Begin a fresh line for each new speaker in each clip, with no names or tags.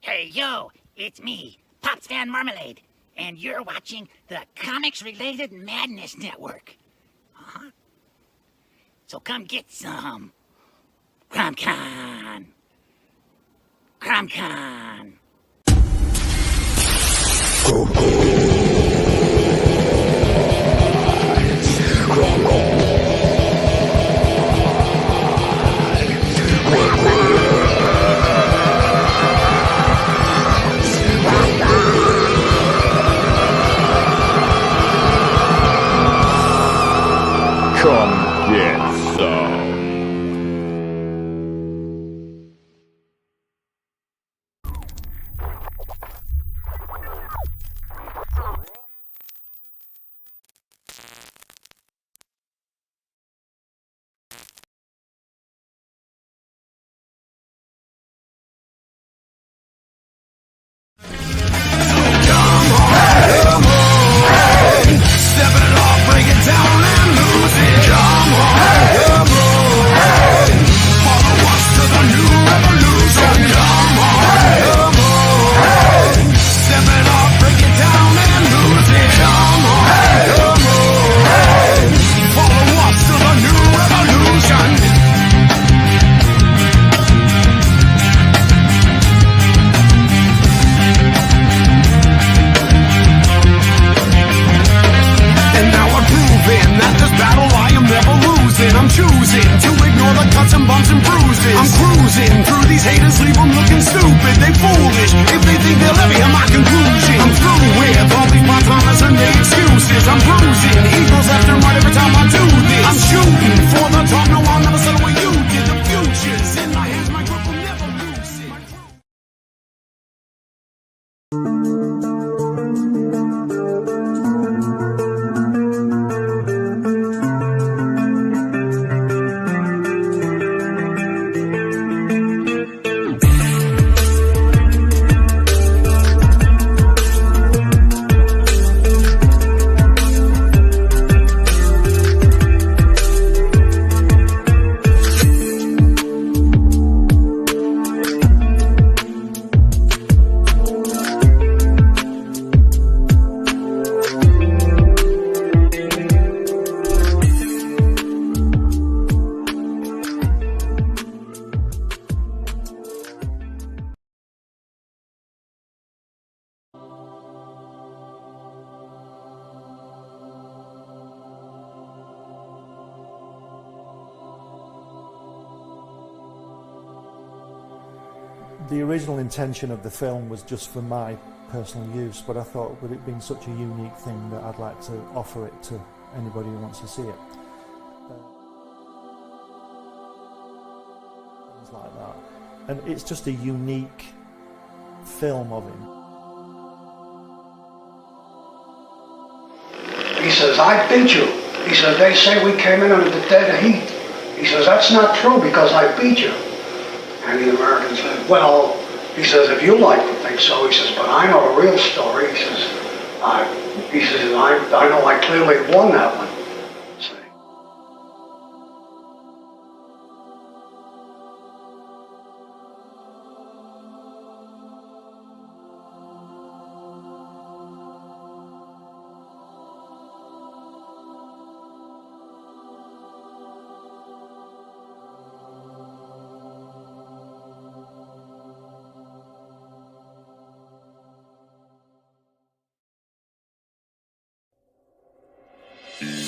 Hey, yo, it's me, Pops Van Marmalade, and you're watching the Comics-Related Madness Network. Uh-huh. So come get some. CromCon. CromCon.
Come get some.
The original intention of the film was just for my personal use, but I thought, with it being such a unique thing, that I'd like to offer it to anybody who wants to see it. Things like that. And it's just a unique film of him.
He says, I beat you. He says, they say we came in under the dead heat. He says, that's not true because I beat you. And the American said, well, he says, if you like to think so, he says, but I know the real story. He says, I know I clearly won that one. See?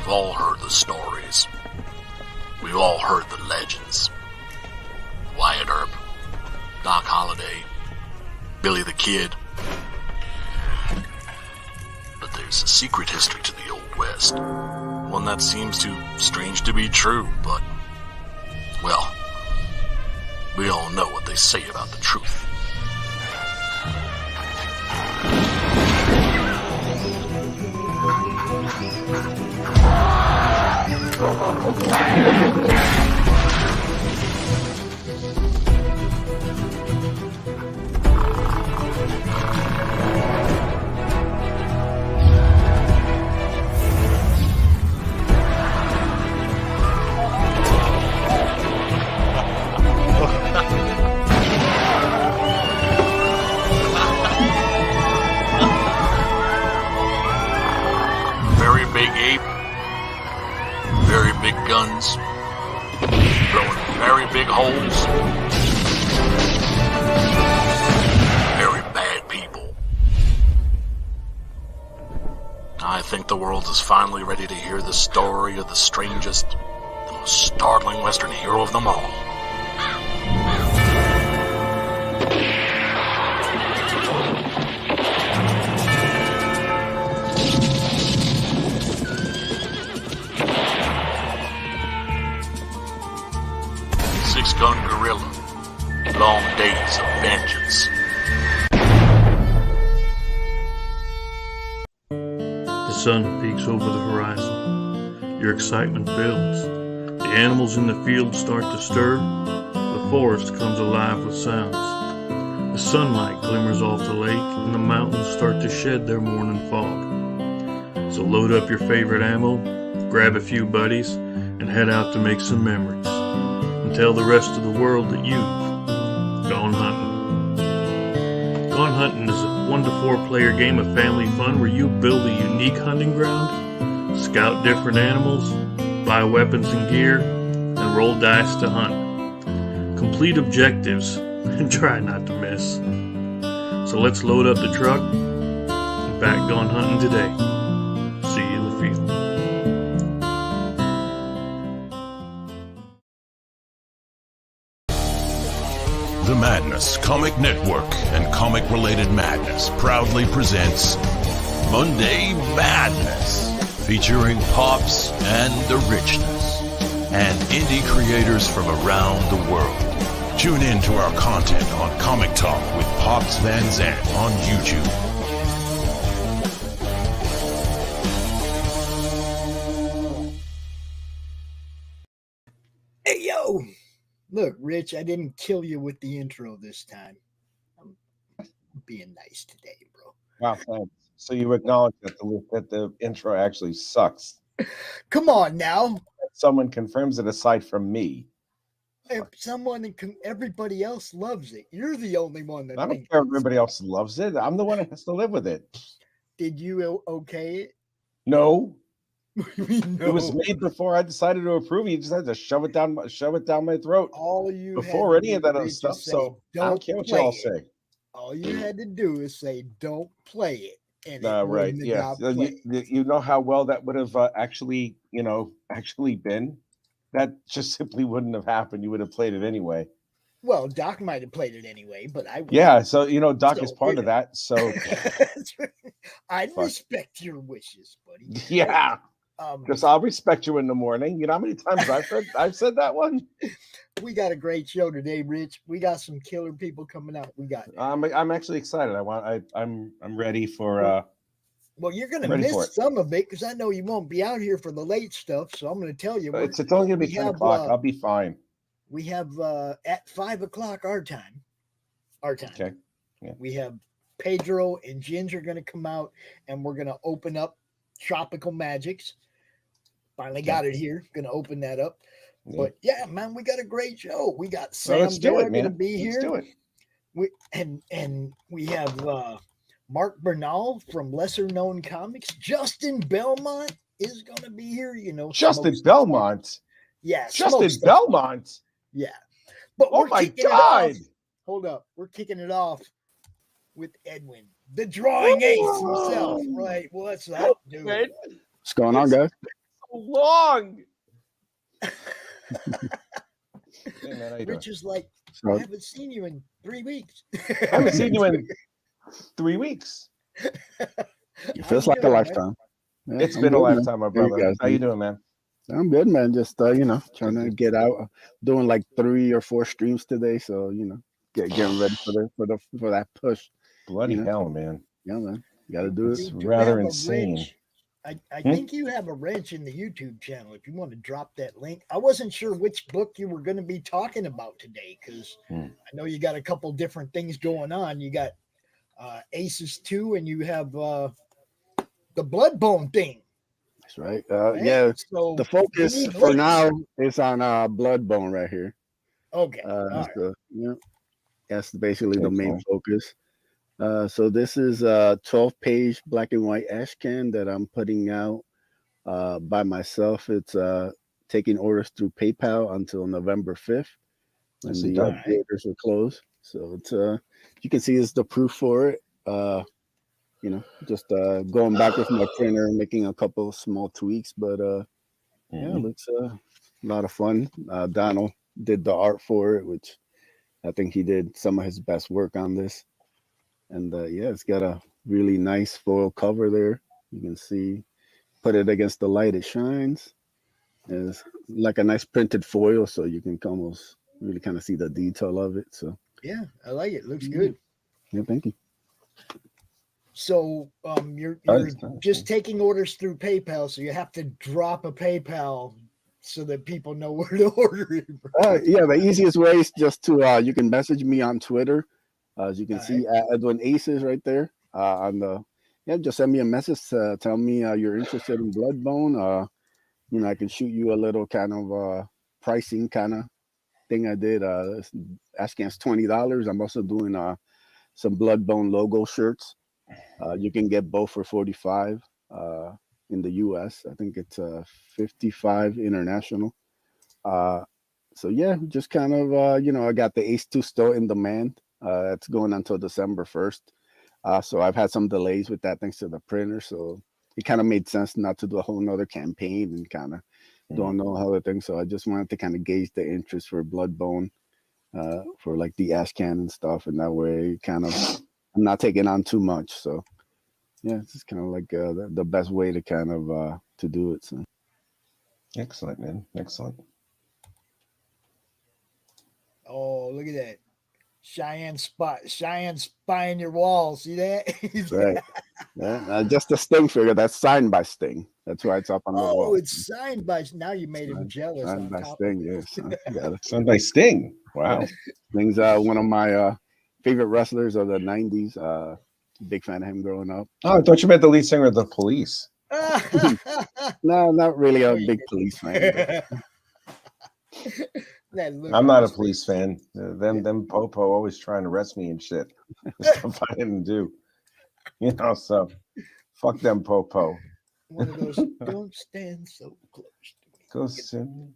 We've all heard the stories. We've all heard the legends. Wyatt Earp, Doc Holliday, Billy the Kid. But there's a secret history to the Old West. One that seems too strange to be true, but, well, we all know what they say about the truth. Very big ape, very big guns, blowing very big holes, very bad people. I think the world is finally ready to hear the story of the strangest, the most startling Western hero of them all. Six-gun gorilla, long days of vengeance.
The sun peeks over the horizon. Your excitement builds. The animals in the field start to stir. The forest comes alive with sounds. The sunlight glimmers off the lake, and the mountains start to shed their morning fog. So load up your favorite ammo, grab a few buddies, and head out to make some memories. And tell the rest of the world that you've gone hunting. Gone hunting is a 1 to 4 player game of family fun where you build a unique hunting ground, scout different animals, buy weapons and gear, and roll dice to hunt. Complete objectives and try not to miss. So let's load up the truck and back gone hunting today. See you in the field.
The Madness Comic Network and Comic-Related Madness proudly presents Monday Madness, featuring Pops and the Richness, and indie creators from around the world. Tune in to our content on Comic Talk with Pops Van Zandt on YouTube.
Hey, yo! Look, Rich, I didn't kill you with the intro this time. I'm being nice today, bro.
Wow, thanks. So you acknowledge that the intro actually sucks.
Come on now.
Someone confirms it aside from me.
If everybody else loves it. You're the only one that
I don't care if everybody else loves it. I'm the one that has to live with it.
Did you okay it?
No.
No.
It was made before I decided to approve. You just had to shove it down my throat.
All you
before any of that other stuff.
Say,
so I don't care what y'all say.
All you had to do is say, "Don't play it." And
right, yeah. You know how well that would have actually been. That just simply wouldn't have happened. You would have played it anyway.
Well, Doc might have played it anyway, but I wouldn't.
Yeah. So Doc is part of that. So
I'd respect your wishes, buddy.
Yeah. Because I'll respect you in the morning. You know how many times I've said that one?
We got a great show today, Rich. We got some killer people coming out. We got.
I'm actually excited. I'm ready for.
Well, you're gonna miss some of it because I know you won't be out here for the late stuff. So I'm gonna tell you.
It's only gonna be 10 o'clock. I'll be fine.
We have at 5 o'clock our time.
Okay. Yeah.
We have Pedro and Ginge are gonna come out, and we're gonna open up Tropical Magicks. Finally got it here. Gonna open that up. Yeah. But yeah, man, we got a great show. We got Sam Vera gonna be here.
Let's do it.
We have Mark Bernal from Lesser Known Comics. Justin Belmont is gonna be here.
Justin Belmont.
Yeah,
Justin Belmont.
Yeah, but
oh my God!
Hold up, we're kicking it off with Edwin, the drawing ace himself. Right? What's up, dude?
What's going on, guys?
long. Hey, man, how you doing?
Rich is like,
So-
I haven't seen you in 3 weeks.
I haven't seen you in 3 weeks.
It feels like a lifetime. Yeah,
It's
I'm
been a
good, man.
lifetime, my
How you
brother.
guys
How you
doing?
doing, man?
I'm good, man. Just trying to get out, doing like 3 or 4 streams today. So getting ready for that push.
Bloody
You know?
hell, man.
Yeah, man. You got to do it.
It's
You do
rather
have a
insane.
wrench. I think you have a wrench in the YouTube channel. If you want to drop that link, I wasn't sure which book you were going to be talking about today because I know you got a couple different things going on. You got Aces 2 and you have the Bloodbone thing.
That's right.
Right?
Yeah.
So
The
we
focus
need
for
links.
now is on Bloodbone right here.
Okay. All right.
So, that's basically the main
Okay.
focus. So this is a 12-page black and white ashcan that I'm putting out by myself. It's taking orders through PayPal until November 5th when
Nicely
the
done.
orders are closed. So it's you can see it's the proof for it. Just going back with my printer, making a couple of small tweaks, but yeah, it looks a lot of fun. Donald did the art for it, which I think he did some of his best work on this. And yeah, it's got a really nice foil cover there. You can see, put it against the light, it shines. It's like a nice printed foil, so you can almost really kind of see the detail of it. So
Yeah, I like it. Looks good.
yeah, thank you.
So you're
Nice.
just taking orders through PayPal, so you have to drop a PayPal so that people know where to order it.
Yeah, the easiest way is just to you can message me on Twitter. As you can see, Edwin Aces right there just send me a message. Tell me you're interested in Bloodbone. I can shoot you a little kind of pricing kind of thing I did. Ashcan's $20. I'm also doing some Bloodbone logo shirts. You can get both for $45 in the US. I think it's $55 international. So yeah, just kind of I got the Ace 2 still in demand. It's going until December 1st. So I've had some delays with that thanks to the printer. So it kind of made sense not to do a whole nother campaign and kind of don't know how the thing. So I just wanted to kind of gauge the interest for Bloodbone for like the Ashcan and stuff. And that way kind of I'm not taking on too much. So yeah, it's just kind of like the best way to kind of to do it. So
Excellent, man. Excellent.
Oh, look at that. Cheyenne spying your wall. See that?
right. Yeah, just the Sting figure that's signed by Sting. That's why it's up on the wall.
Oh, it's signed by. Now you made him jealous.
Signed
On
by
top
Sting,
of
yes. Got it.
Signed by Sting. Wow.
Sting's one of my favorite wrestlers of the 90s. Big fan of him growing up.
Oh, I thought you meant the lead singer of the Police.
No, not really a big Police fan.
I'm not a Police fan. Them Popo always trying to arrest me and shit. Stuff I didn't do. So fuck them Popo.
One of those. Don't stand so close to me.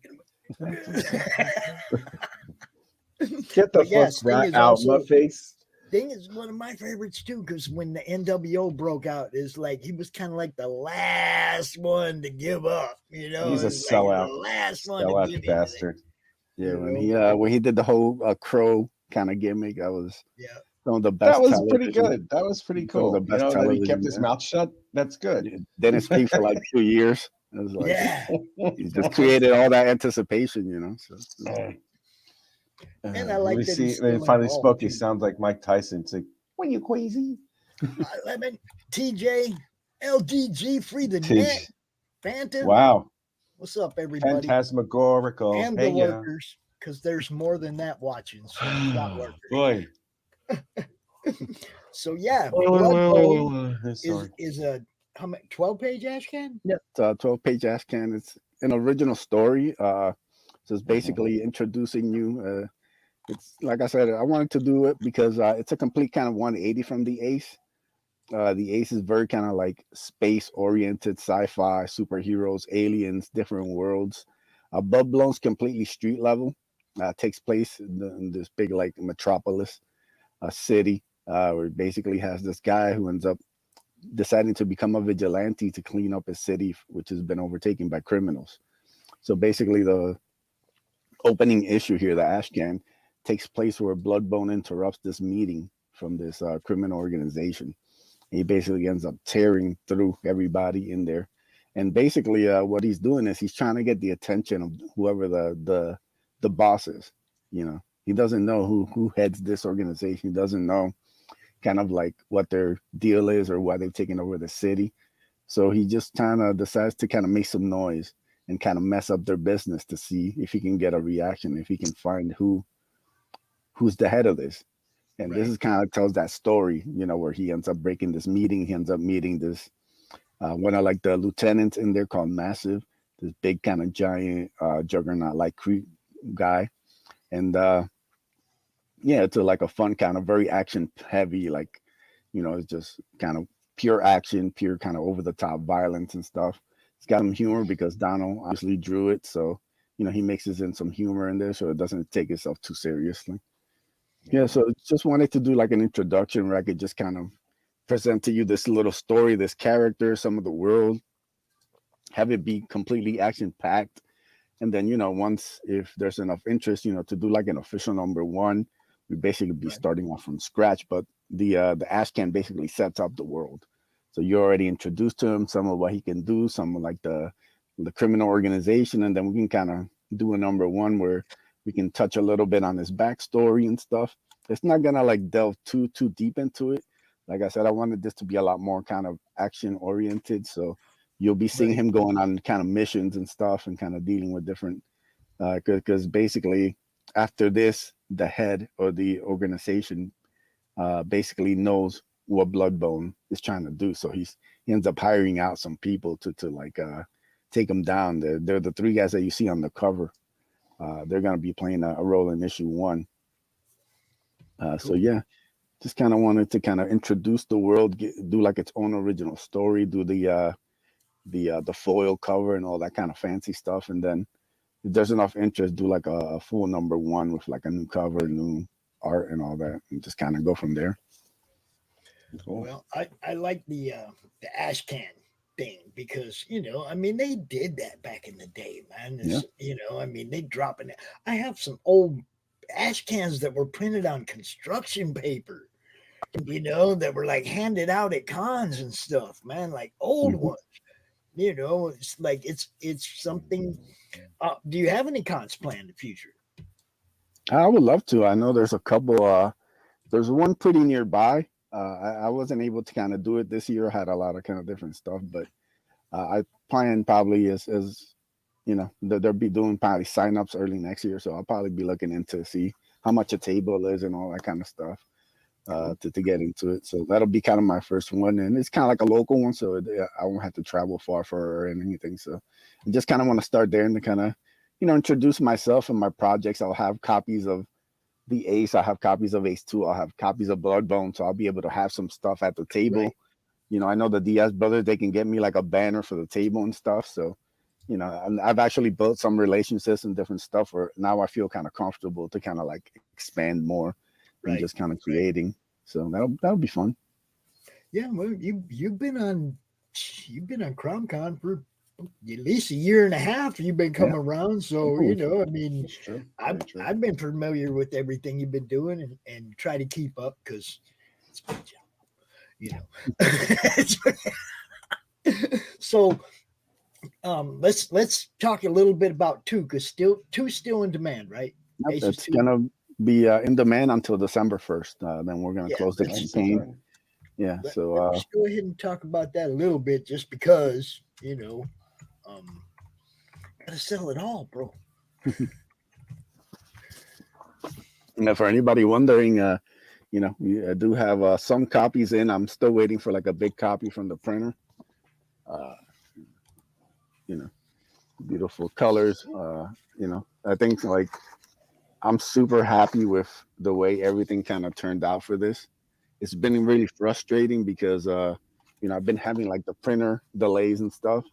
Get the
Yeah,
fuck
Sting
right
is
out
also-
my face.
Sting is one of my favorites too, because when the NWO broke out, is like he was kind of like the last one to give up.
He's a
It's like
sellout.
the last one to
Sellout
give in.
bastard.
Yeah, when he did the whole crow kind of gimmick, that was some of the best.
That was pretty
television.
good. That was pretty
Some of
cool.
the best
That he
television,
kept his mouth shut. That's good.
Didn't speak for like 2 years. It was like he just created all that anticipation, So,
And I like that he's
When he
still
finally
involved,
spoke, he
too.
sounds like Mike Tyson. It's like, "What you crazy?"
Lemon, TJ, LGG, free the
Tej.
net. Phantom.
Wow.
What's up, everybody?
Phantasmagorical.
And
Hey,
the
yeah.
lurkers, because there's more than that watching. So, not lurkers.
Boy.
So yeah,
Well,
Bloodbone is a how many 12-page ashcan?
Yeah, it's a 12-page ashcan. It's an original story. So it's basically introducing you. It's like I said, I wanted to do it because it's a complete kind of 180 from the Ace. The Ace is very kind of like space-oriented, sci-fi, superheroes, aliens, different worlds. Bloodbone's completely street level. Takes place in this big like metropolis, city, where it basically has this guy who ends up deciding to become a vigilante to clean up his city, which has been overtaken by criminals. So basically, the opening issue here, the Ashcan, takes place where Bloodbone interrupts this meeting from this criminal organization. He basically ends up tearing through everybody in there. And basically, what he's doing is he's trying to get the attention of whoever the boss is. You know, he doesn't know who heads this organization. He doesn't know kind of like what their deal is or why they've taken over the city. So he just kind of decides to kind of make some noise and kind of mess up their business to see if he can get a reaction, if he can find who's the head of this. And this is kind of tells that story, you know, where he ends up breaking this meeting. He ends up meeting this one of like the lieutenants in there called Massive, this big kind of giant juggernaut like guy. And yeah, it's like a fun kind of very action heavy, like, you know, it's just kind of pure action, pure kind of over the top violence and stuff. It's got some humor because Donald obviously drew it, so you know he mixes in some humor in there, so it doesn't take itself too seriously. Yeah, so just wanted to do like an introduction where I could just kind of present to you this little story, this character, some of the world, have it be completely action packed, and then you know once if there's enough interest, you know, to do like an official #1, we basically be starting off from scratch. But the Ashcan basically sets up the world. So you're already introduced to him, some of what he can do, some of like the criminal organization, and then we can kind of do a #1 where we can touch a little bit on his backstory and stuff. It's not gonna like delve too deep into it. Like I said, I wanted this to be a lot more kind of action oriented. So you'll be seeing him going on kind of missions and stuff and kind of dealing with different because basically after this, the head or the organization basically knows what Bloodbone is trying to do. So he ends up hiring out some people to like take him down. They're the 3 guys that you see on the cover. They're going to be playing a role in issue 1. So yeah, just kind of wanted to kind of introduce the world, do like its own original story, do the foil cover and all that kind of fancy stuff, and then if there's enough interest, do like a full #1 with like a new cover, new art, and all that, and just kind of go from there.
Cool. Well, I like the Ashcan thing because, you know, I mean, they did that back in the day, man. You know, I mean, they drop it. I have some old Ashcans that were printed on construction paper, you know, that were like handed out at cons and stuff, man, like old ones. You know, it's like it's something. Do you have any cons planned in the future?
I would love to. I know there's a couple. There's one pretty nearby. I wasn't able to kind of do it this year. I had a lot of kind of different stuff, but I plan probably as you know, they'll be doing probably signups early next year. So I'll probably be looking into see how much a table is and all that kind of stuff to get into it. So that'll be kind of my first one. And it's kind of like a local one. So I won't have to travel far for anything. So I just kind of want to start there and to kind of, you know, introduce myself and my projects. I'll have copies of the Ace. I'll have copies of Ace 2. I'll have copies of Bloodbone. So I'll be able to have some stuff at the table. Right. You know, I know the Diaz brothers, they can get me like a banner for the table and stuff. So, you know, I've actually built some relationships and different stuff where now I feel kind of comfortable to kind of like expand more and just kind of creating. So that'll be fun.
Yeah, well, you've been on CromCon for at least a year and a half. You've been coming around, so you know, I mean, I've been familiar with everything you've been doing and try to keep up because it's my job, you know. So let's talk a little bit about 2 because two's still in demand, right?
It's gonna be in demand until December 1st. Then we're gonna close the campaign. Yeah, so
let's go ahead and talk about that a little bit, just because, you know, gotta sell it all, bro.
Now, for anybody wondering, you know, I do have some copies in. I'm still waiting for like a big copy from the printer. You know, beautiful colors. You know, I think like I'm super happy with the way everything kind of turned out for this. It's been really frustrating because you know, I've been having like the printer delays and stuff,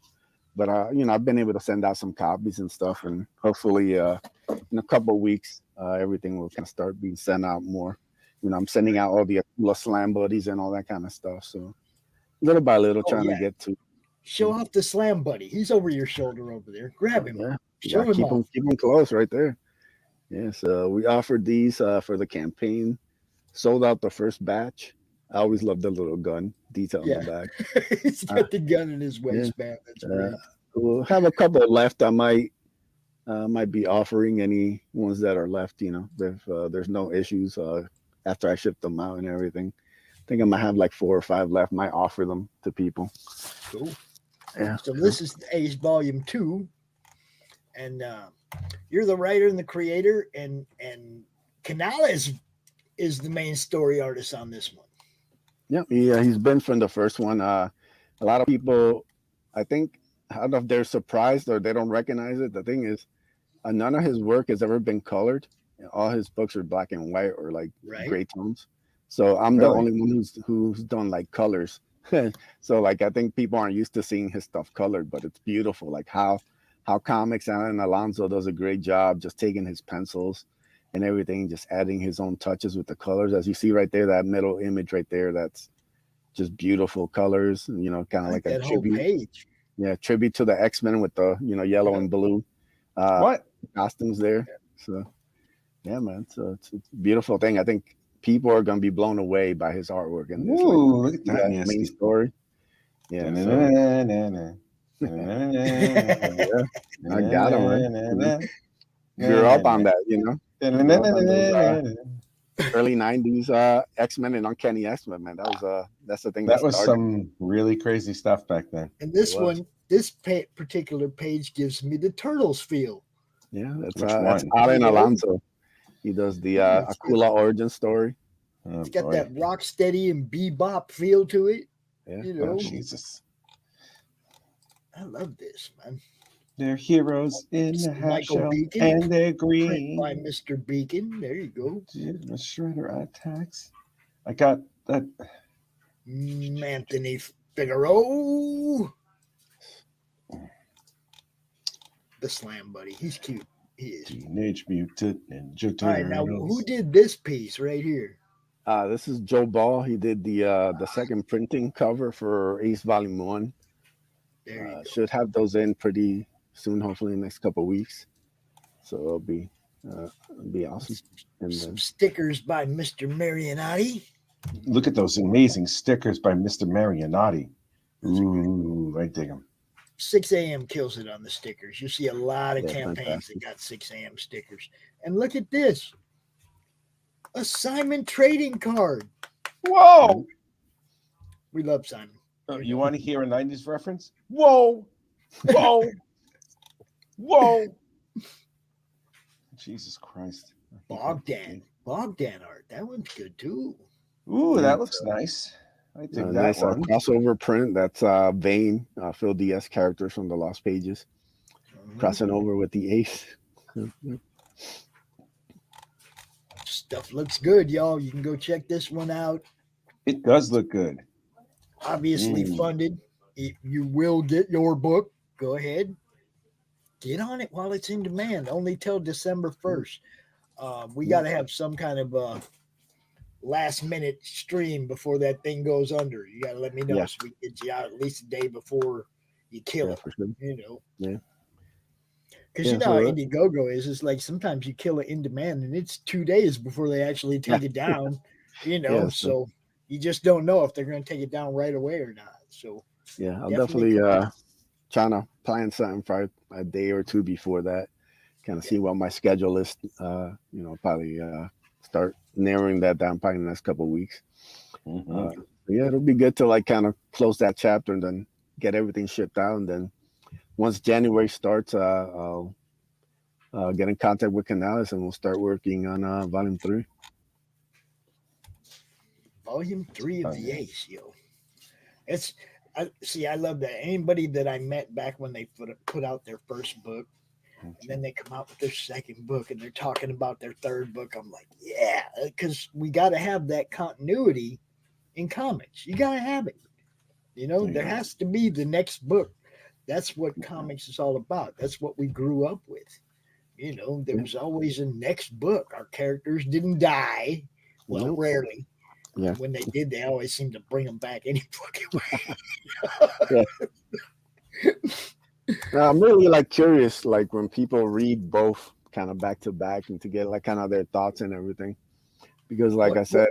but you know, I've been able to send out some copies and stuff, and hopefully in a couple of weeks everything will kind of start being sent out more. You know, I'm sending out all the Slam buddies and all that kind of stuff. So little by little,
Oh,
trying
yeah.
to get to.
Show off the Slam Buddy. He's over your shoulder over there. Grab him.
Yeah,
Show him
keep
off.
keep him close right there. Yeah, so we offered these for the campaign. Sold out the first batch. I always love the little gun detail on the back.
He's got the gun in his waistband. That's great.
We'll have a couple left. I might be offering any ones that are left. You know, if there's no issues after I ship them out and everything. I think I might have like 4 or 5 left. Might offer them to people.
Cool.
Yeah.
So this is Ace Volume 2, and you're the writer and the creator, and Canales is the main story artist on this one.
Yeah, he's been from the first one. A lot of people, I think, I don't know if they're surprised or they don't recognize it. The thing is, none of his work has ever been colored. All his books are black and white or like gray tones. So I'm the only one who's done like colors. So like I think people aren't used to seeing his stuff colored, but it's beautiful. Like how Comics and Alonso does a great job just taking his pencils and everything, just adding his own touches with the colors. As you see right there, that middle image right there, that's just beautiful colors. You know, kind of like a tribute.
Page.
Yeah, tribute to the X-Men with the yellow and blue costumes there. So yeah, man, so it's a beautiful thing. I think people are going to be blown away by his artwork and this
look at that
main story. Yeah, I got him, right? You're up on that, you know. Early '90s X-Men and Uncanny X-Men, man. That's the thing.
That was some really crazy stuff back then.
And this particular page gives me the Turtles feel.
Yeah, that's Alan Alonso. He does the Aquila origin story.
It's got that Rocksteady and Bebop feel to it.
Yeah.
You know,
Jesus.
I love this, man.
They're heroes in the half shell, and they're green.
By Mr. Beacon. There you go.
Dude, the Shredder attacks. I got that.
Anthony Figaro. The Slam Buddy. He's cute. He is.
Teenage Mutant Ninja Turtles.
All right, now who did this piece right here?
This is Joe Ball. He did the second printing cover for Ace Volume 1.
There you go.
Should have those in pretty soon, hopefully in the next couple of weeks. So it'll be awesome. And
some stickers by Mr. Marionetti.
Look at those amazing stickers by Mr. Marionetti. Ooh, I dig them.
6 a.m. kills it on the stickers. You see a lot of campaigns that got 6 a.m. stickers. And look at this. A Simon trading card.
Whoa.
We love Simon.
You want to hear a 90s reference? Whoa. Whoa. Whoa. Jesus Christ.
Bogdan art. That one's good too.
Ooh, that looks nice. I think that one.
Crossover print. That's Vane, Phil Diaz characters from the Lost Pages, crossing over with the Ace.
Stuff looks good, y'all. You can go check this one out.
It does look good.
Obviously funded. You will get your book. Go ahead. Get on it while it's in demand. Only till December 1st. We got to have some kind of last minute stream before that thing goes under. You got to let me know so we can get you out at least a day before you kill it. Sure. You know.
Yeah.
Because you know how Indiegogo is. It's like sometimes you kill it in demand and it's 2 days before they actually take it down. You know, so you just don't know if they're going to take it down right away or not. So
yeah, I'll definitely trying to plan something for a day or two before that. Kind of see what my schedule is. You know, probably start narrowing that down probably in the next couple of weeks. Yeah, it'll be good to like kind of close that chapter and then get everything shipped out. And then once January starts, I'll get in contact with Canales and we'll start working on Volume 3.
Volume 3 of the Ace, yo. I love that. Anybody that I met back when they put out their first book, and then they come out with their second book and they're talking about their third book, I'm like, yeah, because we got to have that continuity in comics. You got to have it. You know, there has to be the next book. That's what comics is all about. That's what we grew up with. You know, there was always a next book. Our characters didn't die. Well, rarely.
Yeah.
When they did, they always seemed to bring them back any fucking way.
I'm really like curious, like when people read both kind of back to back and to get like kind of their thoughts and everything. Because like I said,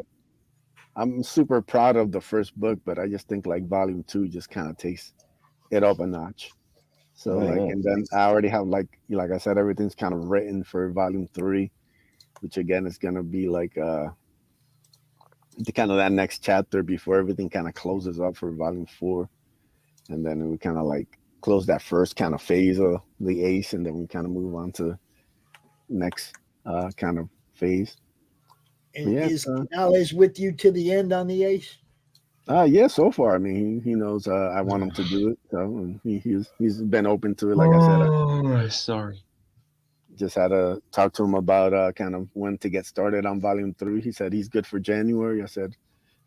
I'm super proud of the first book, but I just think like volume 2 just kind of takes it up a notch. So and then I already have like I said, everything's kind of written for volume 3, which again is gonna be like the kind of that next chapter before everything kind of closes up for volume 4, and then we kind of like close that first kind of phase of the Ace, and then we kind of move on to next kind of phase.
And is Canales with you to the end on the Ace?
Yeah, so far. I mean, he knows I want him to do it, so and he's been open to it. Like I said,
sorry.
Just had to talk to him about kind of when to get started on volume 3. He said he's good for January. I said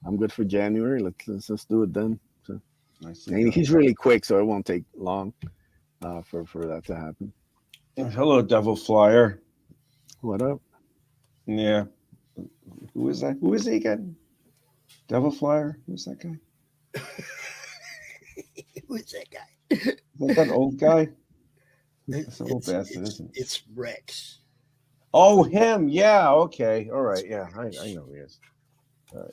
I'm good for January. Let's do it then. So and he's really quick, so it won't take long for that to happen.
Hello, Devil Flyer.
What up?
Yeah. Who is that? Who is he again? Devil Flyer? Who's that guy?
Who's that guy?
Is that old guy? It's an old bastard, isn't it?
It's Rex.
Oh, him. Yeah. Okay. All right. Yeah. I know who he is. Yeah.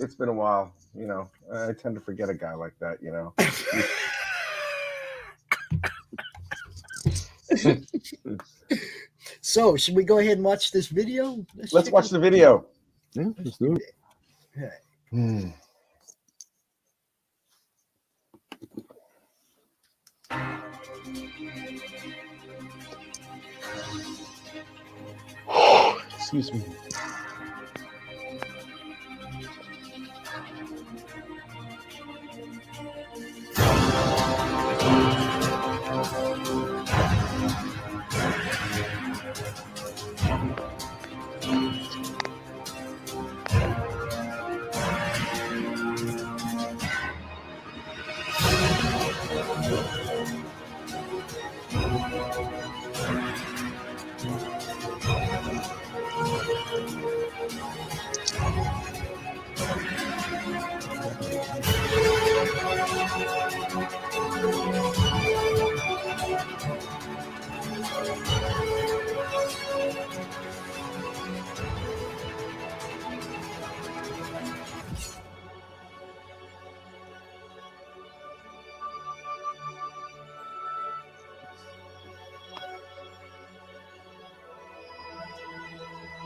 It's been a while. You know, I tend to forget a guy like that, you know.
So, should we go ahead and watch this video?
Let's watch the video.
Yeah, let's do it.
Okay.
Excuse me.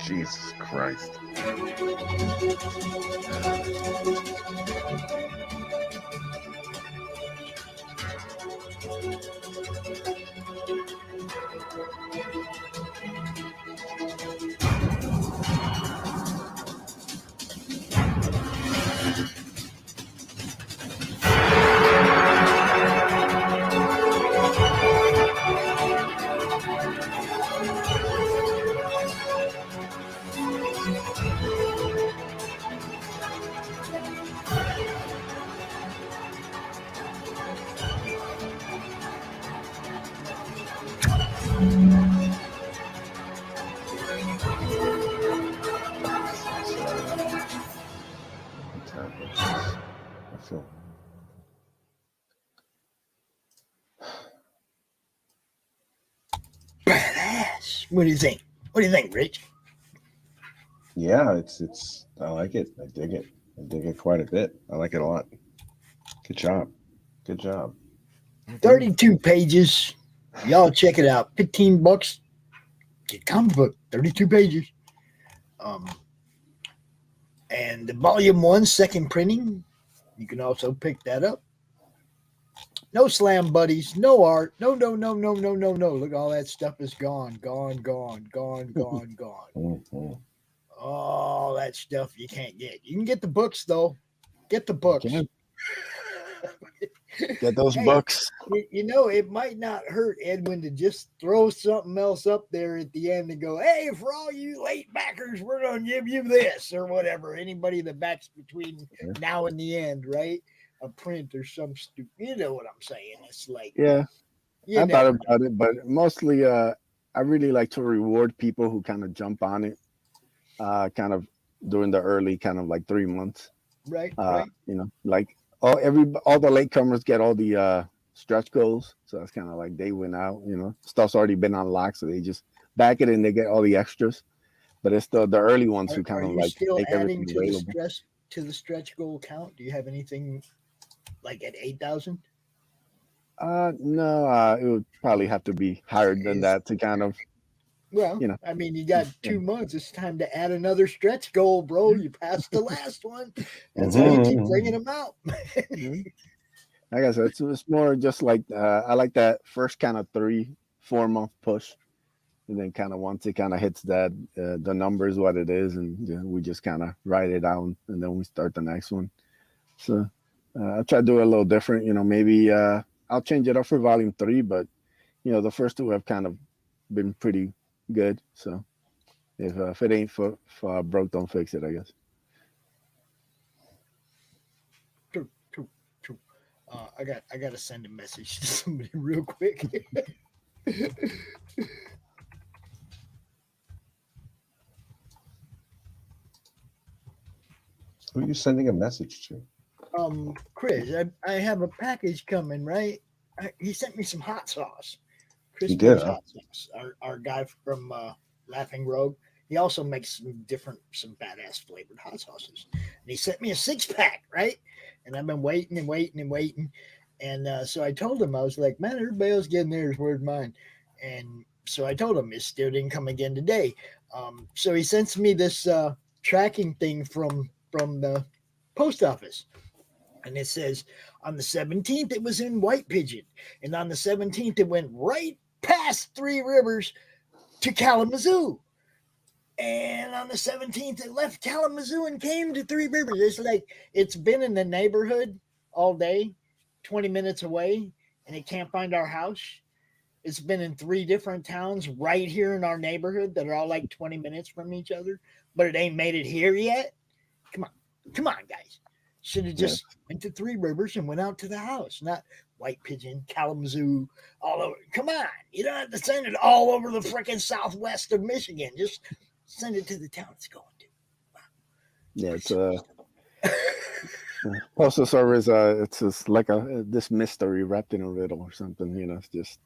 Jesus Christ.
Badass. What do you think? What do you think, Rich?
Yeah, it's I like it. I dig it. I dig it quite a bit. I like it a lot. Good job. Good job.
32 pages. Y'all check it out. $15. Get comic book. 32 pages. And the volume 1 second printing. You can also pick that up. No slam buddies, no art, no. Look, all that stuff is gone.
Mm-hmm.
All that stuff you can't get. You can get the books though. Get the books.
Get those books.
You know, it might not hurt, Edwin, to just throw something else up there at the end and go, hey, for all you late backers, we're going to give you this or whatever. Anybody that backs between now and the end, right? A print or some stupid, you know what I'm saying? It's like,
I thought about it, but mostly I really like to reward people who kind of jump on it, kind of during the early kind of like 3 months.
Right.
You know, like all the latecomers get all the stretch goals, so that's kind of like they went out. You know, stuff's already been unlocked, so they just back it and they get all the extras. But it's the early ones who kind of like
still
make
adding
everything
to
available.
the stretch goal count? Do you have anything like at 8,000?
No, it would probably have to be higher than that to kind of.
Well,
You know,
I mean, you got 2 months. It's time to add another stretch goal, bro. You passed the last one. That's how you keep bringing them out.
Like I said, it's more just like I like that first kind of 3-4 month push, and then kind of once it kind of hits that the number is what it is, and we just kind of write it down, and then we start the next one. So I'll try to do it a little different. You know, maybe I'll change it up for volume 3, but you know, the first 2 have kind of been pretty good. So if it ain't for broke, don't fix it, I guess.
True. I got to send a message to somebody real quick.
Who are you sending a message to?
Chris, I have a package coming, right? He sent me some hot sauce.
He did, huh?
Hot sauce. Our guy from Laughing Rogue. He also makes some badass flavored hot sauces. And he sent me a 6-pack, right? And I've been waiting. And so I told him, I was like, man, everybody else getting theirs. Where's mine? And so I told him it still didn't come again today. So he sends me this tracking thing from the post office. And it says on the 17th, it was in White Pigeon. And on the 17th, it went right past 3 Rivers to Kalamazoo. And on the 17th, it left Kalamazoo and came to 3 Rivers. It's like it's been in the neighborhood all day, 20 minutes away, and it can't find our house. It's been in 3 different towns right here in our neighborhood that are all like 20 minutes from each other, but it ain't made it here yet. Come on, guys. Should have just went to 3 Rivers and went out to the house, not White Pigeon, Kalamazoo, all over. Come on. You don't have to send it all over the freaking southwest of Michigan. Just send it to the town it's going to. Wow.
Yeah, it's postal service. It's just like this mystery wrapped in a riddle or something. You know, it's just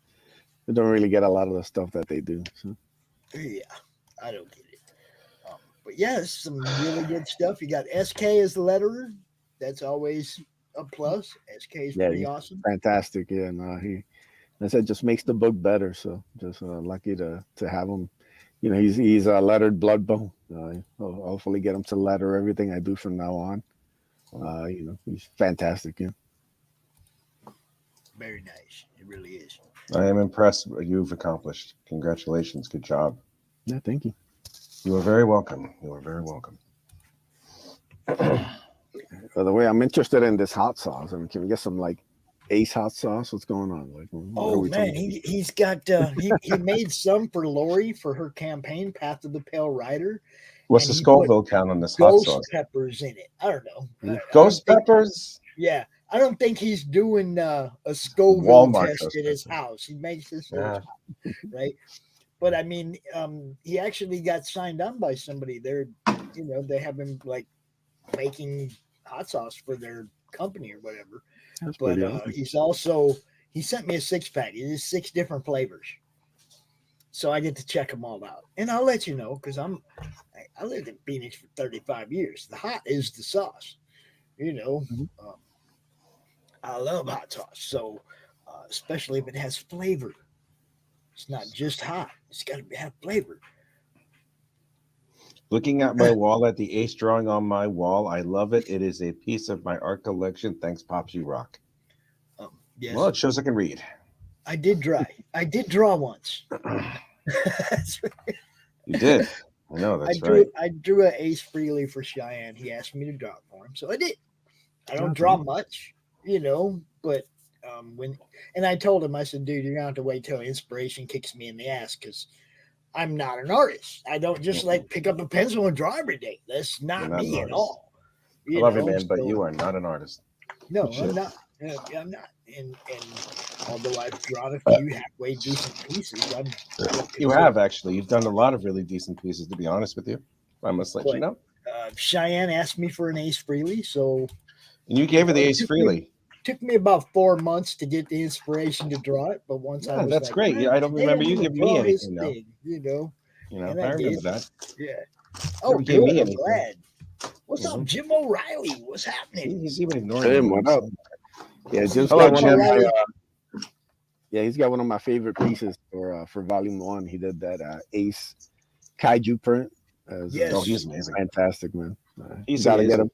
they don't really get a lot of the stuff that they do. So.
Yeah, I don't get it. But yeah, it's some really good stuff. You got SK as the letterer. That's always a plus. SK is pretty awesome.
Fantastic. Yeah, no, I said just makes the book better. So just lucky to have him. You know, he's a lettered Bloodbone. I'll hopefully get him to letter everything I do from now on. You know, he's fantastic. Yeah.
Very nice. It really is.
I am impressed with what you've accomplished. Congratulations. Good job.
Yeah, thank you.
You are very welcome. You are very welcome.
By the way, I'm interested in this hot sauce. I mean, can we get some like Ace hot sauce? What's going on? Like,
oh man, he's got he made some for Laurie for her campaign, Path of the Pale Rider.
What's the Scoville count on this hot sauce?
Ghost peppers in it. I don't know.
Ghost peppers?
Yeah. I don't think he's doing a Scoville
Walmart
test at his house. He makes this right? But I mean, he actually got signed on by somebody. They're, you know, they have him like making hot sauce for their company or whatever.
That's
but
awesome.
he sent me a 6-pack. It is 6 different flavors. So I get to check them all out. And I'll let you know, because I lived in Phoenix for 35 years. The hot is the sauce. You know, I love hot sauce. So especially if it has flavor. It's not just hot. It's got to have flavor.
Looking at my wall at the Ace drawing on my wall, I love it. It is a piece of my art collection. Thanks, Pops, you rock.
Yes.
Well, it shows I can read.
I did draw once. That's right.
You did. I know, that's
I drew an Ace Freely for Cheyenne. He asked me to draw it for him, so I did. I don't draw much, you know, but and I told him, I said, dude, you're gonna have to wait till inspiration kicks me in the ass, because I'm not an artist. I don't just like pick up a pencil and draw every day. That's not me at all.
I love you, man, but you are not an artist.
No, I'm not. I'm not. And although I've drawn a few halfway decent pieces,
you have actually. You've done a lot of really decent pieces, to be honest with you. I must let you know.
Cheyenne asked me for an Ace Frehley, so
And you gave her the Ace Frehley.
Took me about 4 months to get the inspiration to draw it, but once I was
that's
like,
great. I don't remember you giving me anything now.
you know. And
I remember that.
Yeah. Oh,
Never gave
good.
me
I'm
anything.
glad. What's up, Jim O'Reilly? What's happening?
He's even ignoring
Jim,
me.
what up? Yeah, Jim's
Hello,
got one of
Jim.
my, yeah, he's got one of my favorite pieces for Volume 1. He did that Ace Kaiju print.
Yes.
Oh, he's amazing.
Fantastic, man.
He's
gotta
amazing.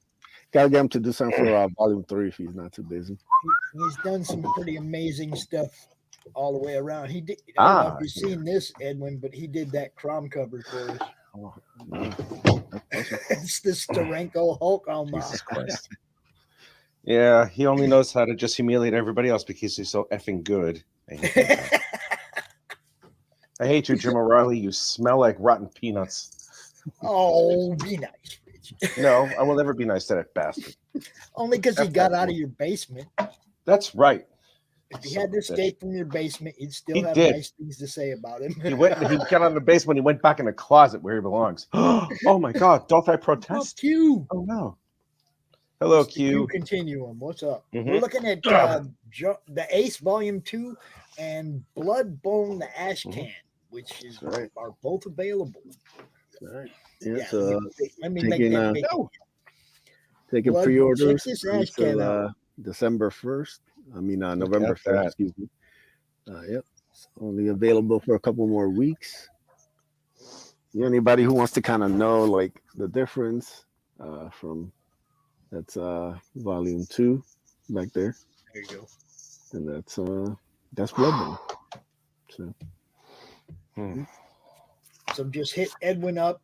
get him to do something for Volume 3 if he's not too busy.
He's done some pretty amazing stuff all the way around. He did. I don't know if you've seen this, Edwin, but he did that Crom cover for us.
Oh, no.
It's the Steranko Hulk on my.
Jesus Christ. Yeah, he only knows how to just humiliate everybody else because he's so effing good. I hate you, Jim O'Reilly. You smell like rotten peanuts.
Oh, be nice, Rich.
No, I will never be nice to that bastard.
Only because he got out of your basement.
That's right.
If he had to escape from your basement, you'd still
He
have
did.
nice things to say about him.
He got out of the basement. He went back in the closet where he belongs. Oh my God! Don't I protest?
Q.
Oh no! Hello, Q.
Continuum. What's up?
Mhm.
We're looking at the Ace Volume 2 and Bloodbone the Ash Can, which are both available.
Right.
Yeah,
So
let me make that big.
taking
Blood-
pre-orders
check this Ash Can
until
out.
December 1st. I mean November
at that.
1st. Excuse me. Yep. It's only available for a couple more weeks. Anybody who wants to kind of know like the difference from that's Volume 2 back there.
There you go.
And that's Bloodbone. So
So just hit Edwin up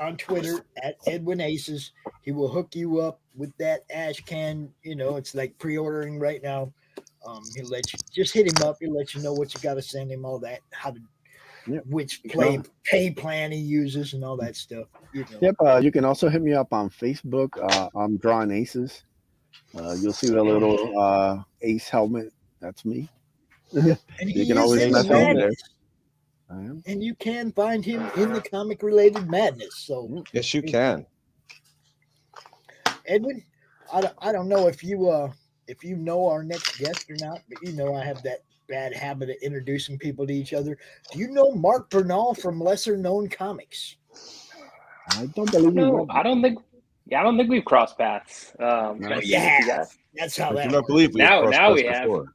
on Twitter at Edwin Aces. He will hook you up with that Ash Can. It's like pre-ordering right now. He'll let you just hit him up. He'll let you know what you got to send him, all that, which pay plan he uses, and all that stuff.
Yep. You can also hit me up on Facebook. I'm Drawing Aces. You'll see the little ace helmet. That's me.
And
you can always message me there.
And you can find him in the comic-related madness. So
yes, you can.
Edwin, I don't know if you know our next guest or not, but I have that bad habit of introducing people to each other. Do you know Mark Bernal from Lesser Known Comics?
I don't believe
No, I don't think we've crossed paths.
Yeah, that's how
I
that.
do not believe we
now we have.
before.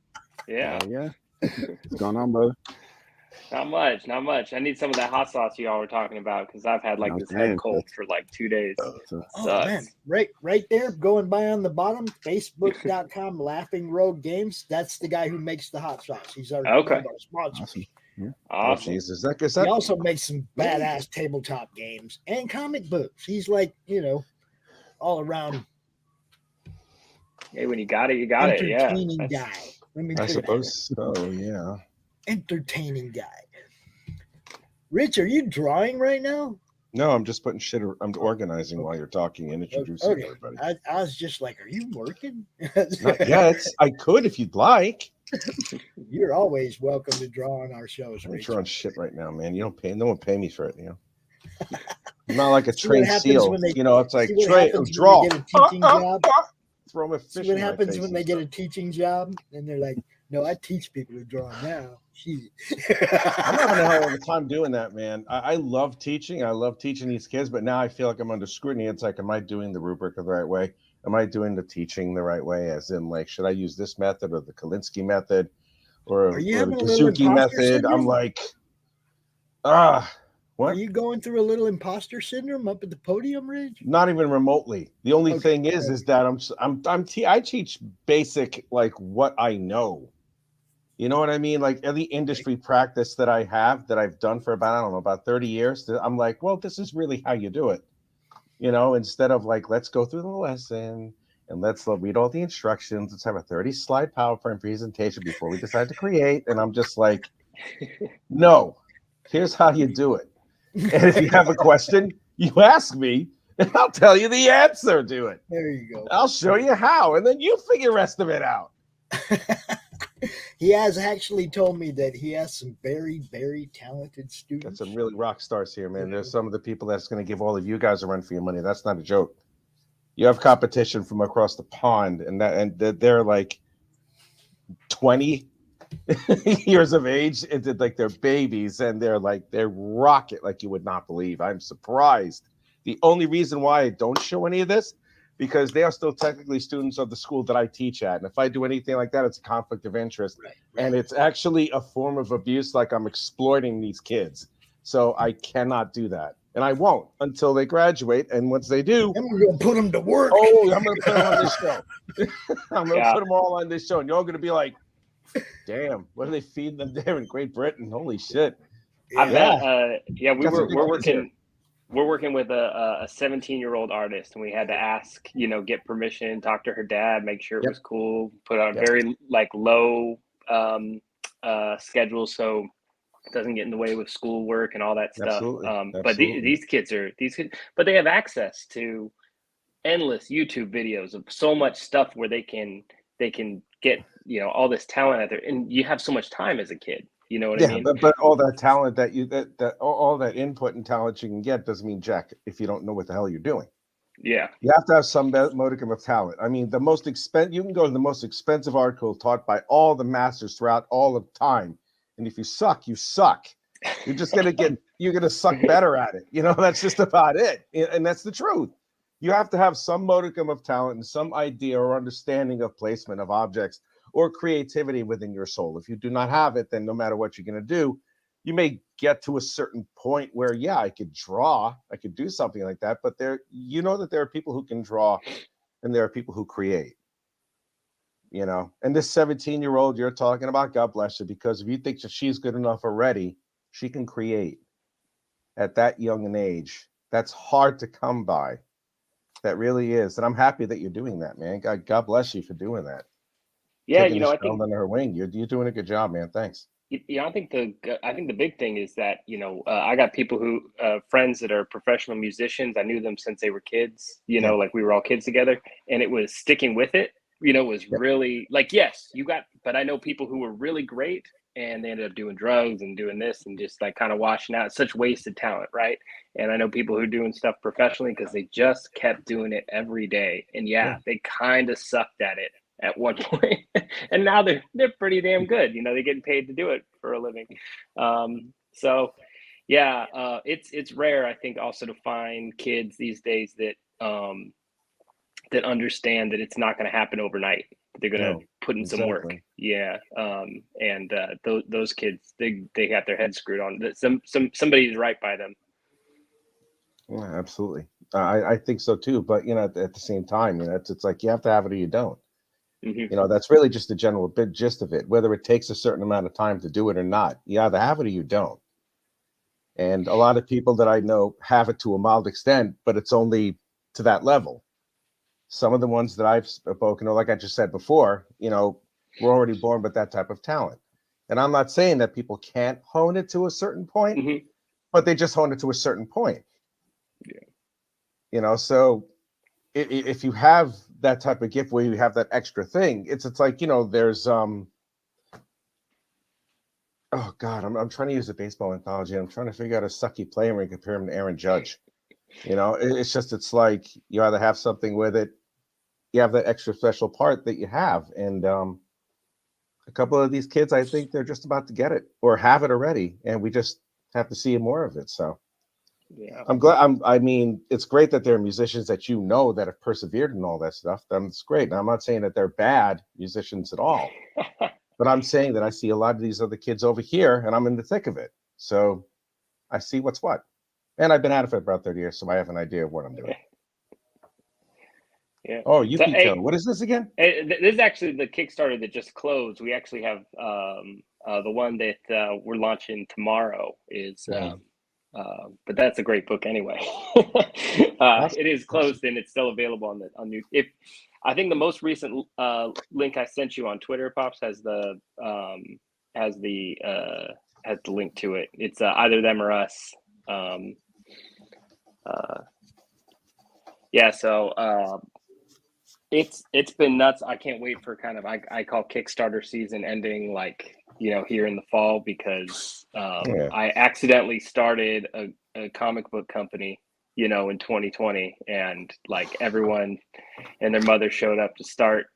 Yeah.
Yeah. What's going on, brother?
Not much. I need some of that hot sauce y'all were talking about because I've had like this head cold for like 2 days.
Oh man, right there, going by on the bottom, Facebook.com Laughing Road Games. That's the guy who makes the hot sauce. He's our sponsor.
Awesome. Yeah.
Oh, Jesus.
He also makes some badass tabletop games and comic books. He's like, all around.
Hey, when you got it, you got it. Yeah.
Entertaining guy.
I suppose so, yeah.
Entertaining guy. Rich, are you drawing right now?
No, I'm just putting shit. I'm organizing while you're talking and introducing everybody.
I was just like, are you working?
Not yet. I could if you'd like.
You're always welcome to draw on our shows.
I'm
Rich.
drawing shit right now, man. You don't pay. No one pay me for it. I'm not like a
See what
trained
happens
seal.
when they-
It's like
see what
Trey,
happens when
draw.
they get a teaching job?
Throw my fish.
See what
in my
happens
face
when
and
they get a
stuff.
teaching job and they're like, no, I teach people to draw now. Shit.
I'm having a hell of a time doing that, man. I love teaching. I love teaching these kids, but now I feel like I'm under scrutiny. It's like, am I doing the rubric the right way? Am I doing the teaching the right way? As in, like, should I use this method or the Kalinsky method or
you
the
having a little
Kazuki
imposter
method?
syndrome?
I'm like, what?
Are you going through a little imposter syndrome up at the podium, Ridge?
Not even remotely. The only thing is that I teach basic, like what I know. You know what I mean? Like every industry practice that I have that I've done for about 30 years. I'm like, well, this is really how you do it. Instead of like, let's go through the lesson and let's read all the instructions. Let's have a 30-slide PowerPoint presentation before we decide to create. And I'm just like, no, here's how you do it. And if you have a question, you ask me, and I'll tell you the answer to it.
There you go.
I'll show you how, and then you figure the rest of it out.
He has actually told me that he has some very, very talented
Got
students.
some really rock stars here, man. There's some of the people that's going to give all of you guys a run for your money. That's not a joke. You have competition from across the pond, and they're like 20 years of age, and like they're babies, and they're rocket like you would not believe. I'm surprised. The only reason why I don't show any of this, because they are still technically students of the school that I teach at, and if I do anything like that, it's a conflict of interest, and it's actually a form of abuse. Like I'm exploiting these kids, so I cannot do that, and I won't until they graduate. And once they do,
then we're gonna put them to work.
Oh, I'm gonna put them on this show. I'm gonna put them all on this show, and you're all gonna be like, "Damn, what are they feeding them there in Great Britain? Holy shit!"
I bet. We're working with a 17-year-old artist, and we had to ask, get permission, talk to her dad, make sure it was cool, put on very low schedule so it doesn't get in the way with schoolwork and all that stuff. But these kids, but they have access to endless YouTube videos of so much stuff where they can get all this talent out there, and you have so much time as a kid. You know what I mean?
But all that talent that all that input and talent you can get doesn't mean jack if you don't know what the hell you're doing.
Yeah,
you have to have some modicum of talent. I mean, you can go to the most expensive art school taught by all the masters throughout all of time, and if you suck, you suck. You're just you're gonna suck better at it. That's just about it, and that's the truth. You have to have some modicum of talent and some idea or understanding of placement of objects or creativity within your soul. If you do not have it, then no matter what you're going to do, you may get to a certain point where, I could draw, I could do something like that. But that there are people who can draw and there are people who create, and this 17-year-old you're talking about, God bless her, because if you think that she's good enough already, she can create at that young an age. That's hard to come by. That really is. And I'm happy that you're doing that, man. God bless you for doing that.
Yeah,
I think under her wing. You're doing a good job, man. Thanks.
I think the big thing is that I got people who friends that are professional musicians. I knew them since they were kids. Like we were all kids together, and it was sticking with it. Was really but I know people who were really great and they ended up doing drugs and doing this and just kind of washing out. It's such wasted talent, right? And I know people who are doing stuff professionally because they just kept doing it every day, and they kind of sucked at it at one point, and now they're pretty damn good. They're getting paid to do it for a living. It's rare, I think, also to find kids these days that that understand that it's not going to happen overnight. They're going to put in some work. Those kids, they got their heads screwed on. Somebody's right by them.
Yeah, absolutely. I think so too. But at the same time, it's like you have to have it or you don't.
Mm-hmm.
That's really just the general big gist of it. Whether it takes a certain amount of time to do it or not, you either have it or you don't. And a lot of people that I know have it to a mild extent, but it's only to that level. Some of the ones that I've spoken, like I just said before, we're already born with that type of talent. And I'm not saying that people can't hone it to a certain point, but they just hone it to a certain point. Yeah. So if you have that type of gift where you have that extra thing, it's like, there's oh God, I'm trying to use a baseball analogy. I'm trying to figure out a sucky player and compare him to Aaron Judge. It's like you either have something with it, you have that extra special part that you have. And a couple of these kids, I think they're just about to get it or have it already. And we just have to see more of it. So I'm glad. I mean, it's great that there are musicians that that have persevered in all that stuff. That's great. And I'm not saying that they're bad musicians at all, but I'm saying that I see a lot of these other kids over here, and I'm in the thick of it. So I see what's what. And I've been at it for about 30 years, so I have an idea of what I'm doing.
Yeah.
Oh, Yukiko. What is this again?
This is actually the Kickstarter that just closed. We actually have the one that we're launching tomorrow is. But that's a great book anyway. It is closed and it's still available on new. If I think the most recent link I sent you on Twitter, Pops, has the link to it. It's Either Them or Us. It's been nuts. I can't wait for kind of I call Kickstarter season ending, like, here in the fall, because I accidentally started a comic book company, in 2020, and like everyone and their mother showed up to start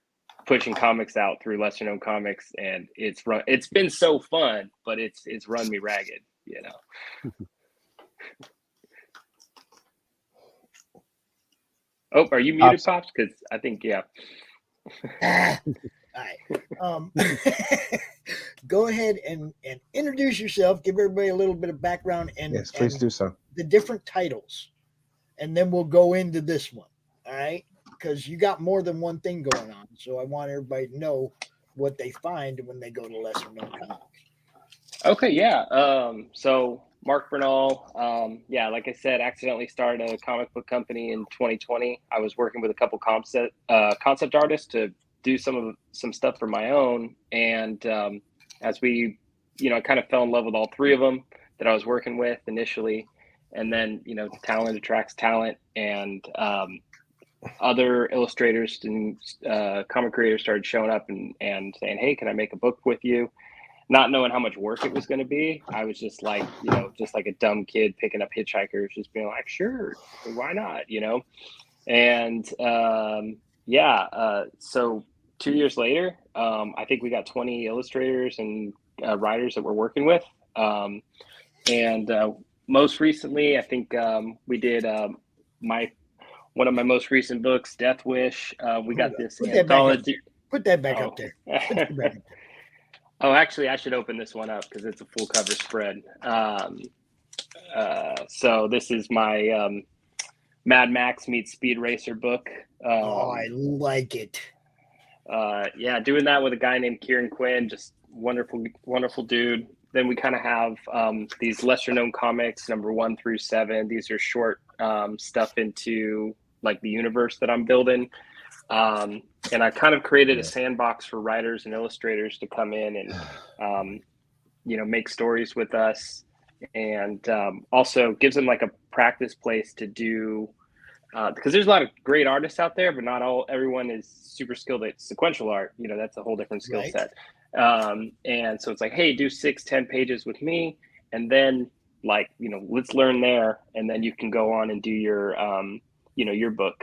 pushing comics out through lesser known comics, and it's been so fun, but it's run me ragged. Oh, are you muted, Pops? Because I think, yeah.
All right. Go ahead and introduce yourself. Give everybody a little bit of background and
yes, please do so.
The different titles, and then we'll go into this one. All right, because you got more than one thing going on, so I want everybody to know what they find when they go to lesser known comics.
Okay, yeah. So Mark Bernal, like I said, accidentally started a comic book company in 2020. I was working with a couple concept artists to do some stuff for my own, and as we, I kind of fell in love with all three of them that I was working with initially, and then talent attracts talent, and other illustrators and comic creators started showing up and saying, "Hey, can I make a book with you?" Not knowing how much work it was going to be. I was just like, just like a dumb kid picking up hitchhikers, just being like, sure, why not, And so 2 years later, I think we got 20 illustrators and writers that we're working with. And most recently, I think we did one of my most recent books, Death Wish. We got this anthology.
Put that back up there.
Oh, actually, I should open this one up because it's a full cover spread. So this is my Mad Max meets Speed Racer book.
I like it.
Doing that with a guy named Kieran Quinn, just wonderful, wonderful dude. Then we kind of have these lesser known comics, number 1 through 7. These are short stuff into like the universe that I'm building. And I kind of created a sandbox for writers and illustrators to come in and, make stories with us, and also gives them like a practice place to do, because there's a lot of great artists out there, but not everyone is super skilled at sequential art. That's a whole different skill set. And so it's like, hey, do 6-10 pages with me, and then let's learn there, and then you can go on and do your your book,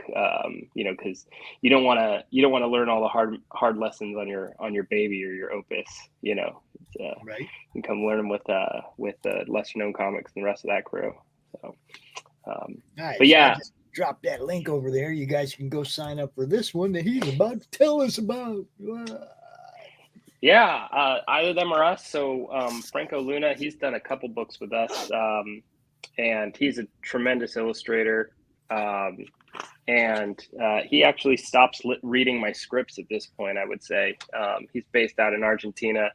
because you don't want to learn all the hard lessons on your baby or your opus,
right.
You can come learn them with the lesser known comics and the rest of that crew. So,
nice.
But yeah,
I just drop that link over there. You guys can go sign up for this one that he's about to tell us about.
Yeah, either them or us. So Franco Luna, he's done a couple books with us, and he's a tremendous illustrator. And he actually stops reading my scripts at this point, I would say. He's based out in Argentina,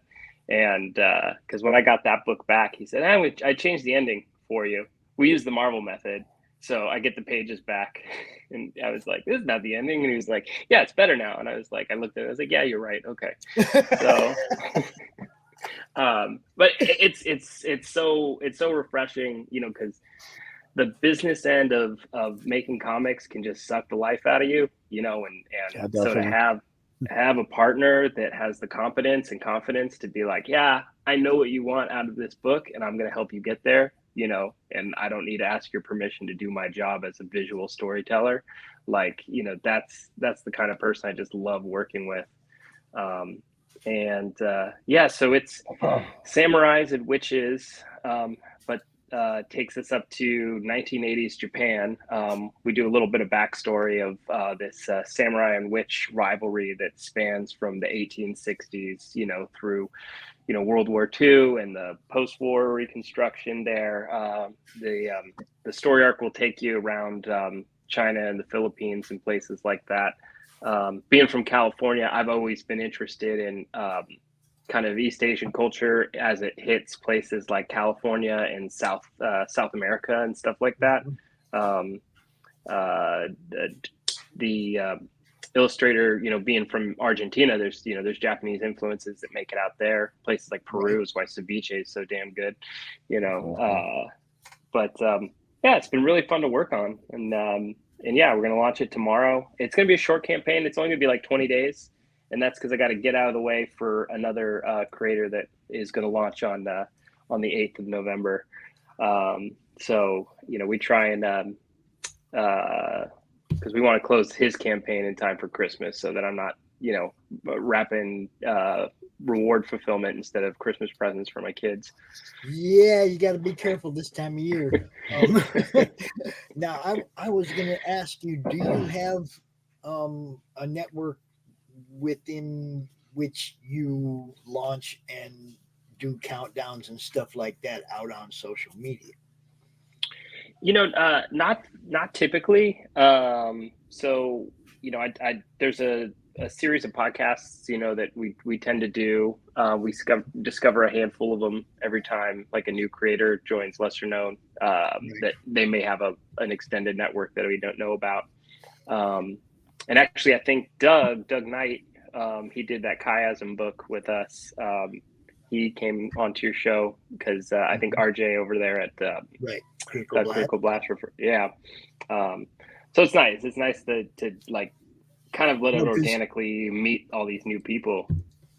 and because when I got that book back, he said, I changed the ending for you. We use the Marvel method. So I get the pages back, and I was like, this is not the ending. And he was like, yeah, it's better now. And I was like, I looked at it, I was like, yeah, you're right. Okay. So, but it's so refreshing, because the business end of making comics can just suck the life out of you, and so to have a partner that has the competence and confidence to be like, yeah, I know what you want out of this book, and I'm going to help you get there, and I don't need to ask your permission to do my job as a visual storyteller. Like, that's the kind of person I just love working with. So it's samurais and witches, but takes us up to 1980s Japan. We do a little bit of backstory of this samurai and witch rivalry that spans from the 1860s, through, World War II and the post-war reconstruction there. The story arc will take you around China and the Philippines and places like that. Being from California, I've always been interested in kind of East Asian culture as it hits places like California and South America and stuff like that. The illustrator, being from Argentina, there's Japanese influences that make it out there. Places like Peru is why ceviche is so damn good, But it's been really fun to work on, and yeah, we're going to launch it tomorrow. It's going to be a short campaign. It's only going to be like 20 days. And that's because I got to get out of the way for another creator that is going to launch on the 8th of November. So, we try and, because we want to close his campaign in time for Christmas so that I'm not, wrapping reward fulfillment instead of Christmas presents for my kids.
Yeah, you got to be careful this time of year. Now, I was going to ask you, do you have a network within which you launch and do countdowns and stuff like that out on social media?
Not typically. So, there's a series of podcasts, that we tend to do. We discover a handful of them every time, like a new creator joins lesser known, that they may have an extended network that we don't know about. And actually, I think Doug Knight, he did that chiasm book with us. He came onto your show because I think RJ over there at Critical Blast. Yeah. So it's nice. It's nice to like kind of let it organically meet all these new people.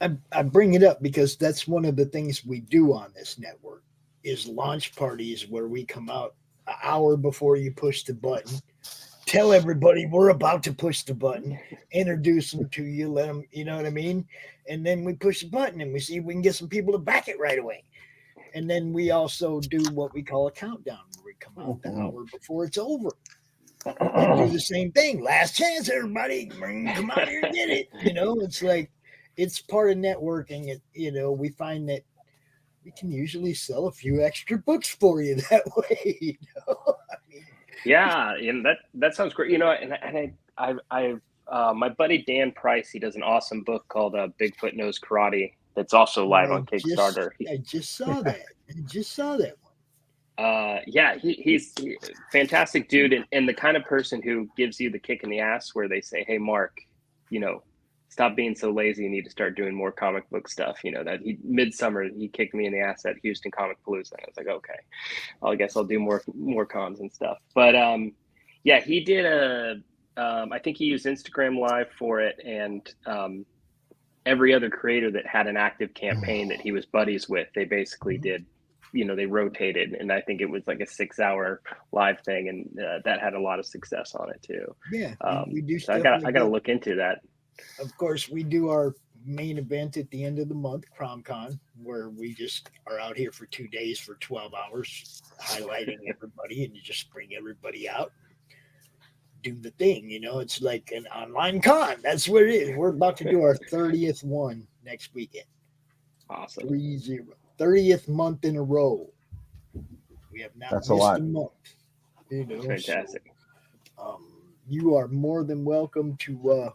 I bring it up because that's one of the things we do on this network is launch parties where we come out an hour before you push the button, tell everybody we're about to push the button, introduce them to you, let them, you know what I mean? And then we push the button and we see if we can get some people to back it right away. And then we also do what we call a countdown where we come out the hour before it's over. And do the same thing. Last chance, everybody. Come out here and get it. It's like, it's part of networking. We find that we can usually sell a few extra books for you that way.
Yeah, and that sounds great. And I my buddy Dan Price, he does an awesome book called Bigfoot Knows Karate. That's also live on Kickstarter.
I just saw that. One.
Yeah, he's a fantastic dude and the kind of person who gives you the kick in the ass where they say, hey, Mark, stop being so lazy. You need to start doing more comic book stuff. That midsummer, he kicked me in the ass at Houston Comic Palooza. And I was like, okay, I guess I'll do more cons and stuff. But yeah, he did I think he used Instagram Live for it. And every other creator that had an active campaign that he was buddies with, they basically did, they rotated, and I think it was like a 6-hour live thing, and that had a lot of success on it too.
Yeah, we do.
So I got to look into that.
Of course, we do our main event at the end of the month, CromCon, where we just are out here for 2 days for 12 hours, highlighting everybody, and you just bring everybody out, do the thing. It's like an online con. That's what it is. We're about to do our 30th one next weekend.
Awesome.
30th month in a row. We have not missed a month.
Fantastic.
So, you are more than welcome to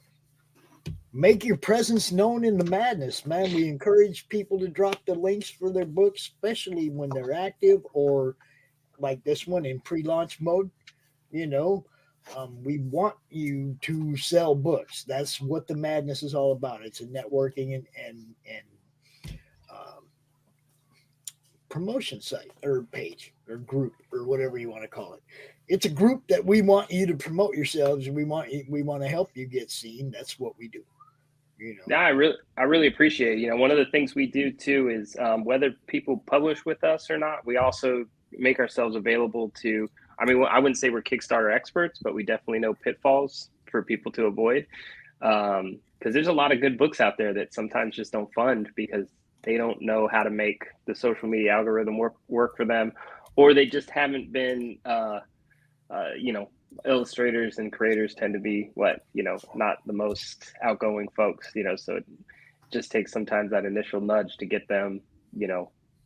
make your presence known in the madness, man. We encourage people to drop the links for their books, especially when they're active or like this one in pre-launch mode. We want you to sell books. That's what the madness is all about. It's a networking and promotion site or page or group or whatever you want to call it. It's a group that we want you to promote yourselves, and we want to help you get seen. That's what we do.
Yeah, I really appreciate it. One of the things we do too is whether people publish with us or not, we also make ourselves available to. I mean, I wouldn't say we're Kickstarter experts, but we definitely know pitfalls for people to avoid. Because there's a lot of good books out there that sometimes just don't fund because they don't know how to make the social media algorithm work for them, or they just haven't been, illustrators and creators tend to be not the most outgoing folks, so it just takes sometimes that initial nudge to get them,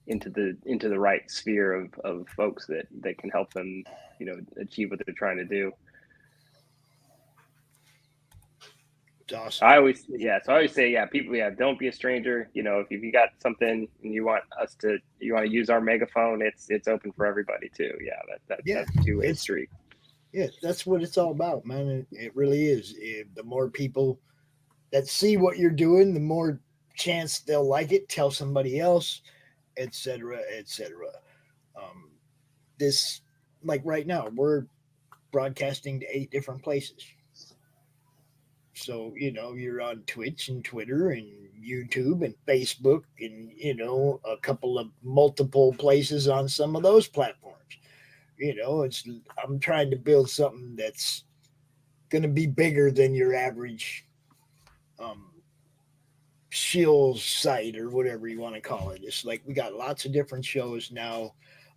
into the right sphere of folks that can help them, achieve what they're trying to do.
Awesome.
I always say, people, don't be a stranger. If you got something and you want to use our megaphone, it's open for everybody too. That's a two-way street.
Yeah, that's what it's all about, man. It really is. The more people that see what you're doing, the more chance they'll like it, tell somebody else, etc., etc. This, like right now, we're broadcasting to 8 different places. So, you're on Twitch and Twitter and YouTube and Facebook and, a couple of multiple places on some of those platforms. I'm trying to build something that's going to be bigger than your average shield site or whatever you want to call it. It's like we got lots of different shows now,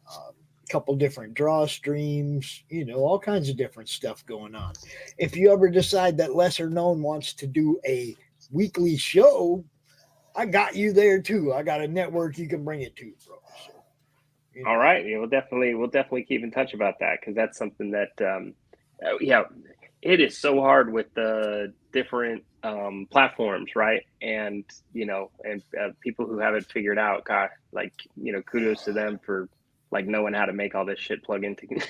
a couple different draw streams, all kinds of different stuff going on. If you ever decide that Lesser Known wants to do a weekly show, I got you there too. I got a network you can bring it to, bro. So,
all right, we'll definitely keep in touch about that, because that's something that it is so hard with the different platforms, right? And people who have it figured out, God, kudos to them for knowing how to make all this shit plug in together.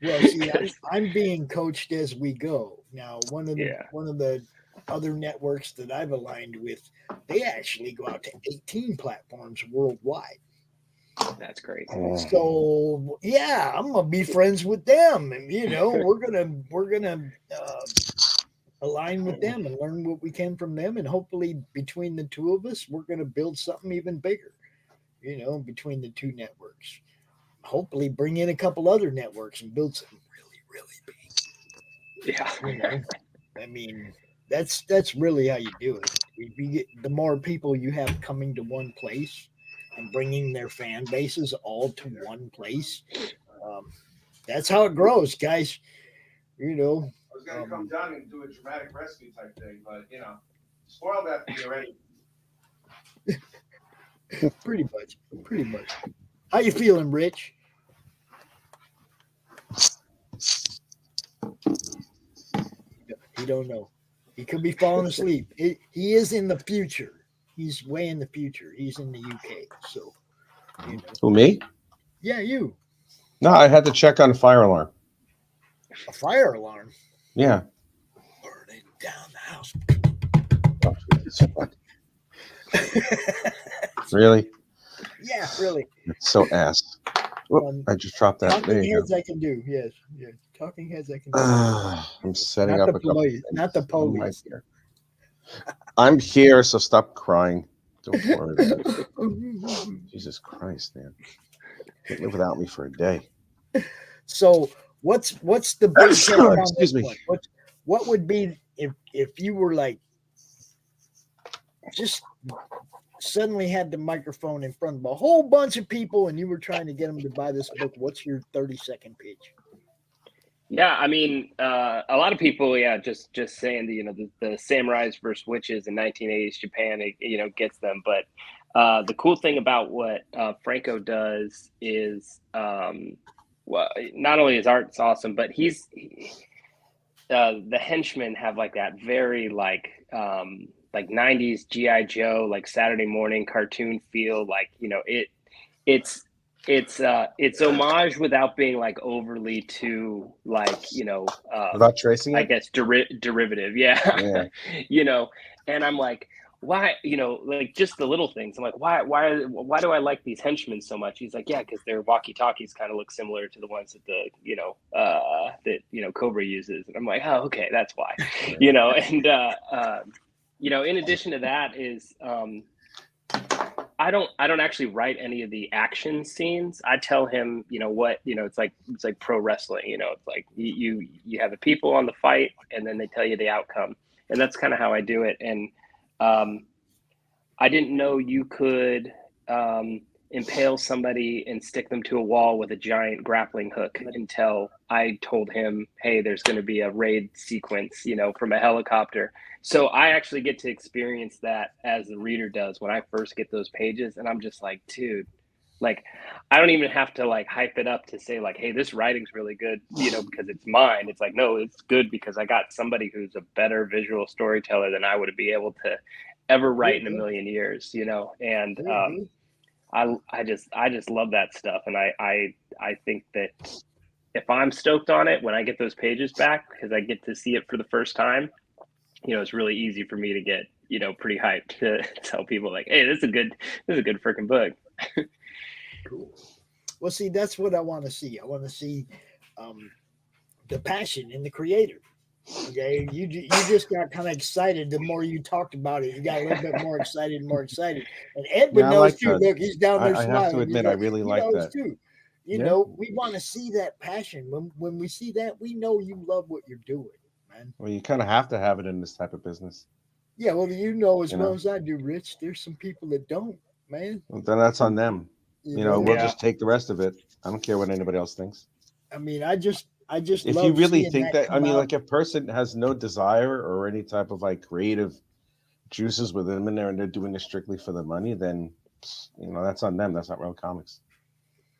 Well, see, I'm being coached as we go. Now, one of the other networks that I've aligned with, they actually go out to 18 platforms worldwide.
That's great.
So yeah, I'm gonna be friends with them, and we're gonna align with them and learn what we can from them, and hopefully between the two of us, we're gonna build something even bigger. Between the two networks, hopefully bring in a couple other networks and build something really, really big.
Yeah.
I mean, that's really how you do it. The more people you have coming to one place and bringing their fan bases all to one place, that's how it grows, guys.
I was going to come down and do a dramatic rescue type thing, but spoiled that for you already.
Pretty much. How you feeling, Rich? He don't know. He could be falling asleep. He is in the future. He's way in the future. He's in the UK. So,
Who, me?
Yeah, you.
No, I had to check on a fire alarm.
A fire alarm?
Yeah.
Burning down the house.
Really?
Yeah, really.
It's so ass. Whoop, I just dropped that. There
Talking
you
heads
go.
I can do. Yes. Yeah. Talking heads I can do.
I'm setting
Not
up
the
a couple
police. Not the
I'm right
police.
here. I'm here, so stop crying. Don't worry about it. Jesus Christ, man. Can't live without me for a day.
So what's the big catch on
Excuse
this
me.
one? What would be if you were just suddenly had the microphone in front of a whole bunch of people and you were trying to get them to buy this book? What's your 30-second pitch?
Yeah, I mean, a lot of people, just saying that the samurais versus witches in 1980s Japan, gets them. But the cool thing about what Franco does is, well, not only his art's awesome, but the henchmen have that very 90s GI Joe, Saturday morning cartoon feel. It's homage without being overly too
Without tracing it?
I guess derivative. Yeah. And I'm like, why, just the little things. I'm like, why do I like these henchmen so much? He's like, yeah, because their walkie-talkies kind of look similar to the ones that Cobra uses. And I'm like, oh, okay, that's why. And in addition to that is I don't actually write any of the action scenes. I tell him, it's like pro wrestling. It's like you have the people on the fight, and then they tell you the outcome, and that's kind of how I do it. And I didn't know you could impale somebody and stick them to a wall with a giant grappling hook until I told him, hey, there's going to be a raid sequence, from a helicopter. So I actually get to experience that as the reader does when I first get those pages. And I'm just like, dude, I don't even have to hype it up to say hey, this writing's really good, because it's mine. It's like, no, it's good because I got somebody who's a better visual storyteller than I would be able to ever write in a million years, and I just love that stuff. And I think that if I'm stoked on it, when I get those pages back, because I get to see it for the first time, it's really easy for me to get, pretty hyped to tell people hey, this is a good freaking book.
Cool. Well, see, that's what I want to see. I want to see the passion in the creator. Okay, you just got kind of excited. The more you talked about it, you got a little bit more excited, And Edwin
Yeah, I
knows
like
too.
that.
Look, he's down there
I
smiling.
have to admit, I really
he
like
knows
that.
too. You
Yeah.
know, we want to see that passion. When we see that, we know you love what you're doing, man.
Well, you kind of have to have it in this type of business.
Yeah, well, you know as
You
well
know?
as I do, Rich. There's some people that don't, man.
Well, then that's on them. You know, we'll
Yeah.
just take the rest of it. I don't care what anybody else thinks.
I mean, I just
If
love
you really
seeing
think that, I
come
mean,
out.
like, if a person has no desire or any type of like creative juices within them in there and they're doing it strictly for the money, then, you know, that's on them. That's not real comics.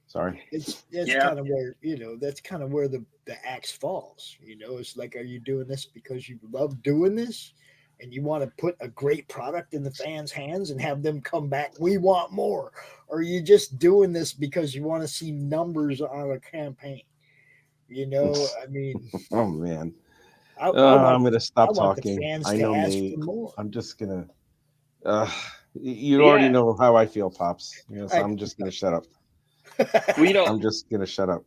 Sorry.
That's
Yeah.
kind of where, that's kind of where the axe falls. It's like, are you doing this because you love doing this and you want to put a great product in the fans' hands and have them come back, we want more? Or are you just doing this because you want to see numbers on a campaign? I mean,
Oh man.
I'm
I'm gonna
I
stop
want the
talking.
fans
I
to
know
ask
me.
for more.
I'm just gonna. You already
Yeah.
know how I feel, Pops. You know, so
I-
I'm just gonna shut up.
Well, you know,
I'm just gonna shut up.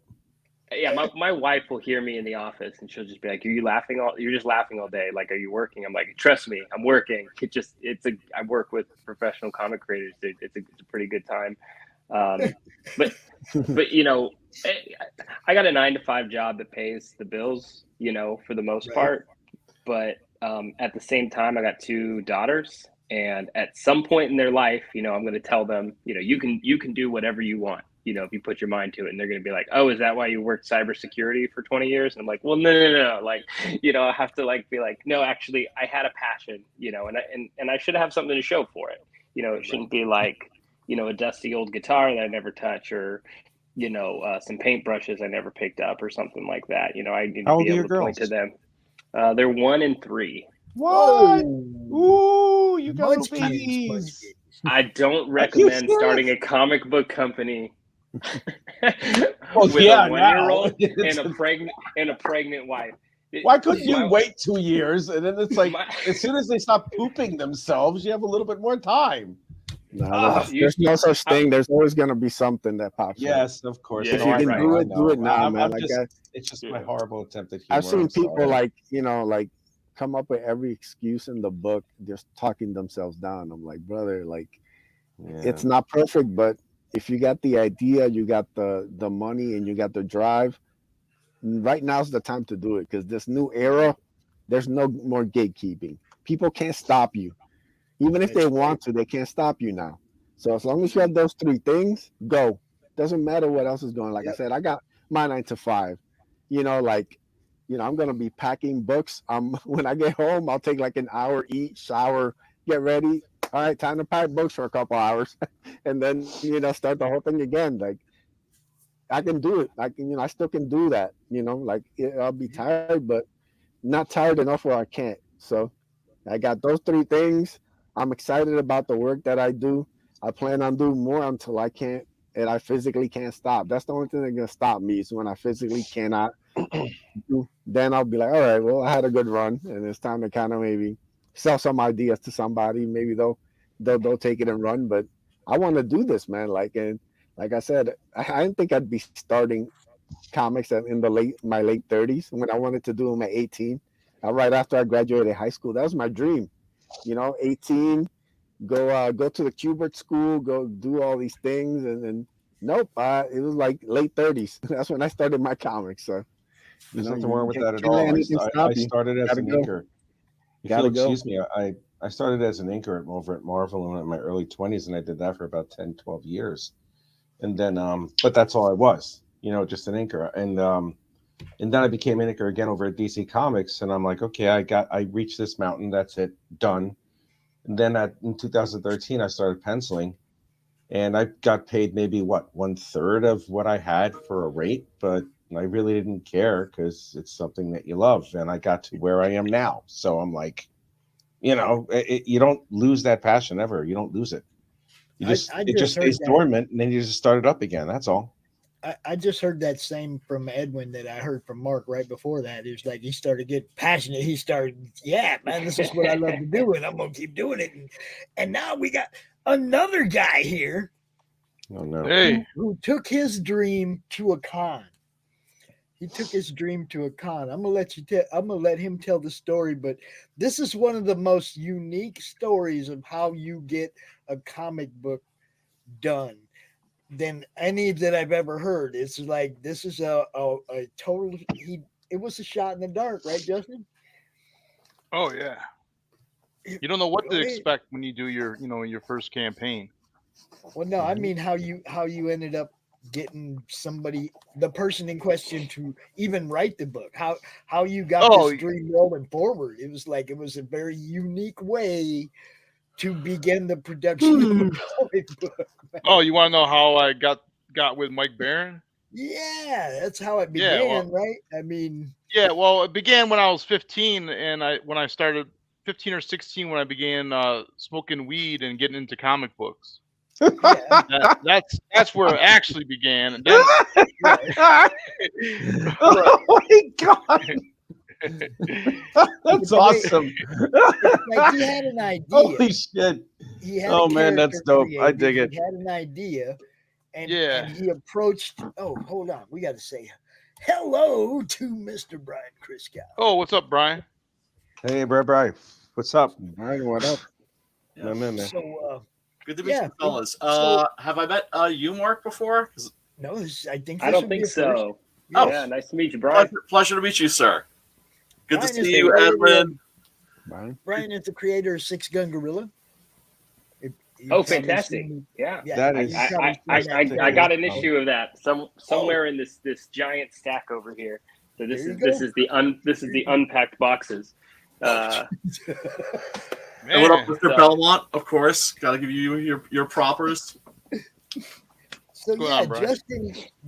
yeah, my wife will hear me in the office and she'll just be like, you're just laughing all day. Like, are you working? I'm like, trust me, I'm working. I work with professional comic creators. It's a pretty good time. But I got a 9-to-5 job that pays the bills, for the most
Right.
part. But at the same time, I got 2 daughters, and at some point in their life, I'm going to tell them, you can do whatever you want, if you put your mind to it. And they're going to be like, oh, is that why you worked cybersecurity for 20 years? And I'm like, well, no. Like, I have to be like, no, actually, I had a passion, and I should have something to show for it. It shouldn't be like, a dusty old guitar that I never touch, or some paintbrushes I never picked up, or something like that. I need
How
to
old
be
are
able
your
to point to
girls?
them. They're 1 and 3.
What?
Oh,
Ooh, you got little babies.
munchkins.
I don't
you
recommend
serious?
starting a comic book company
Well,
with
yeah,
a 1-year-old
now.
and a pregnant wife.
Why couldn't you
My-
wait 2 years and then it's like
my-
as soon as they stop pooping themselves, you have a little bit more time.
No,
you-
there's no such thing. There's always gonna be something that pops up.
Yes, of course.
Yeah,
If you can
right.
do it, do it now, man.
It's just my horrible attempt at humor.
I've seen
I'm
people
sorry.
come up with every excuse in the book, just talking themselves down. I'm like, brother, it's not perfect, but if you got the idea, you got the money, and you got the drive, right now's the time to do it, because this new era, there's no more gatekeeping. People can't stop you. Even if they want to, they can't stop you now. So as long as you have those 3 things, go. Doesn't matter what else is going. Like I said, I got my 9-to-5. I'm gonna be packing books. When I get home, I'll take like an hour, eat, shower, get ready. All right, time to pack books for a couple hours, and then start the whole thing again. Like, I can do it. I still can do that. I'll be tired, but not tired enough where I can't. So I got those 3 things. I'm excited about the work that I do. I plan on doing more until I can't, and I physically can't stop. That's the only thing that's gonna stop me, is when I physically cannot do. Then I'll be like, all right, well, I had a good run, and it's time to kind of maybe sell some ideas to somebody. Maybe they'll take it and run. But I want to do this, man. Like I said, I didn't think I'd be starting comics in my late 30s, when I wanted to do them at 18. Right after I graduated high school. That was my dream. 18, go to the Kubert school, go do all these things, and then nope, it was like late 30s. That's when I started my comics. So
there's nothing wrong with that at
can't let
all.
anything stop
I
you.
started as
Gotta
an
go.
inker. If
Gotta
you'll
go.
excuse me, I started as an inker over at Marvel in my early 20s, and I did that for about 10, 12 years. And then, but that's all I was, just an inker. And then I became an inker again over at DC Comics, and I'm like, okay, I reached this mountain. That's it, done. And then in 2013, I started penciling, and I got paid maybe 1/3 of what I had for a rate, but I really didn't care because it's something that you love, and I got to where I am now. So I'm like, you don't lose that passion ever. You don't lose it. It just stays dormant, and then you just start it up again. That's all.
I just heard that same from Edwin that I heard from Mark right before that. It was like he started getting passionate. He started, yeah, man, this is what I love to do, and I'm going to keep doing it. And now we got another guy here
Oh, no.
Hey.
who took his dream to a con. he took his dream to a con. I'm gonna let him tell the story, but this is one of the most unique stories of how you get a comic book done than any that I've ever heard. It's like this is a total. It was a shot in the dark, right, Justin?
Oh yeah. You don't know what to expect when you do your your first campaign.
Well, no, I mean how you ended up getting the person in question to even write the book. How you got this dream rolling forward. It was a very unique way to begin the production of a comic book.
Oh, you want to know how I got with Mike Barron?
Yeah, that's how it began, right? I mean,
yeah, well, it began when I was 15, and when I started 15 or 16 when I began smoking weed and getting into comic books. Yeah. That's where it actually began. And then,
oh my God. That's awesome.
Like he had an idea.
Holy shit. Oh man, that's dope. I dig it.
He had an idea and he approached. Oh, hold on. We got to say hello to Mr. Brian Christgau.
Oh, what's up, Brian?
Hey, Brian. What's up?
Brian, what up?
Yeah.
Man.
So,
good to meet you, fellas. Have I met you, Mark, before?
No, I
don't think so.
Oh,
yeah, nice to meet you, Brian.
Pleasure to meet you, sir. Good
Brian
to see you, Edwin.
Brian is the creator of Six Gun Gorilla.
Fantastic! Yeah,
that is.
I got an issue of that somewhere in this giant stack over here. So this is the unpacked boxes.
And what up, Mr. Belmont? Of course, got to give you your propers.
So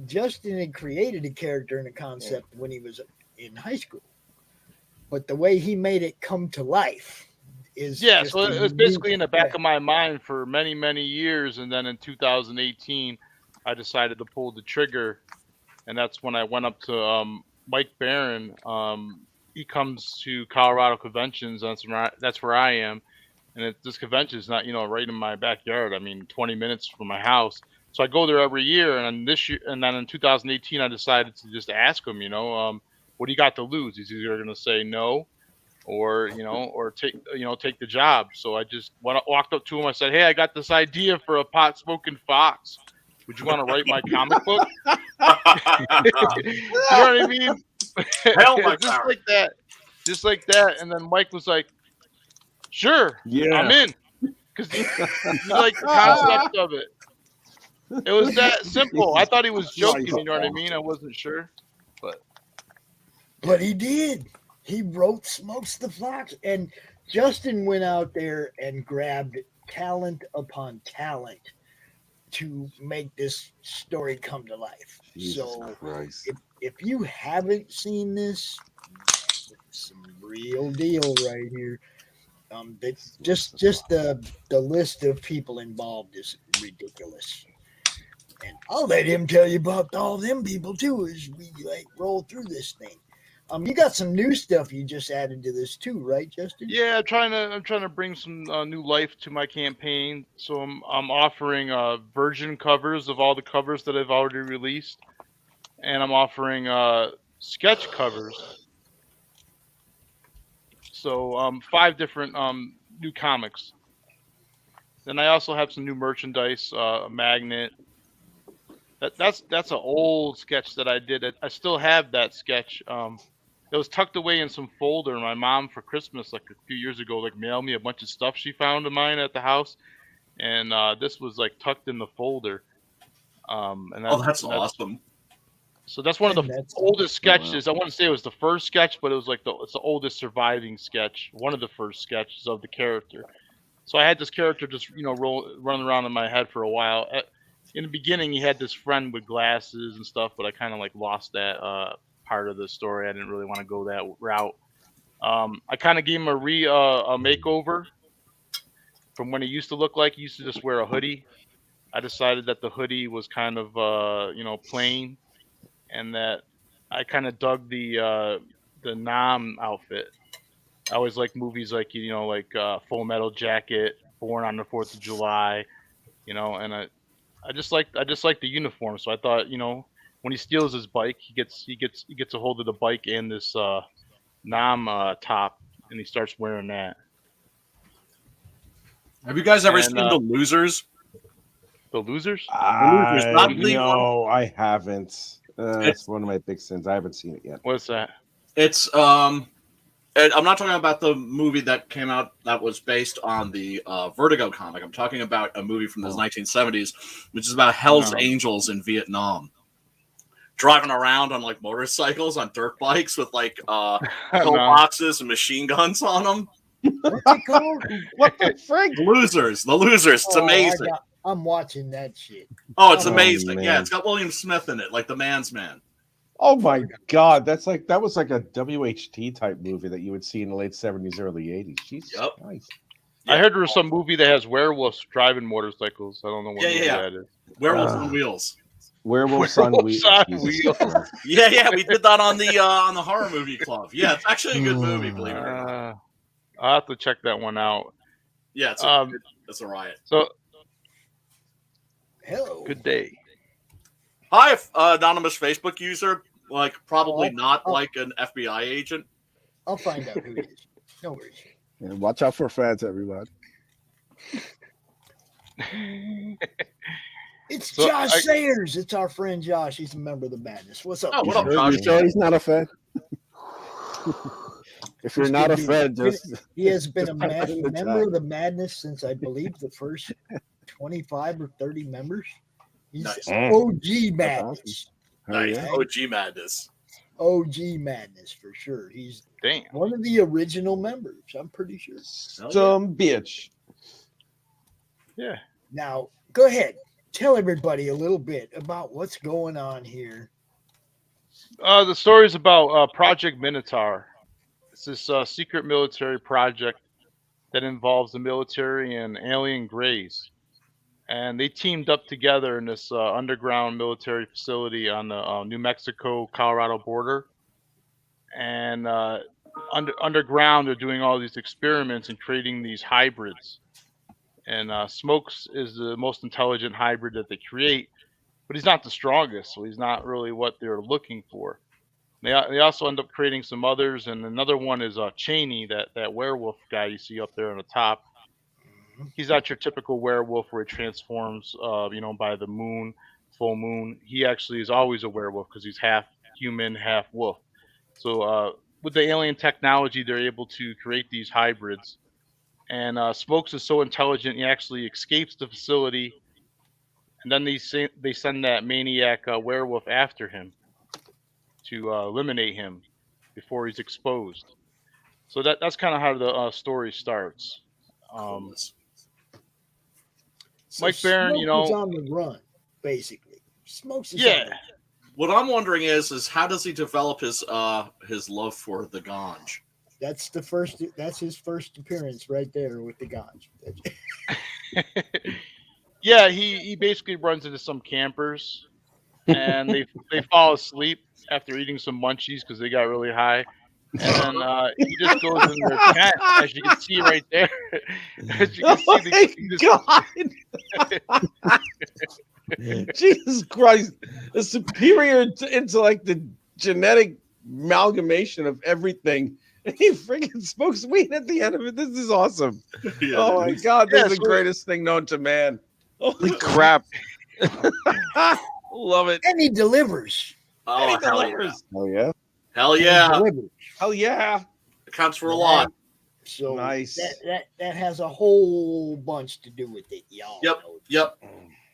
Justin had created a character and a concept when he was in high school, but the way he made it come to life is
so it was basically in the back of my mind for many years, and then in 2018 I decided to pull the trigger, and that's when I went up to Mike Barron. He comes to Colorado conventions. That's where I am, and this convention is not right in my backyard. I mean 20 minutes from my house. So I go there every year, and this year, and then in 2018, I decided to just ask him, what do you got to lose? He's either going to say no, or take the job. So I just walked up to him. I said, "Hey, I got this idea for a pot smoking fox. Would you want to write my comic book?" You know what I mean? Just like that. And then Mike was like, "Sure, I'm in," because he liked the concept of it. It was that simple. I thought he was joking, you know what I mean? I wasn't sure.
But he did. He wrote Smokes the Fox. And Justin went out there and grabbed talent upon talent to make this story come to life. If you haven't seen this, it's some real deal right here. Just the list of people involved is ridiculous. And I'll let him tell you about all them people too as we roll through this thing. You got some new stuff you just added to this too, right, Justin?
Yeah, I'm trying to bring some new life to my campaign. So I'm offering virgin covers of all the covers that I've already released, and I'm offering sketch covers. So 5 different new comics. Then I also have some new merchandise, a magnet. That's an old sketch that I did. I still have that sketch. It was tucked away in some folder. My mom for Christmas, a few years ago, mailed me a bunch of stuff she found of mine at the house, and this was tucked in the folder. And
that's awesome.
So that's one of the oldest sketches. I wouldn't say it was the first sketch, but it was it's the oldest surviving sketch, one of the first sketches of the character. So I had this character just running around in my head for a while. In the beginning, he had this friend with glasses and stuff, but I kind of lost that part of the story. I didn't really want to go that route. I kind of gave him a makeover from when he used to look like. He used to just wear a hoodie. I decided that the hoodie was kind of plain, and that I kind of dug the Nam outfit. I always like movies like Full Metal Jacket, Born on the 4th of July, and I just like the uniform. So I thought, when when he steals his bike, he gets a hold of the bike and this Nam top, and he starts wearing that.
Have you guys ever seen The Losers?
The Losers?
No, I haven't. That's one of my big sins. I haven't seen it yet.
What's that?
It's I'm not talking about the movie that came out that was based on the Vertigo comic. I'm talking about a movie from the 1970s, which is about Hell's Angels in Vietnam, driving around on like motorcycles on dirt bikes with like pillboxes and machine guns on them.
What's it called?
What the frick?
The Losers. It's amazing.
I'm watching that shit.
Oh, it's amazing. Yeah, it's got William Smith in it, like the Man's Man.
Oh my God, that was like a WHT type movie that you would see in the late 70s, early 80s. Jesus Christ.
I heard there was some movie that has werewolves driving motorcycles. I don't know what movie that is.
Werewolves on Wheels.
Werewolves on Wheels.
Yeah, we did that on the horror movie club. Yeah, it's actually a good movie, believe it or not.
I'll have to check that one out.
Yeah, it's a riot.
So,
hello.
Good day.
Hi, anonymous Facebook user. Like, probably not like an FBI agent.
I'll find out who it is. No worries.
Yeah, watch out for fans, everyone.
It's Josh Sayers. It's our friend Josh. He's a member of the Madness. What's up?
Oh, what up, Josh?
You sure he's not a fan? If you're not a fan,
he has been a member of the Madness since I believe the first 25 or 30 members. He's OG Madness.
Nice. OG Madness.
OG Madness for sure. He's one of the original members. I'm pretty sure.
Some bitch.
Yeah.
Now go ahead. Tell everybody a little bit about what's going on here.
The story is about Project Minotaur. It's this secret military project that involves the military and alien greys. And they teamed up together in this underground military facility on the New Mexico-Colorado border. And underground, they're doing all these experiments and creating these hybrids. And Smokes is the most intelligent hybrid that they create, but he's not the strongest, so he's not really what they're looking for. They also end up creating some others, and another one is Cheney, that werewolf guy you see up there on the top. He's not your typical werewolf where he transforms, by the moon, full moon. He actually is always a werewolf because he's half human, half wolf. So with the alien technology, they're able to create these hybrids. And Smokes is so intelligent, he actually escapes the facility, and then they send that maniac werewolf after him to eliminate him before he's exposed. So that's kind of how the story starts. Mike Barron,
Smokes is on the run, basically. Smokes is on the run.
What I'm wondering is how does he develop his love for the Ganj?
That's his first appearance right there with the Ganj.
Yeah, he basically runs into some campers, and they fall asleep after eating some munchies because they got really high. And then he just goes in their tent, as you can see right there. As you can
see, Jesus Christ, the superior into like the genetic amalgamation of everything. He freaking smokes weed at the end of it. This is awesome. Yeah, oh my God, this is the greatest thing known to man. Holy crap. Love it.
And he delivers.
Oh,
and he delivers.
Oh, yeah.
Hell yeah.
Hell yeah.
It counts for a lot.
So
nice.
That has a whole bunch to do with it, y'all.
Yep.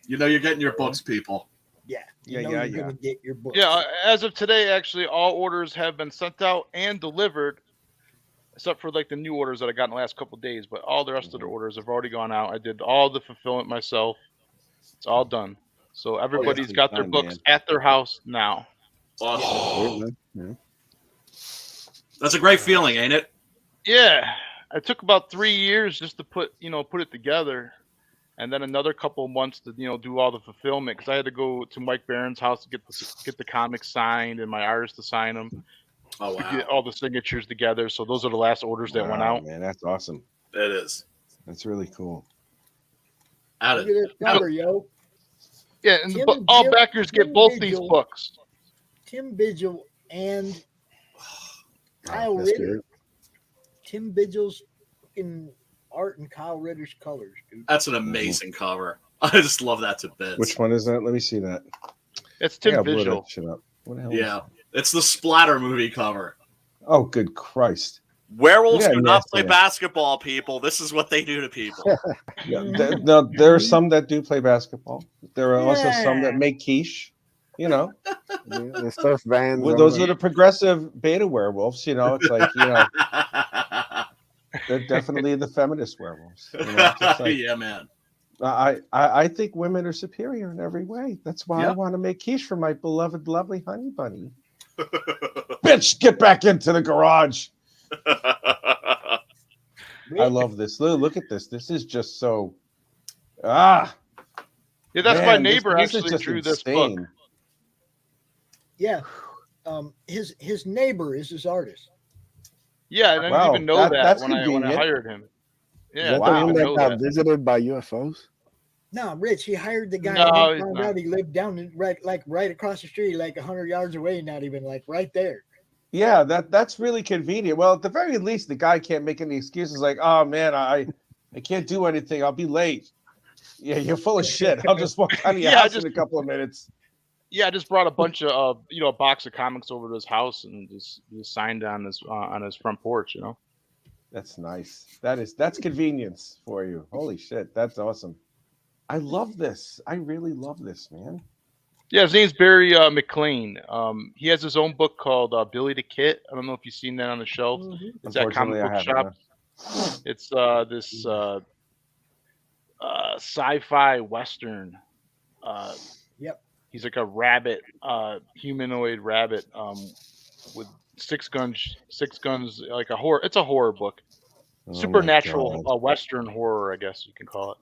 You know you're getting your books, people.
Yeah.
You're
gonna get your books.
Yeah, as of today, actually, all orders have been sent out and delivered, except for like the new orders that I got in the last couple of days. But all the rest of the orders have already gone out. I did all the fulfillment myself. It's all done. So everybody's got their books at their house now.
Awesome. Yeah. That's a great feeling, ain't it?
Yeah. It took about 3 years just to put it together. And then another couple of months to do all the fulfillment, because I had to go to Mike Barron's house to get the comics signed and my artist to sign them.
Oh wow!
To get all the signatures together. So those are the last orders that went out.
Man, that's awesome.
It is.
That's really cool.
Look at this number, yo.
Yeah, and all backers get both these books.
Tim Vigil and Kyle
that's
Ritter.
good.
Tim Vigil's fucking art and Kyle Ritter's colors, dude.
That's an amazing cover. I just love that to bits.
Which one is that? Let me see that.
It's
I
Tim
gotta blow
Vigil.
that shit up. What the hell?
Yeah, it's the Splatter movie cover.
Oh, good Christ.
Werewolves
Yeah,
do not
nasty,
play
yeah.
basketball, people. This is what they do to people.
Yeah, there are some that do play basketball. There are also some that make quiche. You know,
The stuff Vans.
those are the progressive beta werewolves. You know, it's like they're definitely the feminist werewolves. You know, just like,
yeah, man.
I think women are superior in every way. That's why I
Yep.
want to make quiche for my beloved, lovely honey bunny. Bitch, get back into the garage. I love this. Look at this. This is just so.
Yeah, that's my
man,
neighbor
this is
actually
just
drew this book.
insane.
Yeah. His neighbor is his artist.
Yeah, and I didn't
Wow,
even know
that's
when I
convenient.
hired him.
Is
Yeah,
that
I
the
didn't
one
even
that
know
got
that.
visited by UFOs?
No, Rich, he hired the guy
No,
and
he's
found
not.
out he lived down right across the street, like 100 yards away, not even like right there.
Yeah, that's really convenient. Well, at the very least, the guy can't make any excuses like, "Oh man, I can't do anything. I'll be late." Yeah, you're full of shit. I'll just walk out of your house in a couple of minutes.
Yeah, I just brought a bunch of a box of comics over to his house and just signed on his front porch. You know.
That's nice. That's convenience for you. Holy shit, that's awesome. I love this. I really love this, man.
Yeah, his name's Barry McLean. He has his own book called Billy the Kit. I don't know if you've seen that on the shelf. It's at
Unfortunately,
comic
I
book
haven't,
shops. It's this sci-fi western.
Yep.
He's like a rabbit, humanoid rabbit, with six guns, like a horror. It's a horror book.
Oh
Supernatural western horror, I guess you can call it.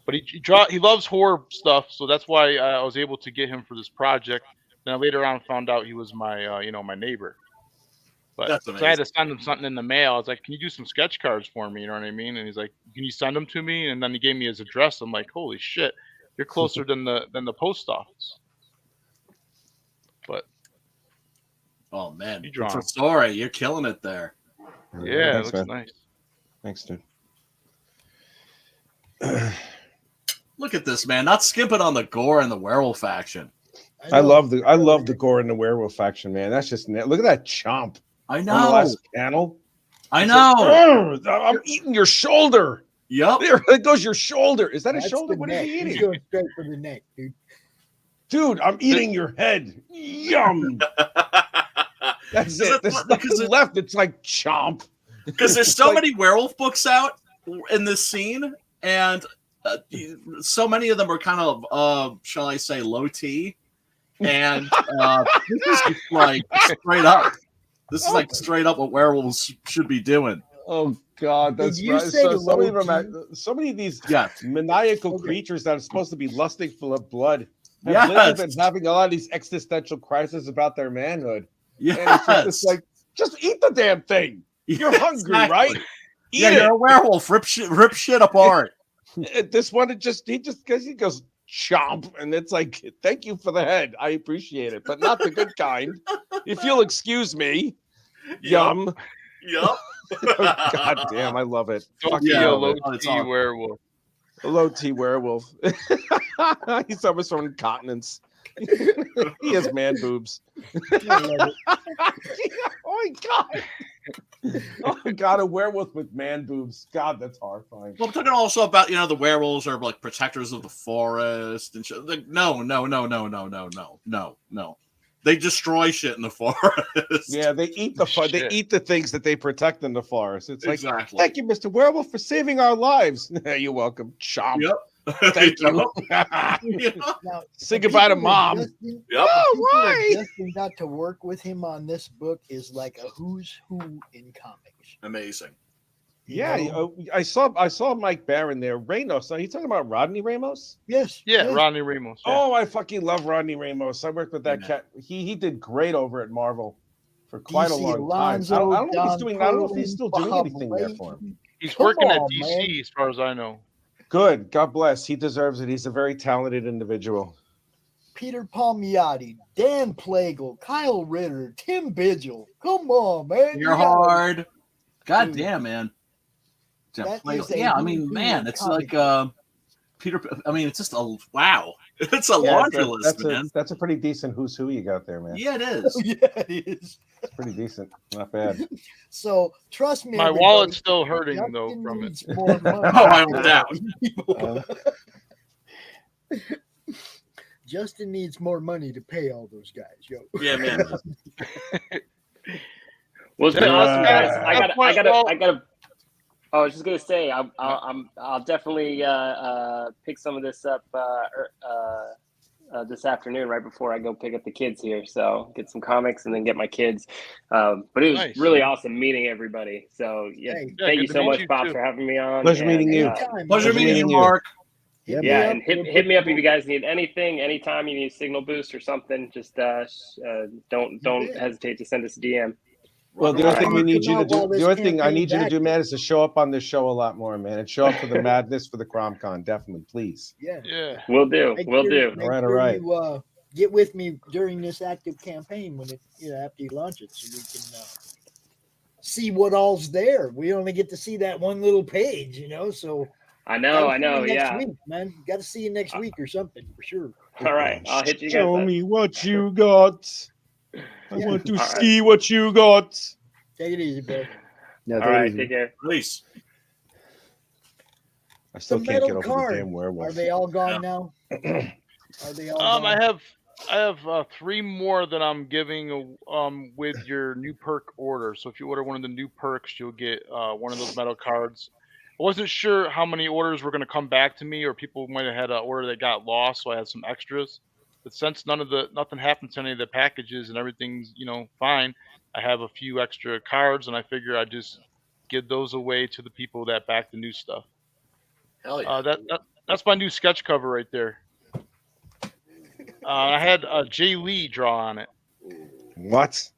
But he loves horror stuff, so that's why I was able to get him for this project. Then I later on found out he was my my neighbor. But
That's
so I had to send him something in the mail. I was like, "Can you do some sketch cards for me?" You know what I mean? And he's like, "Can you send them to me?" And then he gave me his address. I'm like, "Holy shit, you're closer than the post office." But
Oh man,
You draw 'em.
sorry, you're killing it there.
yeah,
Thanks,
it looks
man.
nice.
Thanks, dude.
Look at this, man. Not skimping on the gore and the werewolf action.
I love the gore in the werewolf action, man. That's just look at that chomp.
I
On the
know.
last panel.
I
It's
know.
like, "Urgh, I'm eating your shoulder."
Yep.
There goes your shoulder. Is that a
That's
shoulder?
the
What is
neck.
he
He's
eating?
going straight for the neck, dude.
Dude, I'm eating your head. Yum. That's it. There's
Because
nothing left. It's like chomp.
Because there's
It's
so
like-
many werewolf books out in this scene, and so many of them are kind of, shall I say, low T. And this is just like straight up. This is like straight up what werewolves should be doing.
Oh God, that's
Did you
right.
say
So many of
low
them, so many of these
Yeah.
maniacal
Okay.
creatures that are supposed to be lusting for blood have
Yes.
literally been having a lot of these existential crises about their manhood. And
Yes.
it's just like, just eat the damn thing. You're hungry,
Exactly.
right? Eat
Yeah,
it.
you're a werewolf. Rip shit apart.
This one, he goes chomp, and it's like, thank you for the head. I appreciate it, but not the good kind. If you'll excuse me. Yum.
Yup.
God damn, I love it. Fucking
Yeah,
love
low
it.
it's
T
awesome.
werewolf.
A low T werewolf. He's almost from continents. He has man boobs.
I love it.
Oh my God. Oh my God, a werewolf with man boobs. God, that's horrifying.
Well, I'm talking also about, the werewolves are like protectors of the forest and shit. Like, no. They destroy shit in the forest.
Yeah, they eat the they
Shit.
eat the things that they protect in the forest. It's like,
Exactly.
thank you, Mr. Werewolf, for saving our lives. You're welcome. Chomp.
Yep.
Thank you.
Now,
Say
the
goodbye to
people
mom.
Justin-
Yep.
the people that
why?
Justin got to work with him on this book is like a who's who in comics.
Amazing.
You
Yeah,
know?
I saw Mike Barron there. Ramos. Are you talking about Rodney Ramos?
Yes.
Yeah,
yes.
Rodney Ramos. Yeah.
Oh, I fucking love Rodney Ramos. I worked with that
Yeah.
cat. He did great over at Marvel for quite a
DC
long
Alonso,
time. I don't know if he's
Don
doing. I don't know if he's still doing
Bob
anything there for him.
He's
Come
working at
on,
DC
man.
as far as I know.
Good. God bless. He deserves it. He's a very talented individual.
Peter Palmiotti, Dan Plagle, Kyle Ritter, Tim Vigil. Come on, man.
You're hard. God
Dude.
damn, man.
That is a
Yeah, I
who's
mean,
who
man,
of
it's
comic
like Peter. I mean, it's just a wow. It's a laundry list, man.
That's a pretty decent who's who you got there, man.
Yeah, it is.
Yeah, it is.
It's pretty decent. Not bad.
So trust me,
My
everybody,
wallet's still hurting
Justin
though from it.
needs more money.
Oh, I don't doubt.
Justin needs more money to pay all those guys, yo.
Yeah, man.
Well, it's been awesome, guys. I gotta. I was just gonna say, I'll definitely pick some of this up this afternoon, right before I go pick up the kids here. So get some comics and then get my kids. But it was really awesome meeting everybody. So thank you so much, Bob, for having me on.
Pleasure meeting you.
Pleasure meeting you, Mark.
Yeah, and hit me up if you guys need anything, anytime you need a signal boost or something. Just don't hesitate to send us a DM.
Well, the other thing we need you to do, the other thing I need you to do, man, is to show up on this show a lot more, man, and show up for the madness for the CromCon, definitely, please.
Yeah.
We'll do.
Make
We'll
sure-
do.
make
All
sure
right.
You, get with me during this active campaign when it, after you launch it, so we can see what all's there. We only get to see that one little page, so.
I know.
Next week, man. Got to see you next week or something for sure.
All right, I'll hit you guys
Show
up.
me what you got. I want to see what you got.
Take it easy, bro.
Yeah,
All right, take care.
Please.
I still
The
can't get
metal
over
card.
the damn werewolf.
Are they all gone now? Are they all gone?
I have 3 more that I'm giving with your new perk order. So if you order one of the new perks, you'll get one of those metal cards. I wasn't sure how many orders were going to come back to me, or people might have had an order that got lost, so I had some extras. But since nothing happened to any of the packages and everything's fine, I have a few extra cards, and I figure I just give those away to the people that back the new stuff.
Hell yeah.
That's my new sketch cover right there. I had Jay Lee draw on it.
What?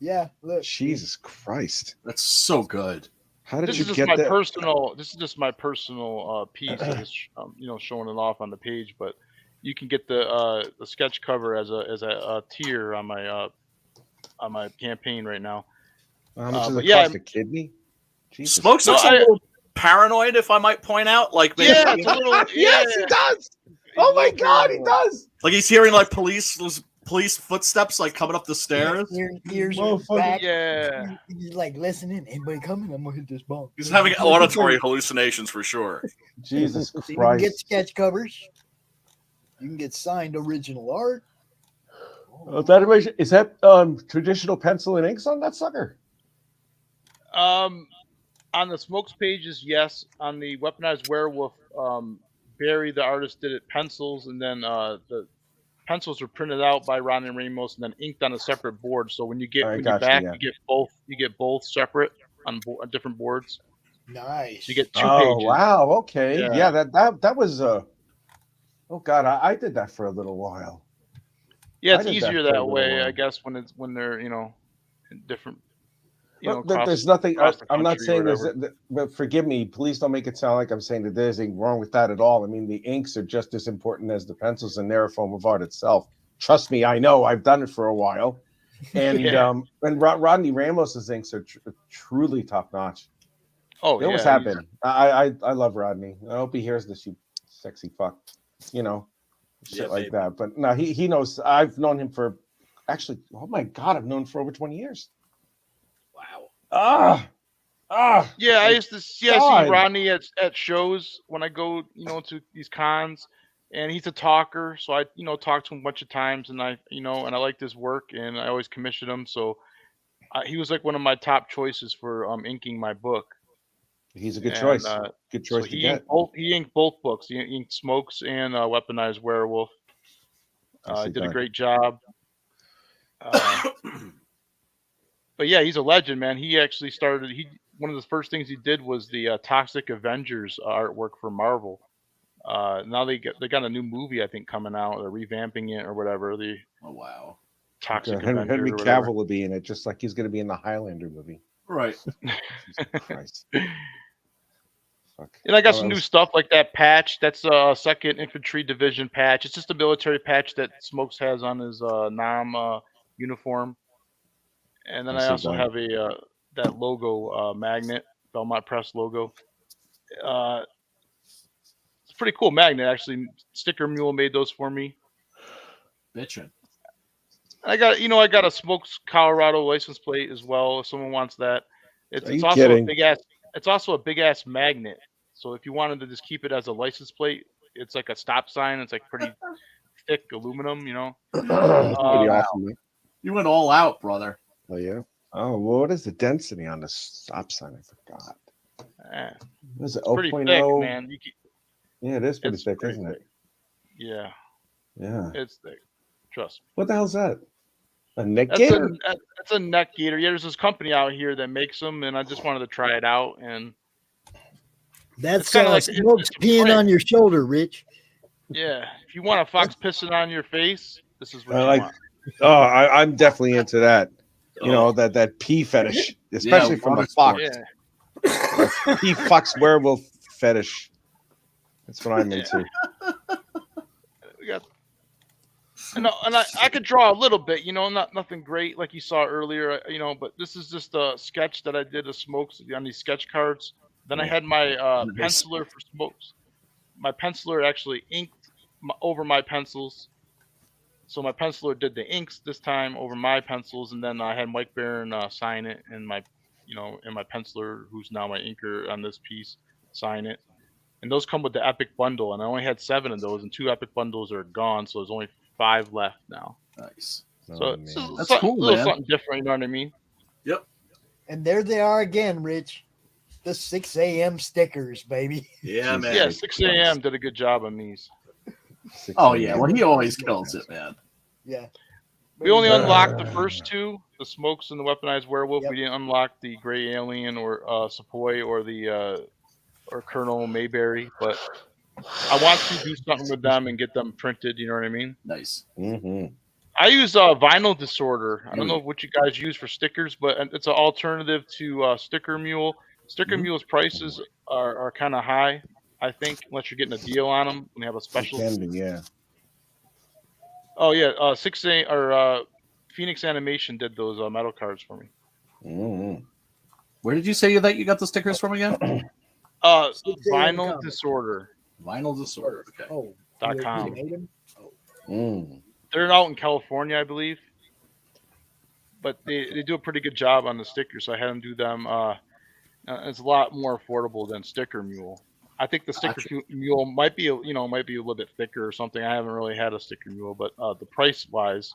Yeah, look.
Jesus Christ.
That's so good.
How did
This
you
is just
get
my
that?
personal. This is just my personal piece. I'm just showing it off on the page, but you can get the sketch cover as a tier on my campaign right now.
How much does it
yeah,
cost? A kidney? Jesus.
Smokes looks a little paranoid, if I might point out. Like, maybe,
yeah, it's a little,
Yes, he does. Oh my God, he does.
like he's hearing like police footsteps like coming up the stairs.
Ears are back.
Yeah.
He's like listening. Anybody coming? I'm gonna hit this ball.
He's having auditory hallucinations for sure.
Jesus
So you can
Christ.
get sketch covers. You can get signed original art.
Is that traditional pencil and inks on that sucker?
On the Smokes pages, yes. On the Weaponized Werewolf, Barry, the artist, did it pencils, and then the pencils were printed out by Ron and Ramos and then inked on a separate board. So when you get you get both separate on different boards.
Nice.
So you get 2
Oh
pages.
wow, okay,
Yeah.
that was oh God, I did that for a little while.
Yeah,
I
it's
did
easier
for a
that
little
way,
while.
I guess, when they're in different.
There's nothing. I'm not
country or
saying there's.
whatever.
But forgive me. Please don't make it sound like I'm saying that there's anything wrong with that at all. I mean, the inks are just as important as the pencils, and they're a form of art itself. Trust me, I know. I've done it for a while, and
Yeah.
and Rodney Ramos's inks are truly top notch.
Oh,
they always
yeah,
have been. I love Rodney. I hope he hears this, you sexy fuck. Shit
Yeah,
like
baby.
that. But no, he knows. I've known him for actually. Oh my God, I've known him for over 20 years.
Wow.
Yeah, I used to see
God.
Rodney at shows when I go, to these cons, and he's a talker. So I, talked to him a bunch of times, and I liked his work, and I always commissioned him. So he was like one of my top choices for inking my book.
He's a good choice. Good choice
So
to
he
get.
inked both books. He inked Smokes and Weaponized Werewolf.
Nicely
Did a
done.
great job. But yeah, he's a legend, man. He actually started. One of the first things he did was the Toxic Avengers artwork for Marvel. Now they got a new movie, I think, coming out. They're revamping it or whatever. The
wow,
Toxic
Henry
Avengers. or whatever.
Cavill will be in it, just like he's going to be in the Highlander movie.
Right.
Jesus Christ. Fuck.
And I got some new stuff like that patch. That's a 2nd Infantry Division patch. It's just a military patch that Smokes has on his NAM uniform. And then I also have a that logo magnet, Belmont Press logo. It's a pretty cool magnet, actually. Sticker Mule made those for me.
Bitchin'.
I got a Smokes Colorado license plate as well. If someone wants that, it's also
kidding?
a big ass. It's also a big ass magnet. So if you wanted to just keep it as a license plate, it's like a stop sign. It's like pretty thick aluminum,
Pretty awesome, man.
You went all out, brother.
Oh yeah.
Oh, well, what is the density on the stop sign? I forgot. What is it?
It's pretty
0.0?
thick, man.
Yeah, it is pretty thick, isn't it?
Yeah.
Yeah.
It's thick. Trust me.
What the hell's that? A neck gator?
That's a neck gator. Yeah, there's this company out here that makes them, and I just wanted to try it out. And
that's
kind of like
Smokes peeing on your shoulder, Rich.
Yeah, if you want a fox pissing on your face, this is what you want.
Oh, I'm definitely into that. You know, that pee fetish, especially from the fox.
Yeah.
Pee fox werewolf fetish. That's what I'm into.
We got, and I could draw a little bit, nothing great like you saw earlier, but this is just a sketch that I did of Smokes on these sketch cards. Then I had my penciler for Smokes. My penciler actually inked over my pencils. So my penciler did the inks this time over my pencils, and then I had Mike Barron sign it, and my penciler, who's now my inker on this piece, sign it. And those come with the Epic Bundle, and I only had 7 of those, and 2 Epic Bundles are gone, so there's only 5 left now.
Nice.
So
that's cool,
a little
man.
something different, you know what I mean?
Yep.
And there they are again, Rich. The 6 a.m. stickers, baby.
Yeah, man.
Yeah, 6 a.m. did a good job on these.
Oh, yeah. Well, he always kills it, man.
Yeah.
We only unlocked the first 2, the Smokes and the Weaponized Werewolf. Yep. We didn't unlock the Gray Alien or Sepoy or the or Colonel Mayberry, but I want to do something with them and get them printed. You know what I mean?
Nice.
Mm-hmm.
I use Vinyl Disorder. I don't know what you guys use for stickers, but it's an alternative to Sticker Mule. Sticker Mule's prices are kind of high, I think, unless you're getting a deal on them when they have a special.
It can be, yeah.
Oh yeah, 6 a or Phoenix Animation did those metal cards for me.
Mm-hmm.
Where did you say that you got the stickers from again?
Vinyl Disorder.
Vinyl Disorder. Okay.
Oh.
.com.
Mm.
They're out in California, I believe, but they do a pretty good job on the stickers. So I had them do them. It's a lot more affordable than Sticker Mule. I think the Sticker Mule might be a little bit thicker or something. I haven't really had a Sticker Mule, but the price wise,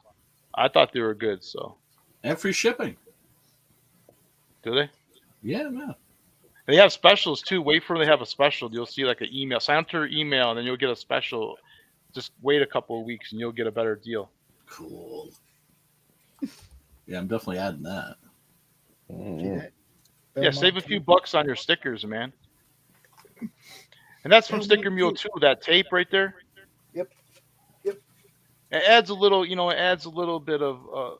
I thought they were good. So
and free shipping.
Do they?
Yeah, man.
They have specials too. Wait for them to have a special. You'll see like an email. Sign up to your email, and then you'll get a special. Just wait a couple of weeks, and you'll get a better deal.
Cool. Yeah, I'm definitely adding that.
Mm-hmm.
Yeah, save a few bucks on your stickers, man. And that's from Sticker Mule too. That tape right there.
Yep.
It adds a little, it adds a little bit of, a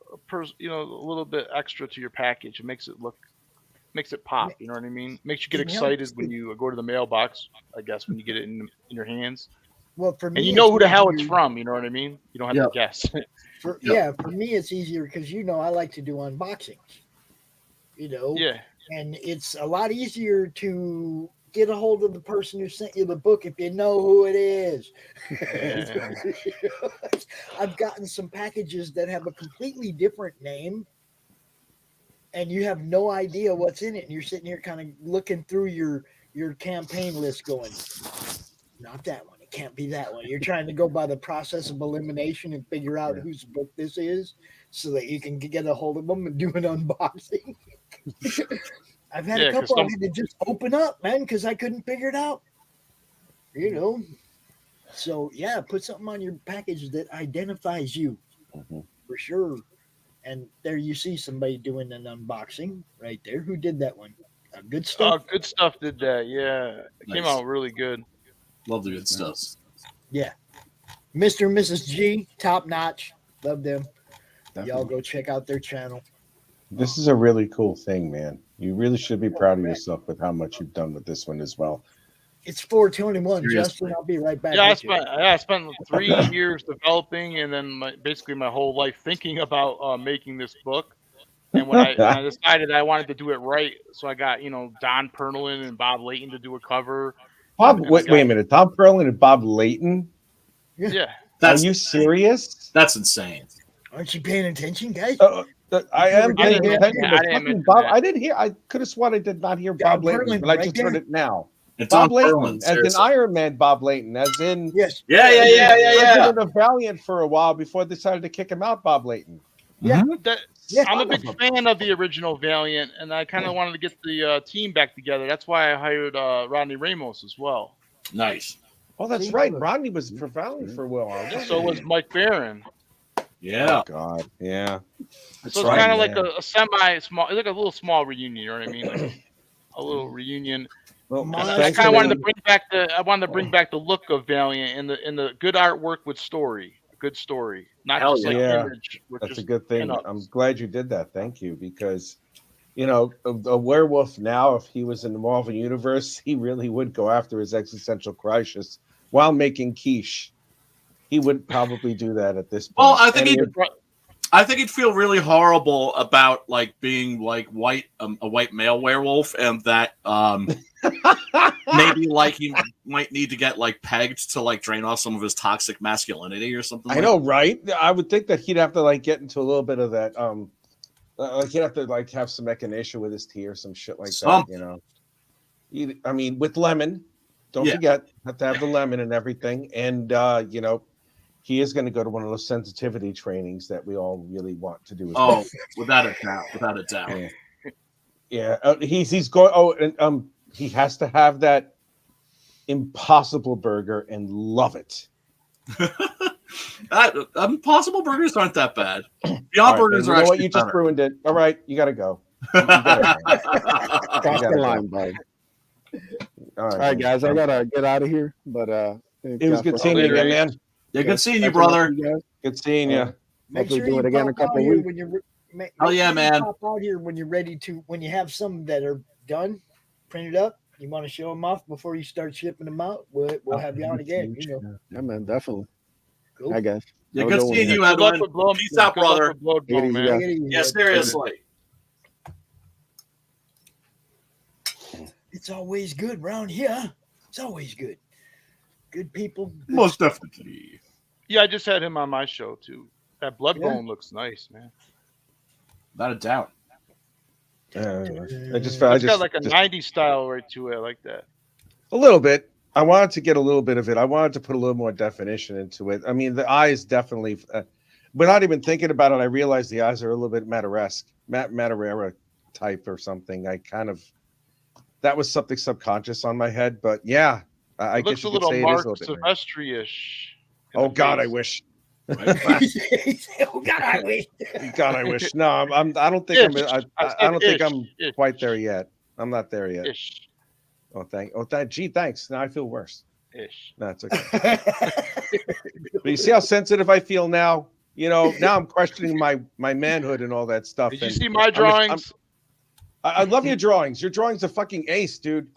little bit extra to your package. It makes it pop. You know what I mean? Makes you get excited when you go to the mailbox. I guess when you get it in your hands.
Well, for me,
and you know who the hell it's from. You know what I mean? You don't have to guess.
Yeah, for me it's easier because I like to do unboxings.
Yeah.
And it's a lot easier to get a hold of the person who sent you the book if you know who it is.
Yeah.
I've gotten some packages that have a completely different name, and you have no idea what's in it, and you're sitting here kind of looking through your campaign list going, not that one. It can't be that one. You're trying to go by the process of elimination and figure out whose book this is so that you can get a hold of them and do an unboxing. I've had a couple I had to just open up, man, because I couldn't figure it out. So put something on your package that identifies you for sure. And there you see somebody doing an unboxing right there. Who did that one? Good Stuff.
Good Stuff did that. Yeah, it came out really good.
Love the Good Stuff.
Yeah, Mr. and Mrs. G, top notch. Love them. Definitely. Y'all go check out their channel.
This is a really cool thing, man. You really should be proud of yourself with how much you've done with this one as well.
It's 421,
Seriously.
Justin. I'll be right back.
Yeah,
with you.
I spent 3 years developing, and then basically my whole life thinking about making this book. And when I decided I wanted to do it right, so I got Don Perlin and Bob Layton to do a cover.
Wait a minute, Tom Perlin and Bob Layton.
Yeah.
Are you serious?
That's insane.
Aren't you paying attention, guys?
I am paying attention.
I
didn't hear. I could have sworn I did not hear Bob Layton, but I just heard it now.
It's
Bob
on
Layton,
Perlin,
as in Iron Man. Bob Layton, as in
yes,
yeah.
Been a Valiant for a while before they decided to kick him out. Bob Layton.
Yeah,
I'm a big fan of the original Valiant, and I kind of wanted to get the team back together. That's why I hired Rodney Ramos as well.
Nice.
Oh, that's right. Rodney was for Valiant for a while.
So was Mike Barron.
Yeah.
Oh, God. Yeah.
So it's kind of like a semi-small, it's like a little small reunion. You know what I mean? Like a little reunion.
Well,
I kind of wanted to bring back the look of Valiant and the good artwork with story, good story, not just like image.
That's a good thing. I'm glad you did that. Thank you, because a werewolf now, if he was in the Marvel universe, he really would go after his existential crisis while making quiche. He would probably do that at this point.
Well, I think he'd feel really horrible about like being like a white male werewolf, and that maybe like he might need to get like pegged to like drain off some of his toxic masculinity or something.
I know, right? I would think that he'd have to like get into a little bit of that. Like he'd have to like have some echinacea with his tea or some shit like that. I mean, with lemon. Don't forget, have to have the lemon and everything, and he is going to go to one of those sensitivity trainings that we all really want to do.
Without a doubt.
Yeah. He's going. Oh, and he has to have that Impossible Burger and love it.
Impossible Burgers aren't that bad. Beyond Burgers are actually.
You just ruined it. All right, you got to go.
Cross the line, bud. All right, guys, I gotta get out of here. But
it was good seeing you again, man.
Yeah, good seeing you, brother.
Good seeing you.
Make sure you
do it again in a couple of weeks.
Man.
Pop out here when you're ready to. When you have some that are done, printed up. You want to show them off before you start shipping them out. We'll have you on again.
Yeah, man, definitely.
Cool.
I guess.
Yeah, good seeing you, Edwin. Peace out, brother. Yeah, seriously.
It's always good round here. It's always good. Good people.
Most definitely.
Yeah, I just had him on my show too. That Bloodbone looks nice, man.
Without a doubt.
It's
got like a 90s style right to it. I like that.
A little bit. I wanted to get a little bit of it. I wanted to put a little more definition into it. I mean, the eyes definitely, without even thinking about it, I realized the eyes are a little bit Matarera type or something. That was something subconscious on my head, but yeah, I guess you could say it is a little bit.
Silvestri-ish.
Oh God, I wish.
Oh God, I wish.
God, I wish. No, I don't think I don't think I'm quite there yet. I'm not there yet.
Ish.
Thanks. Now I feel worse.
Ish.
No, it's okay. But you see how sensitive I feel now? Now I'm questioning my manhood and all that stuff.
Did you see my drawings?
I love your drawings. Your drawings are fucking ace, dude.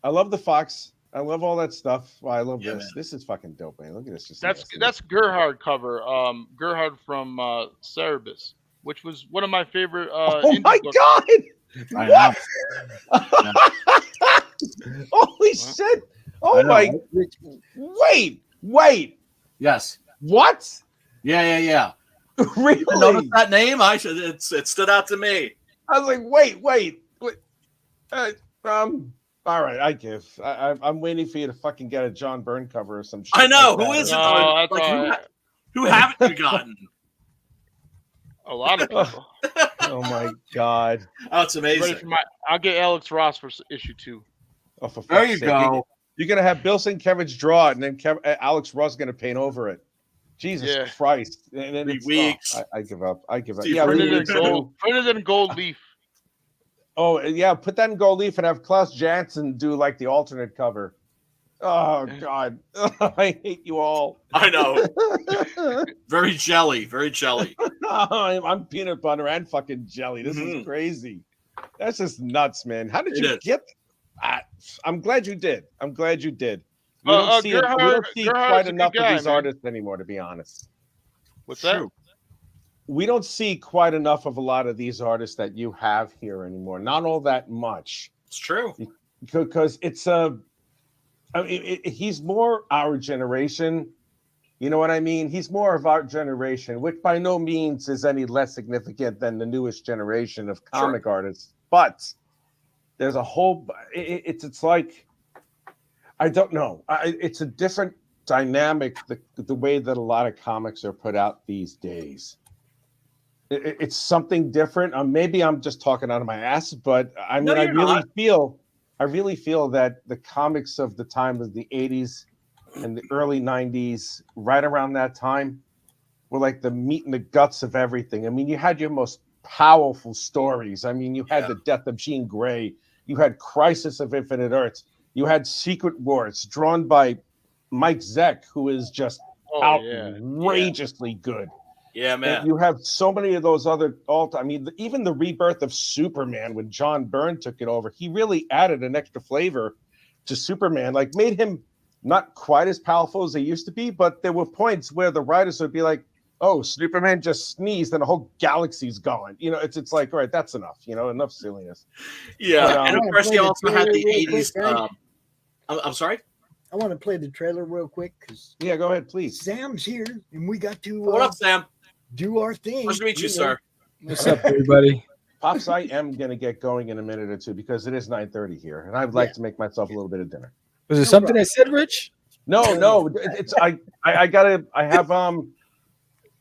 I love the fox. I love all that stuff. Well, I love this. Man. This is fucking dope, man. Look at this.
That's Gerhard cover. Gerhard from Cerebus, which was one of my favorite.
Oh my God! What? Holy shit! Oh my! Wait!
Yes.
What?
Yeah.
Really?
Notice that name? It stood out to me.
I was like, wait. All right, I give. I'm waiting for you to fucking get a John Byrne cover or some shit.
I know.
Like
who is it? Who haven't you gotten?
A lot of people.
Oh my God.
Oh, it's amazing.
I'll get Alex Ross for issue 2.
Oh, for
there you go.
You're gonna have Bill Sienkiewicz draw it, and then Alex Ross is gonna paint over it. Jesus Christ! And then
3 weeks.
I give up.
Yeah, printed in gold leaf.
Oh yeah, put that in gold leaf and have Klaus Janson do like the alternate cover. Oh God, I hate you all.
I know. Very jelly.
I'm peanut butter and fucking jelly. This is crazy. That's just nuts, man. How did you get that? I'm glad you did. I'm glad you did. We don't see quite enough of these artists anymore, to be honest.
What's that?
True. We don't see quite enough of a lot of these artists that you have here anymore. Not all that much.
It's true.
Because it's he's more our generation. You know what I mean? He's more of our generation, which by no means is any less significant than the newest generation of comic artists. But there's a whole. It's like, I don't know. It's a different dynamic. The way that a lot of comics are put out these days. It's something different. Maybe I'm just talking out of my ass, but I mean, I really feel that the comics of the time of the 80s and the early 90s, right around that time, were like the meat and the guts of everything. I mean, you had your most powerful stories. I mean, you had the death of Jean Grey. You had Crisis of Infinite Earths. You had Secret Wars, drawn by Mike Zeck, who is just outrageously good.
Yeah, man.
And you have so many of those other I mean, even the rebirth of Superman when John Byrne took it over, he really added an extra flavor to Superman, like made him not quite as powerful as they used to be, but there were points where the writers would be like, oh, Superman just sneezed and the whole galaxy's going. You know, it's like, all right, that's enough, you know, enough silliness.
Yeah,
but,
and of course he also had the 80s. I'm sorry?
I want to play the trailer real quick.
Yeah, go ahead, please.
Sam's here, and we got to...
what up, Sam?
Do our thing.
Nice to meet you, sir.
What's up, everybody?
Pops, I am going to get going in a minute or two because it is 9:30 here, and I'd like to make myself a little bit of dinner.
Was there something I said, Rich?
No. It's I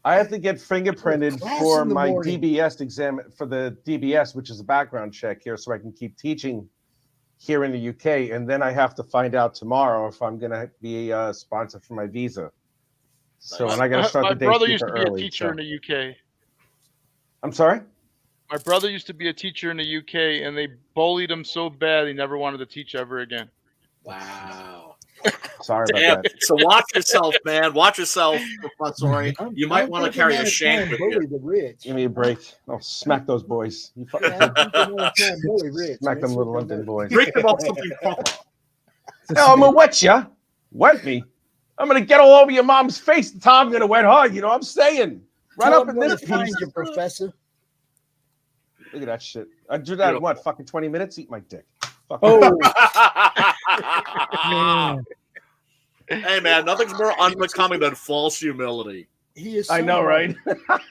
have to get fingerprinted for my DBS exam for the DBS, which is a background check here, so I can keep teaching here in the UK, and then I have to find out tomorrow if I'm going to be sponsored for my visa. So, and I got to start the day super early.
My brother used to be a teacher in the UK.
I'm sorry?
My brother used to be a teacher in the UK, and they bullied him so bad he never wanted to teach ever again.
Wow.
Sorry about that.
So watch yourself, man. Watch yourself, Professor. You might want to carry a shank with you.
Give me a break. I'll smack those boys. Smack them little London boys.
Break them off something proper.
No, I'm going to wet you. Wet me. I'm going to get all over your mom's face. The time I'm going to wet her. You know what I'm saying? Right up in this piece.
You, Professor.
Look at that shit. I do that in what? Fucking 20 minutes? Eat my dick.
Hey, man, nothing's more unbecoming than false humility.
He is.
I know, right?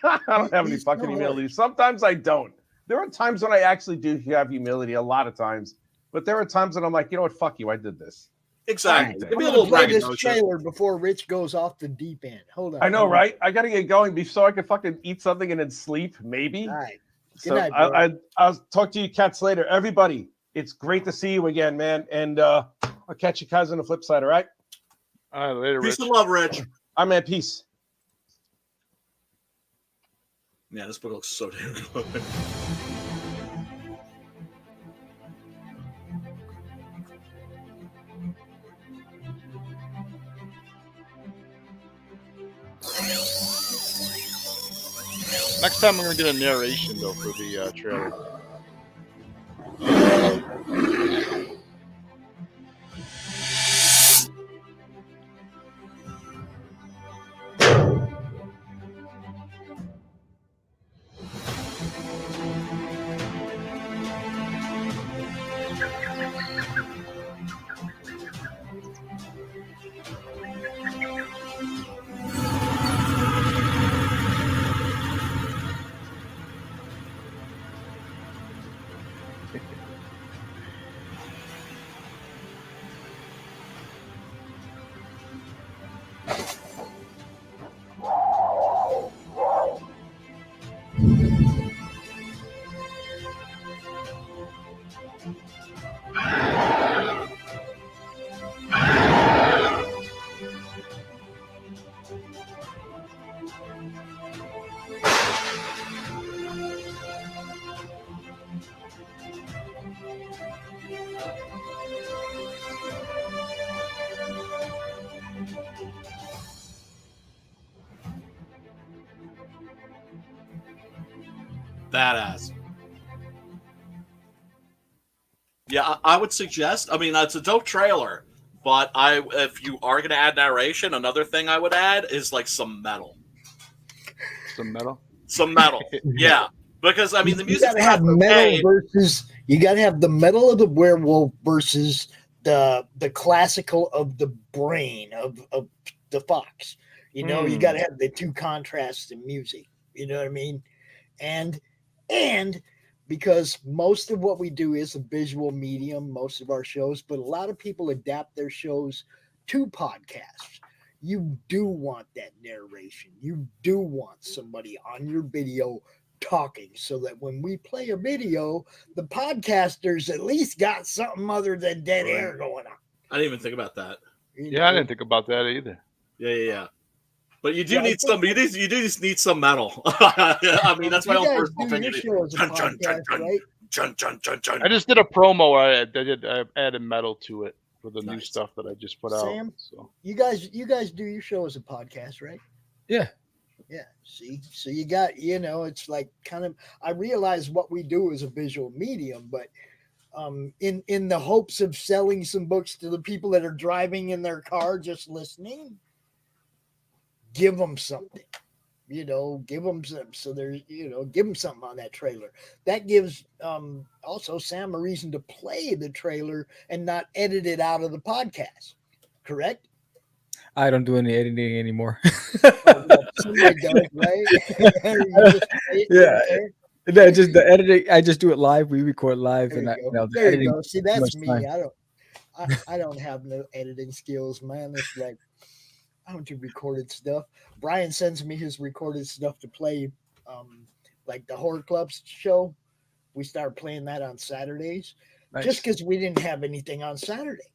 I don't have any fucking humility. Sometimes I don't. There are times when I actually do have humility, a lot of times. But there are times when I'm like, you know what? Fuck you. I did this.
Exactly.
Give me a little play this trailer before Rich goes off the deep end. Hold on.
I know, right? I got to get going so I can fucking eat something and then sleep, maybe.
All right.
Good night, bro. I'll talk to you cats later. Everybody, it's great to see you again, man. And I'll catch you guys on the flip side, all right?
All right, later,
Peace
Rich.
and love, Rich.
I'm at peace.
Yeah, this book looks so damn good.
Next time we're gonna get a narration though for the trailer.
Badass. Yeah, I would suggest. I mean, it's a dope trailer, but if you are going to add narration, another thing I would add is like some metal.
Some metal.
Some metal. Yeah, because I mean the
You
music.
gotta have metal versus. You gotta have the metal of the werewolf versus the classical of the brain of the fox. You know, you gotta have the two contrasts in music. You know what I mean? And because most of what we do is a visual medium, most of our shows, but a lot of people adapt their shows to podcasts. You do want that narration. You do want somebody on your video talking so that when we play a video, the podcasters at least got something other than dead air going on.
I didn't even think about that.
Yeah, I didn't think about that either.
Yeah. But you do need some. You do just need some metal. I mean, that's my own personal opinion.
I just did a promo where I added metal to it for the new stuff that I just put out.
Sam,
so
you guys do your show as a podcast, right?
Yeah.
Yeah. See, so you got, it's like kind of. I realize what we do is a visual medium, but in the hopes of selling some books to the people that are driving in their car just listening, give them something. Give them some, so there's, give them something on that trailer. That gives also Sam a reason to play the trailer and not edit it out of the podcast. Correct?
I don't do any editing anymore.
Somebody does, right?
Yeah. Just the editing. I just do it live. We record live,
There
and
you go.
the
There
editing
you go. See, that's me.
time.
I don't have no editing skills, man. It's like I don't do recorded stuff. Brian sends me his recorded stuff to play, like the Horror Club's show. We start playing that on Saturdays, just because we didn't have anything on Saturdays.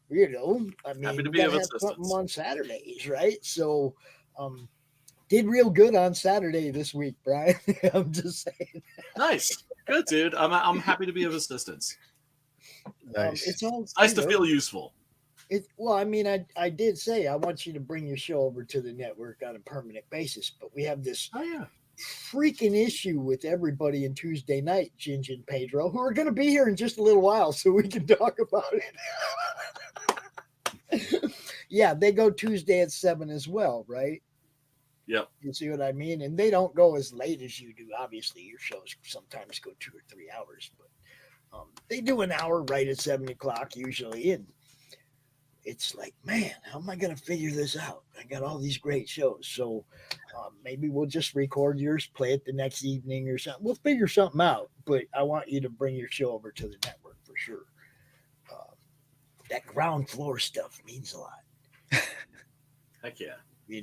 I mean, we gotta have something on Saturdays, right? So, did real good on Saturday this week, Brian. I'm just saying.
Nice, good, dude. I'm happy to be of assistance.
Nice.
It's all
nice to feel useful.
Well, I mean, I did say I want you to bring your show over to the network on a permanent basis, but we have this freaking issue with everybody in Tuesday night, Ginge and Pedro, who are going to be here in just a little while, so we can talk about it. Yeah, they go Tuesday at 7 as well, right?
Yep.
You see what I mean? And they don't go as late as you do. Obviously, your shows sometimes go 2 or 3 hours, but they do an hour right at 7 o'clock usually, and it's like, man, how am I going to figure this out? I got all these great shows. So maybe we'll just record yours, play it the next evening or something. We'll figure something out, but I want you to bring your show over to the network for sure. That ground floor stuff means a lot.
Heck yeah.
I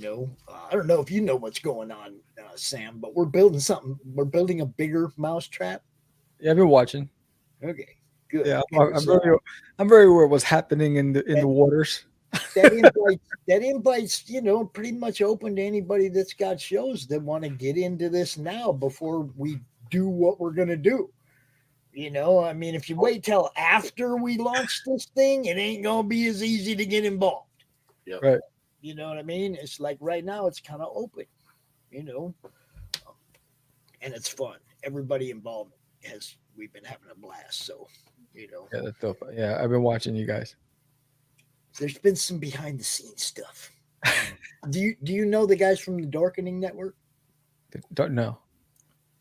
don't know if you know what's going on, Sam, but we're building something. We're building a bigger mousetrap.
Yeah, I've been watching.
Okay. Good.
Yeah, I'm very aware of what's happening in the waters.
that invites, pretty much open to anybody that's got shows that want to get into this now before we do what we're going to do. I mean, if you wait till after we launch this thing, it ain't going to be as easy to get involved.
Yep.
Right.
You know what I mean? It's like right now it's kind of open, and it's fun. Everybody involved we've been having a blast. So,
Yeah, that's dope. Yeah, I've been watching you guys.
There's been some behind the scenes stuff. Do you know the guys from the Darkening Network?
Don't know.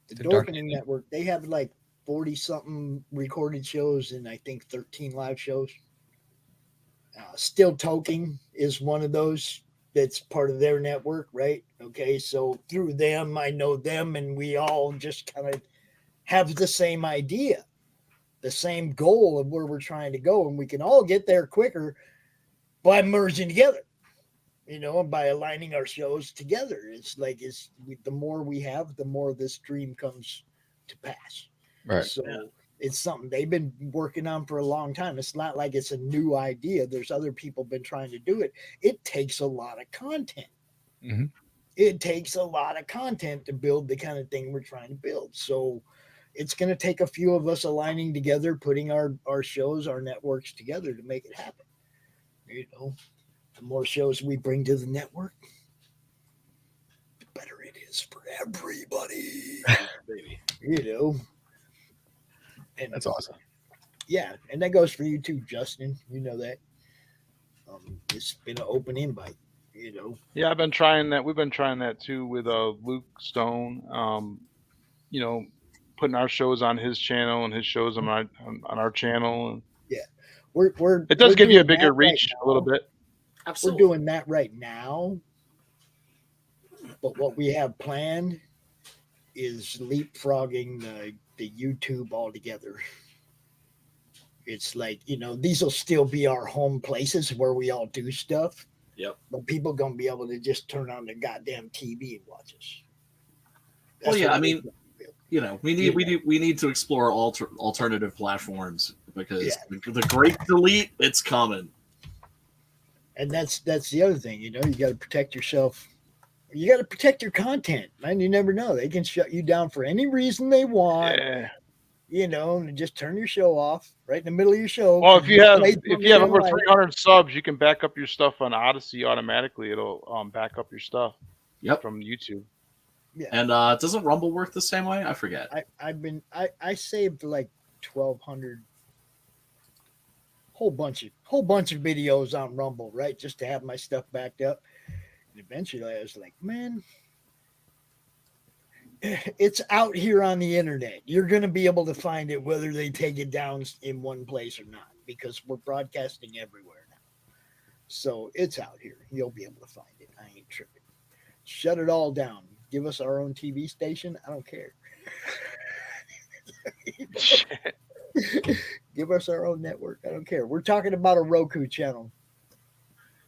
The Darkening Network, they have like 40 something recorded shows and I think 13 live shows. Still Toking is one of those that's part of their network, right? Okay, so through them, I know them, and we all just kind of have the same idea, the same goal of where we're trying to go, and we can all get there quicker by merging together, and by aligning our shows together. It's like the more we have, the more this dream comes to pass.
Right.
So it's something they've been working on for a long time. It's not like it's a new idea. There's other people been trying to do it. It takes a lot of content.
Mm-hmm.
It takes a lot of content to build the kind of thing we're trying to build. So it's going to take a few of us aligning together, putting our shows, our networks together to make it happen. The more shows we bring to the network, the better it is for everybody.
Baby.
And
that's awesome.
Yeah, and that goes for you too, Justin. You know that. It's been an open invite. You know.
Yeah, I've been trying that. We've been trying that too with Luke Stone. You know, putting our shows on his channel and his shows on our channel. And
yeah, we're
it does
we're
give you a
doing
bigger
that right
reach a little
now.
bit.
Absolutely.
We're doing that right now. But what we have planned is leapfrogging the YouTube altogether. It's like, you know, these will still be our home places where we all do stuff.
Yep.
But people gonna be able to just turn on their goddamn TV and watch us.
Well, yeah, I mean, you know, we need to explore alternative platforms because the great delete, it's coming.
And that's the other thing, you know, you got to protect yourself. You got to protect your content, man. You never know; they can shut you down for any reason they want.
Yeah.
You know, and just turn your show off right in the middle of your show.
Well, if you have over 300 subs, you can back up your stuff on Odyssey automatically. It'll back up your stuff.
Yep.
From YouTube.
Yeah.
And doesn't Rumble work the same way? I forget.
I saved like 1,200. Whole bunch of videos on Rumble, right? Just to have my stuff backed up. And eventually I was like, man, it's out here on the internet. You're going to be able to find it whether they take it down in one place or not, because we're broadcasting everywhere now. So it's out here. You'll be able to find it. I ain't tripping. Shut it all down. Give us our own TV station. I don't care. Give us our own network. I don't care. We're talking about a Roku channel.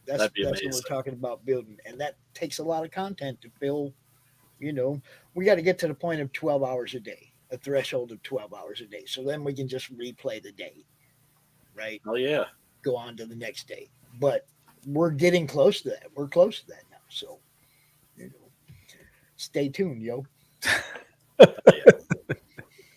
That's what we're talking about building. And that takes a lot of content to fill. You know, we got to get to the point of 12 hours a day, a threshold of 12 hours a day. So then we can just replay the day, right?
Oh, yeah.
Go on to the next day. But we're getting close to that. We're close to that now. So, you know, stay tuned, yo.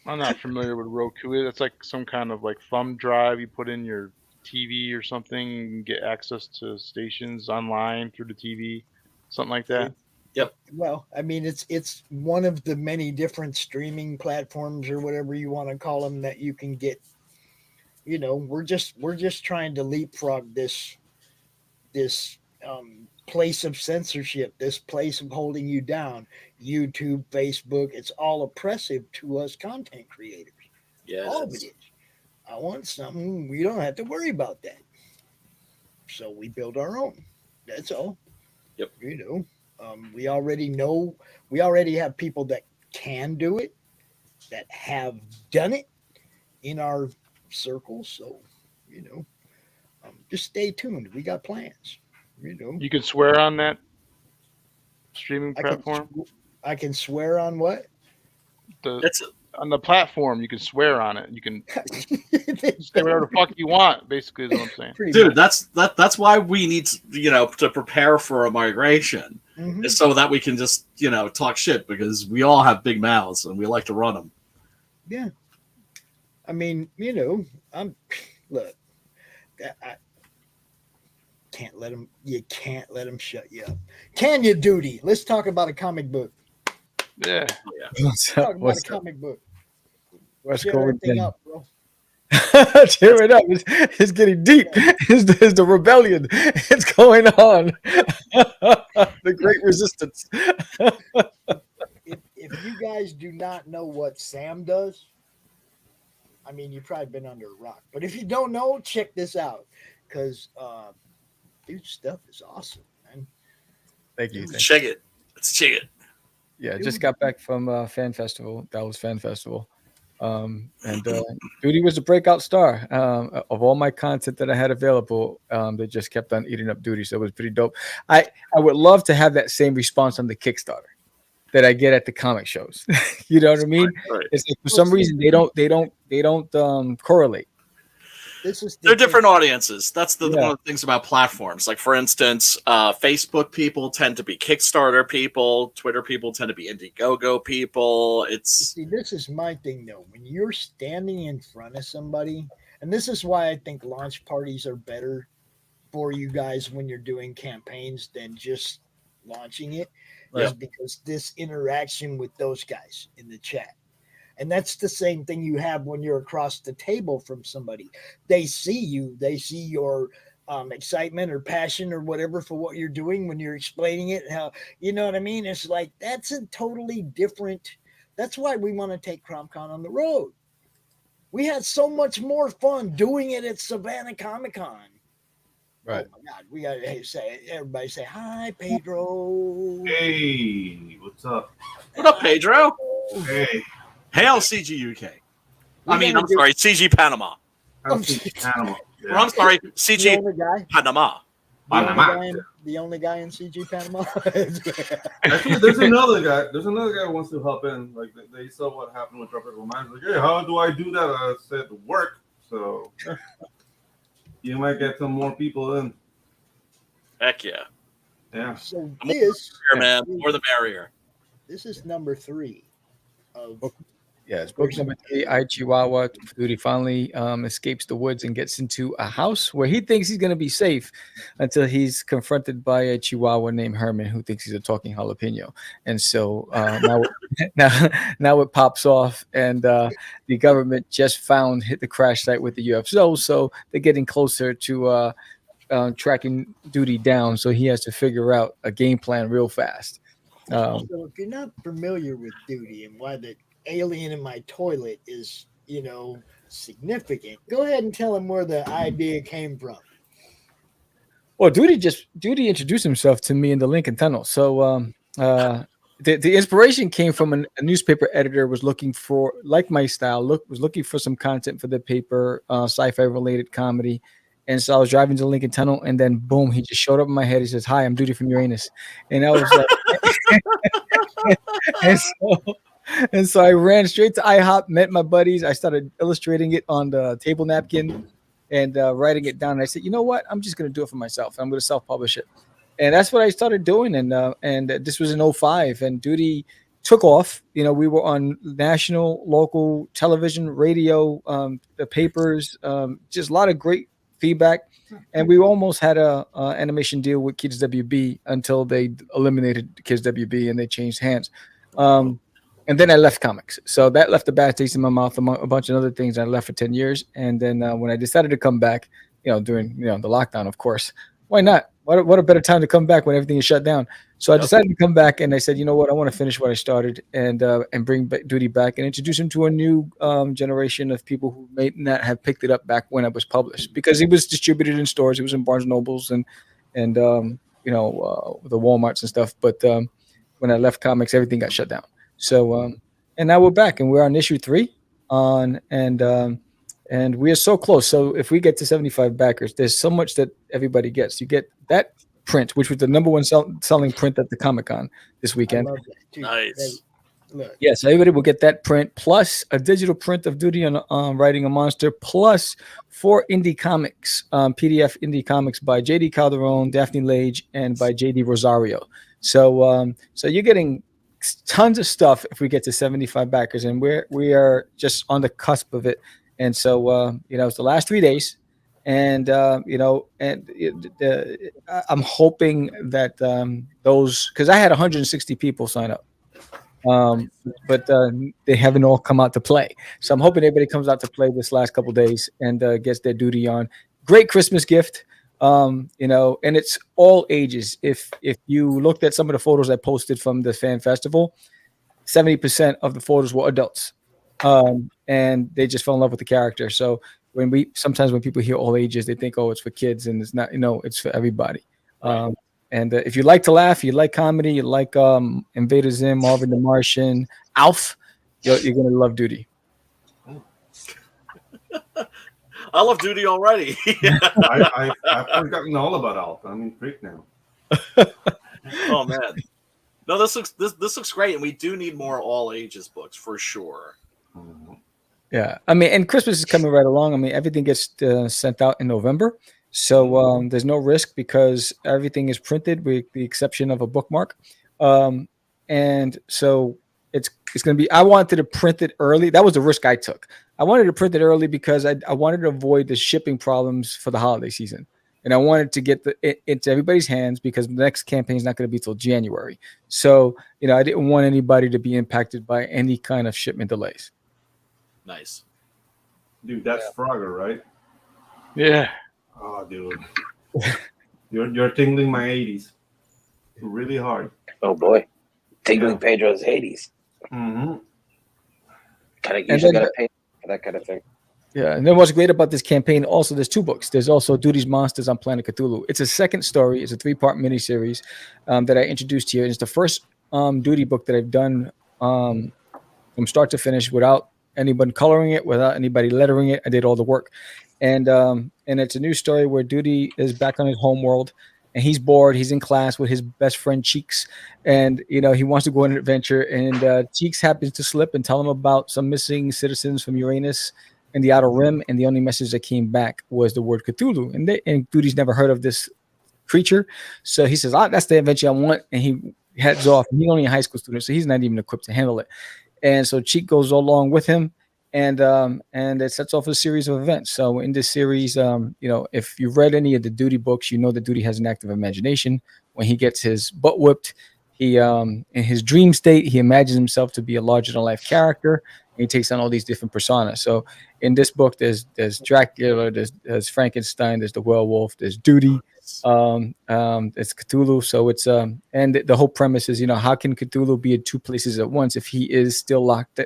I'm not familiar with Roku. It's like some kind of like thumb drive you put in your TV or something and get access to stations online through the TV, something like that.
Yep.
Well, I mean, it's one of the many different streaming platforms or whatever you want to call them that you can get. You know, we're just trying to leapfrog this place of censorship, this place of holding you down. YouTube, Facebook, it's all oppressive to us content creators.
Yeah,
all of it is. I want something, we don't have to worry about that. So we build our own. That's all.
Yep.
You know, we already have people that can do it, that have done it in our circles. So, you know, just stay tuned. We got plans. You know,
you can swear on that streaming platform.
I can swear on what?
On the platform, you can swear on it. You can say whatever the fuck you want. Basically, is what I'm saying.
Dude, that's why we need to prepare for a migration, is so that we can just talk shit, because we all have big mouths and we like to run them.
Yeah, I mean, you know, look. You can't let them shut you up. Can you, Duty? Let's talk about a comic book.
Yeah.
Let's talk about a comic book.
What's
going
on?
up, bro?
Tear it up. It's getting deep. It's the rebellion. It's going on. The great resistance.
If you guys do not know what Sam does, I mean, you've probably been under a rock. But if you don't know, check this out. Because dude's stuff is awesome, man.
Thank you.
Let's check it.
Yeah, just got back from Fan Festival. That was Fan Festival. And Duty was the breakout star. Of all my content that I had available, they just kept on eating up Duty. So it was pretty dope. I would love to have that same response on the Kickstarter that I get at the comic shows. You know what I mean?
Right.
It's like for some reason they don't correlate.
They're different audiences. That's one of the things about platforms. Like, for instance, Facebook people tend to be Kickstarter people. Twitter people tend to be Indiegogo people.
See, this is my thing, though. When you're standing in front of somebody, and this is why I think launch parties are better for you guys when you're doing campaigns than just launching it, is because this interaction with those guys in the chat. And that's the same thing you have when you're across the table from somebody. They see you, they see your excitement or passion or whatever for what you're doing when you're explaining it. How, you know what I mean? It's like, that's a totally different. That's why we want to take CromCon on the road. We had so much more fun doing it at Savannah Comic-Con.
Right.
Oh my God, we got to say, everybody say hi, Pedro.
Hey, what's up?
What up, Pedro?
Hey.
Hail CG UK. I'm sorry, CG Panama.
CG Panama.
Yeah. Or I'm sorry, CG Panama.
The only guy in CG Panama.
Actually, there's another guy. There's another guy who wants to hop in. Like they saw what happened with Tropical Minds. Like, hey, how do I do that? I said work. So you might get some more people in.
Heck yeah.
Yeah.
So
more the merrier.
This is number 3 of.
Yeah, it's book number 3. I Chihuahua. Duty finally escapes the woods and gets into a house where he thinks he's going to be safe until he's confronted by a Chihuahua named Herman who thinks he's a talking jalapeno. And so now it pops off, and the government just hit the crash site with the UFO, so they're getting closer to tracking Duty down. So he has to figure out a game plan real fast.
So if you're not familiar with Duty and why the alien in my toilet is, significant, go ahead and tell him where the idea came from.
Well, Duty introduced himself to me in the Lincoln Tunnel. So the inspiration came from a newspaper editor was looking for, like my style, was looking for some content for the paper, sci-fi related comedy. And so I was driving to the Lincoln Tunnel, and then boom, he just showed up in my head. He says, "Hi, I'm Duty from Uranus," and I was like, and so I ran straight to IHOP, met my buddies. I started illustrating it on the table napkin and writing it down. And I said, you know what? I'm just going to do it for myself. I'm going to self-publish it. And that's what I started doing. And this was in 2005, and Duty took off. We were on national, local television, radio, the papers, just a lot of great feedback. And we almost had a animation deal with Kids WB until they eliminated Kids WB and they changed hands. And then I left comics. So that left a bad taste in my mouth, among a bunch of other things. I left for 10 years. And then when I decided to come back, during the lockdown, of course, why not? What a better time to come back when everything is shut down. So I decided to come back, and I said, you know what? I want to finish what I started and bring Duty back and introduce him to a new generation of people who may not have picked it up back when it was published, because it was distributed in stores. It was in Barnes & Nobles and the Walmarts and stuff. But when I left comics, everything got shut down. So and now we're back, and we're on issue 3 and we are so close. So if we get to 75 backers, there's so much that everybody gets. You get that print, which was the number one selling print at the Comic-Con this weekend.
Nice.
Yes, everybody will get that print, plus a digital print of Duty on Writing a Monster, plus 4 indie comics, PDF indie comics by J.D. Calderon, Daphne Lage, and by J.D. Rosario. So so you're getting tons of stuff if we get to 75 backers, and we are just on the cusp of it. And so it's the last 3 days, and I'm hoping that those, because I had 160 people sign up, but they haven't all come out to play. So I'm hoping everybody comes out to play this last couple of days and gets their Duty on. Great Christmas gift. And it's all ages. If you looked at some of the photos I posted from the fan festival, 70% of the photos were adults, and they just fell in love with the character. So sometimes when people hear all ages, they think, oh, it's for kids, and it's not. It's for everybody. And if you like to laugh, you like comedy, you like Invader Zim, Marvin the Martian, Alf, you're gonna love Duty.
I love Duty already.
I've forgotten all about Alf. I'm intrigued now.
Oh man, no, this looks great, and we do need more all ages books for sure.
Yeah, and Christmas is coming right along. Everything gets sent out in November, so there's no risk because everything is printed with the exception of a bookmark, and so it's going to be. I wanted to print it early. That was the risk I took. I wanted to print it early because I wanted to avoid the shipping problems for the holiday season. And I wanted to get it into everybody's hands because the next campaign is not going to be till January. So, I didn't want anybody to be impacted by any kind of shipment delays.
Nice.
Dude, that's Frogger, right?
Yeah.
Oh, dude. You're tingling my 80s. Really hard.
Oh, boy. Tingling Pedro's 80s.
Mm-hmm.
Usually got to pay for that kind of thing.
Yeah, and then what's great about this campaign, also, there's 2 books. There's also Duty's Monsters on Planet Cthulhu. It's a second story. It's a 3-part miniseries that I introduced here. It's the first Duty book that I've done from start to finish without anyone coloring it, without anybody lettering it. I did all the work. And it's a new story where Duty is back on his home world, and he's bored. He's in class with his best friend Cheeks, and he wants to go on an adventure. And Cheeks happens to slip and tell him about some missing citizens from Uranus and the Outer Rim, and the only message that came back was the word Cthulhu. And Duty's never heard of this creature, so he says, "That's the adventure I want," and he heads off. And he's only a high school student, so he's not even equipped to handle it. And so Cheek goes along with him, and it sets off a series of events. So in this series, if you've read any of the Duty books, you know that Duty has an active imagination. When he gets his butt whipped, he in his dream state, he imagines himself to be a larger-than-life character. And he takes on all these different personas. So in this book, there's Dracula, there's Frankenstein, there's the werewolf, there's Duty, it's Cthulhu. So it's and the whole premise is, how can Cthulhu be in 2 places at once if he is still locked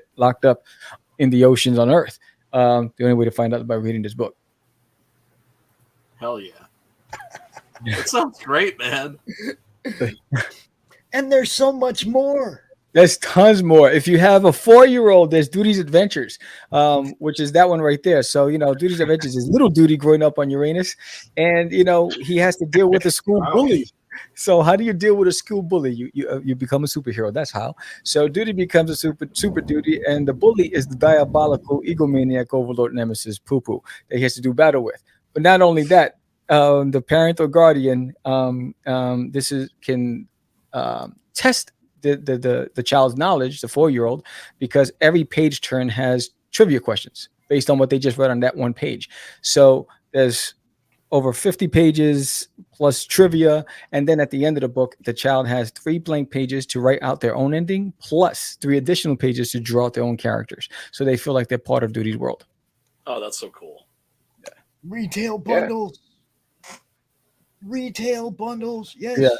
up in the oceans on Earth? The only way to find out is by reading this book.
Hell yeah. It sounds great, man.
And there's so much more.
There's tons more. If you have a 4-year-old, there's Duty's Adventures, which is that one right there. So, Duty's Adventures is little Duty growing up on Uranus, and, he has to deal with a school bully. So how do you deal with a school bully? You become a superhero. That's how. So Duty becomes a super Duty, and the bully is the diabolical egomaniac overlord nemesis Poo Poo that he has to do battle with. But not only that, the parent or guardian can test the child's knowledge, the 4-year-old, because every page turn has trivia questions based on what they just read on that one page. So there's over 50 pages plus trivia, and then at the end of the book, the child has 3 blank pages to write out their own ending, plus 3 additional pages to draw out their own characters, so they feel like they're part of Duty's world.
Oh, that's so cool.
Retail bundles. Retail bundles, yes.
Yeah.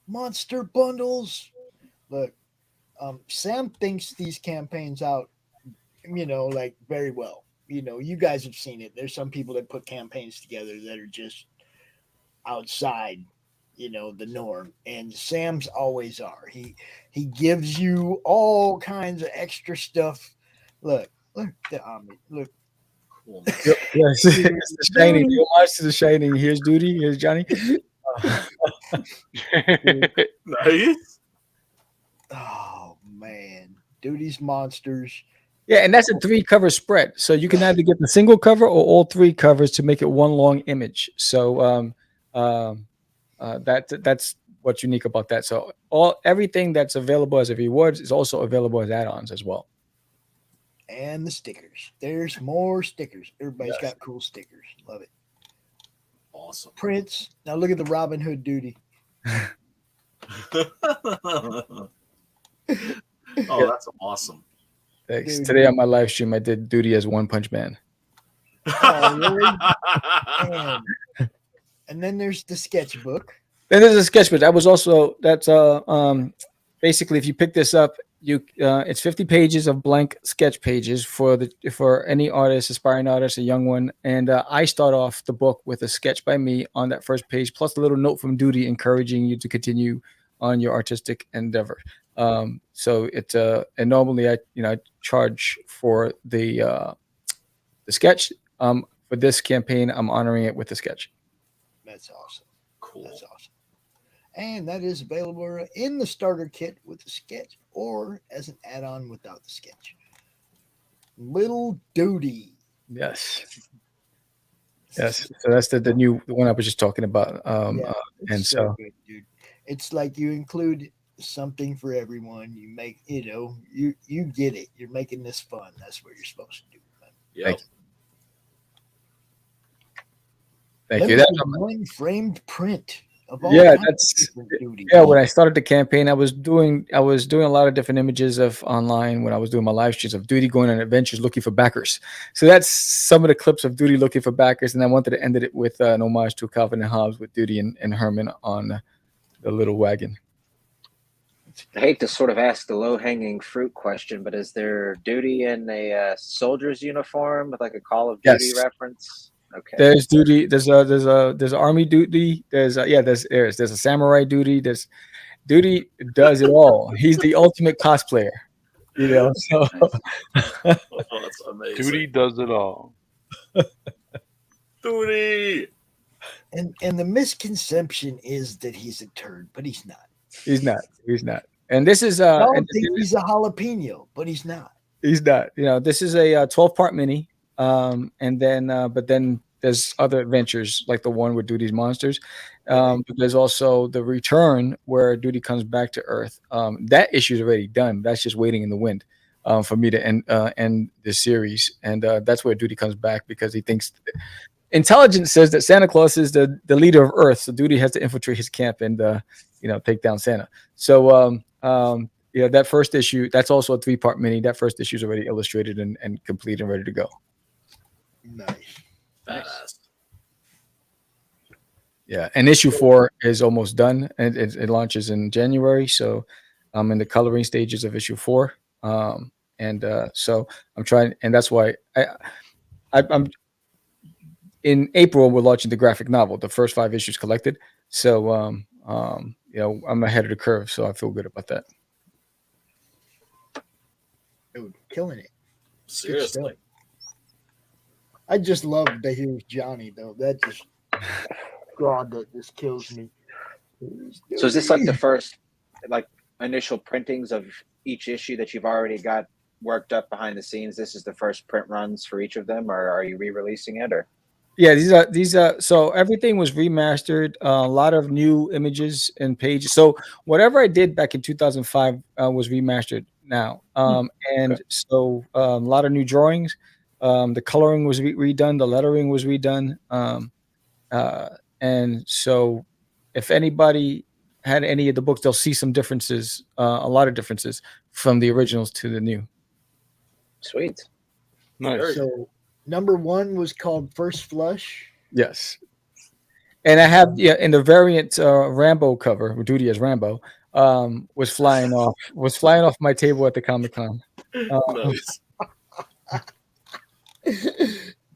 Monster bundles. Look, Sam thinks these campaigns out, very well. You guys have seen it. There's some people that put campaigns together that are just outside, the norm. And Sam's always are. He gives you all kinds of extra stuff. Look, the Omni. Look.
Cool.
Yep. Yes, it's the Shining. You watch The Shining. Here's Duty. Here's Johnny.
Nice.
Oh man, Duty's Monsters.
Yeah, and that's a 3-cover spread. So you can either get the single cover or all 3 covers to make it one long image. So that's what's unique about that. So everything that's available as a rewards is also available as add-ons as well.
And the stickers. There's more stickers. Everybody's got cool stickers. Love it.
Awesome.
Prince. Now look at the Robin Hood Duty.
Oh, that's awesome.
Thanks. Dude. Today on my live stream, I did Duty as One Punch Man.
Oh, really? And then there's the sketchbook.
Then there's a sketchbook. That's basically, if you pick this up, it's 50 pages of blank sketch pages for any artist, aspiring artist, a young one. And I start off the book with a sketch by me on that first page, plus a little note from Duty encouraging you to continue on your artistic endeavor. So it's and normally I charge for the sketch. For this campaign, I'm honoring it with the sketch.
That's awesome.
Cool.
That's awesome. And that is available in the starter kit with the sketch or as an add-on without the sketch. Little Duty.
Yes. Yes. So that's the new one I was just talking about. And so
good, dude. It's like you include something for everyone. You make, you get it. You're making this fun. That's what you're supposed to do.
Yeah.
Thank you. That's
one framed print of all
Yeah,
kinds
that's
of different duties.
yeah. When I started the campaign, I was doing a lot of different images of online when I was doing my live streams of Duty going on adventures looking for backers. So that's some of the clips of Duty looking for backers, and I wanted to end it with an homage to Calvin and Hobbes with Duty and Herman on the little wagon.
I hate to sort of ask the low-hanging fruit question, but is there Duty in a soldier's uniform with like a Call of Duty
Yes.
reference? Okay.
There's Duty. There's Army Duty. There's a Samurai Duty. There's Duty does it all. He's the ultimate cosplayer. You know. So.
That's amazing.
Duty does it all.
Duty.
And the misconception is that he's a turd, but he's not.
He's not. He's not. And this is
I don't think he's a jalapeno, but he's not.
He's not. You know, this is a 12-part mini. And then but then there's other adventures like the one with Duty's monsters. But there's also the return where Duty comes back to Earth. That issue is already done. That's just waiting in the wind for me to end the series. And that's where Duty comes back because he thinks intelligence says that Santa Claus is the leader of Earth. So Duty has to infiltrate his camp and take down Santa. So that first issue, that's also a 3-part mini. That first issue is already illustrated and complete and ready to go.
Nice.
Yeah, and issue 4 is almost done, and it launches in January. So I'm in the coloring stages of issue 4, so I'm trying, and that's why I'm in April. We're launching the graphic novel, the first 5 issues collected. So I'm ahead of the curve, so I feel good about that.
Dude, killing it.
Seriously.
I just love to hear Johnny though. That just God, that just kills me.
So is this like the first initial printings of each issue that you've already got worked up behind the scenes? This is the first print runs for each of them, or are you re-releasing it? Or
yeah, these are so everything was remastered. A lot of new images and pages. So whatever I did back in 2005 was remastered now, so a lot of new drawings. The coloring was redone. The lettering was redone. And so if anybody had any of the books, they'll see some differences, a lot of differences from the originals to the new.
Sweet.
Nice.
So number 1 was called First Flush.
Yes. And I have, in the variant Rambo cover, with Duty as Rambo, was flying off my table at the Comic-Con.
Nice.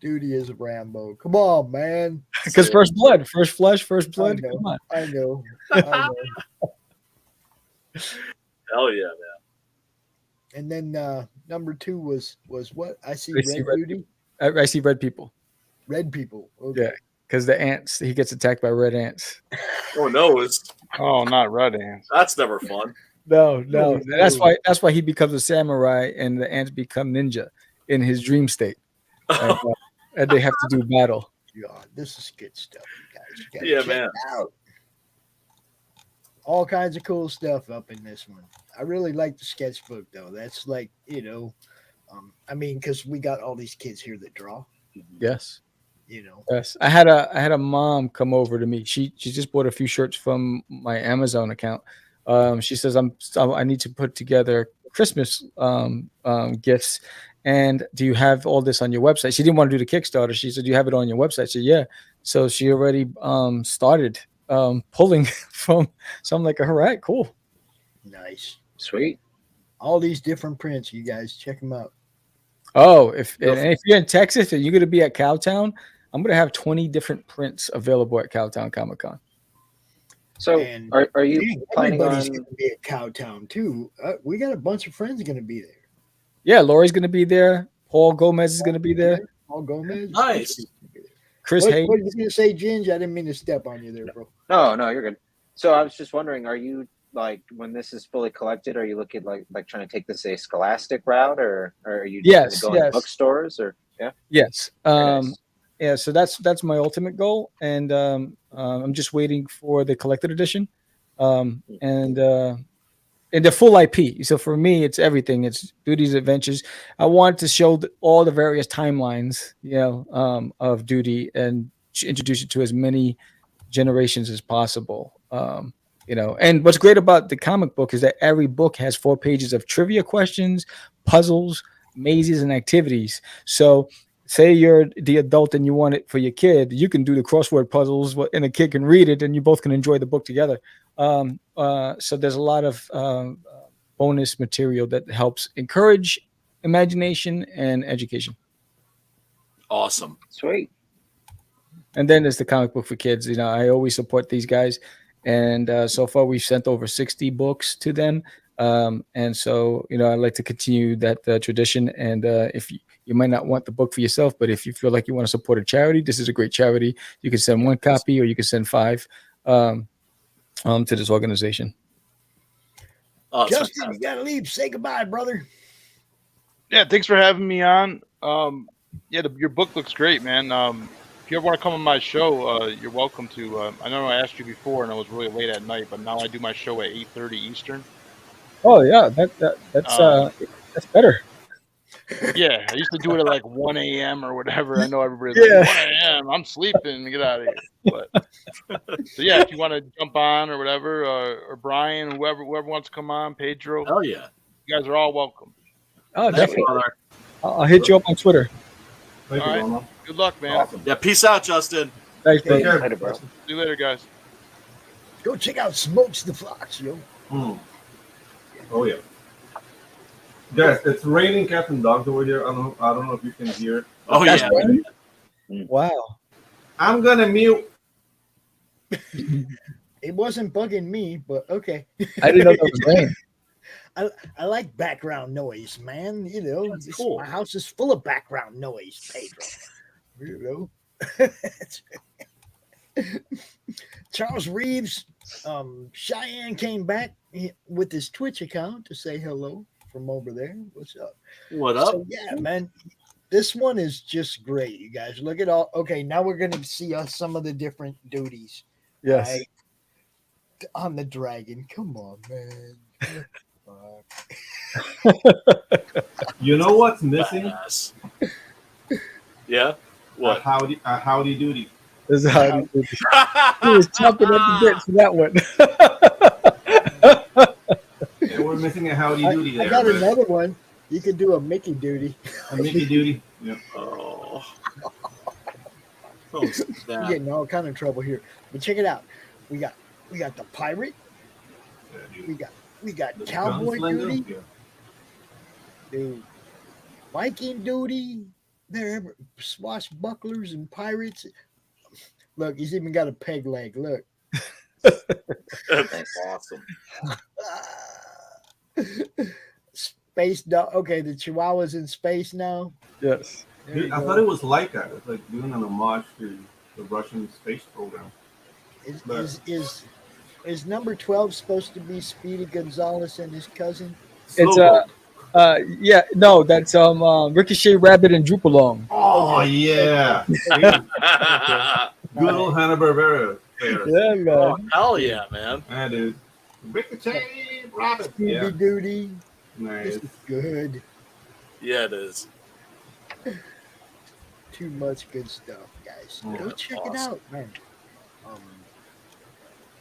Duty is Rambo. Come on, man.
Because first blood, first flesh, first blood. Come on.
I know.
Hell yeah, man.
And then number 2 was what? I see
red
Duty.
I see red people.
Red people. Okay.
Yeah, because the ants. He gets attacked by red ants.
Oh no!
Oh, not red ants.
That's never fun.
No. That's why he becomes a samurai and the ants become ninja in his dream state. And they have to do battle.
God, this is good stuff, you guys. You
Yeah,
check
man.
it out. All kinds of cool stuff up in this one. I really like the sketchbook, though. That's like, because we got all these kids here that draw.
Yes.
Yes.
I had a mom come over to me. She just bought a few shirts from my Amazon account. She says I need to put together Christmas gifts. And do you have all this on your website? She didn't want to do the Kickstarter. She said, do you have it on your website? I said, yeah. So she already started pulling from. So I'm like, all right, cool.
Nice.
Sweet.
All these different prints, you guys check them out.
Oh, if you're in Texas and you're going to be at Cowtown, I'm going to have 20 different prints available at Cowtown Comic-Con.
So are you planning on?
Everybody's going to be at Cowtown too. We got a bunch of friends going to be there.
Yeah, Laurie's going to be there. Paul Gomez is going to be there.
Paul Gomez.
Nice.
Chris Hayes.
What did you say, Ginge? I didn't mean to step on you there, bro.
No, you're good. So I was just wondering, are you when this is fully collected, are you looking like trying to take this a scholastic route, or are you just going to go in bookstores, or yeah?
Yes.
Nice.
Yeah. So that's my ultimate goal, and I'm just waiting for the collected edition, and the full IP. So for me, it's everything. It's Duty's adventures. I want to show all the various timelines, of Duty, and introduce it to as many generations as possible. And what's great about the comic book is that every book has 4 pages of trivia questions, puzzles, mazes, and activities. So say you're the adult and you want it for your kid, you can do the crossword puzzles and the kid can read it and you both can enjoy the book together. So there's a lot of bonus material that helps encourage imagination and education.
Awesome.
Sweet.
And then there's the comic book for kids. I always support these guys. And so far we've sent over 60 books to them. And so, I'd like to continue that tradition. And if you might not want the book for yourself, but if you feel like you want to support a charity, this is a great charity. You can send 1 copy or you can send 5 to this organization.
Justin, you gotta leave. Say goodbye, brother.
Yeah, thanks for having me on. Your book looks great, man. If you ever want to come on my show, you're welcome to. I know I asked you before, and I was really late at night, but now I do my show at 8:30 Eastern.
Oh yeah, that's better.
Yeah, I used to do it at like 1 a.m. or whatever. I know everybody's like 1 a.m. I'm sleeping. Get out of here. But so yeah, if you want to jump on or whatever, or Brian, whoever wants to come on, Pedro.
Oh yeah,
you guys are all welcome.
Oh, definitely. I'll hit you up on Twitter.
All right. Good luck, man.
Awesome. Yeah, peace out, Justin.
Thanks, bro.
See you later, guys.
Go check out Smokes the Fox, yo.
Oh yeah. Guys, it's raining cats and dogs over here. I don't know if you can hear.
Oh yeah.
Wow.
I'm gonna mute.
It wasn't bugging me, but okay.
I didn't know that was rain.
I like background noise, man.
That's cool.
My house is full of background noise, Pedro. Charles Reeves, Cheyenne came back with his Twitch account to say hello from over there. What's up?
What up?
So, yeah, man. This one is just great, you guys. Look at all. Okay, now we're going to see some of the different duties.
Yes.
Right? On the dragon. Come on, man.
You know what's missing?
Yeah. What?
A howdy doody.
This is how he was chomping at the bit for that one.
Yeah, we're missing a howdy doody there.
I got another one. You could do a Mickey duty.
A Mickey duty. Yeah.
Oh.
We're getting all kind of trouble here. But check it out. We got the pirate. We got
The
cowboy
gunslinger?
duty.
Yeah.
Dude. Viking duty. They're swashbucklers and pirates. Look, he's even got a peg leg. Look.
That's awesome.
Space dog. Okay, the Chihuahua's in space now.
Yes.
Dude, I thought it was like that. It's like doing an homage to the Russian space program.
Is number 12 supposed to be Speedy Gonzalez and his cousin?
It's that's Ricochet Rabbit and Droopalong.
Oh yeah. Good old Hanna-Barbera.
Yeah, man.
Oh, hell yeah, man.
Yeah, dude. Ricochet Rabbit.
Speedy
Yeah.
Duty.
Nice.
This is good.
Yeah, it is.
Too much good stuff, guys.
Oh,
Go check it
awesome.
out, man.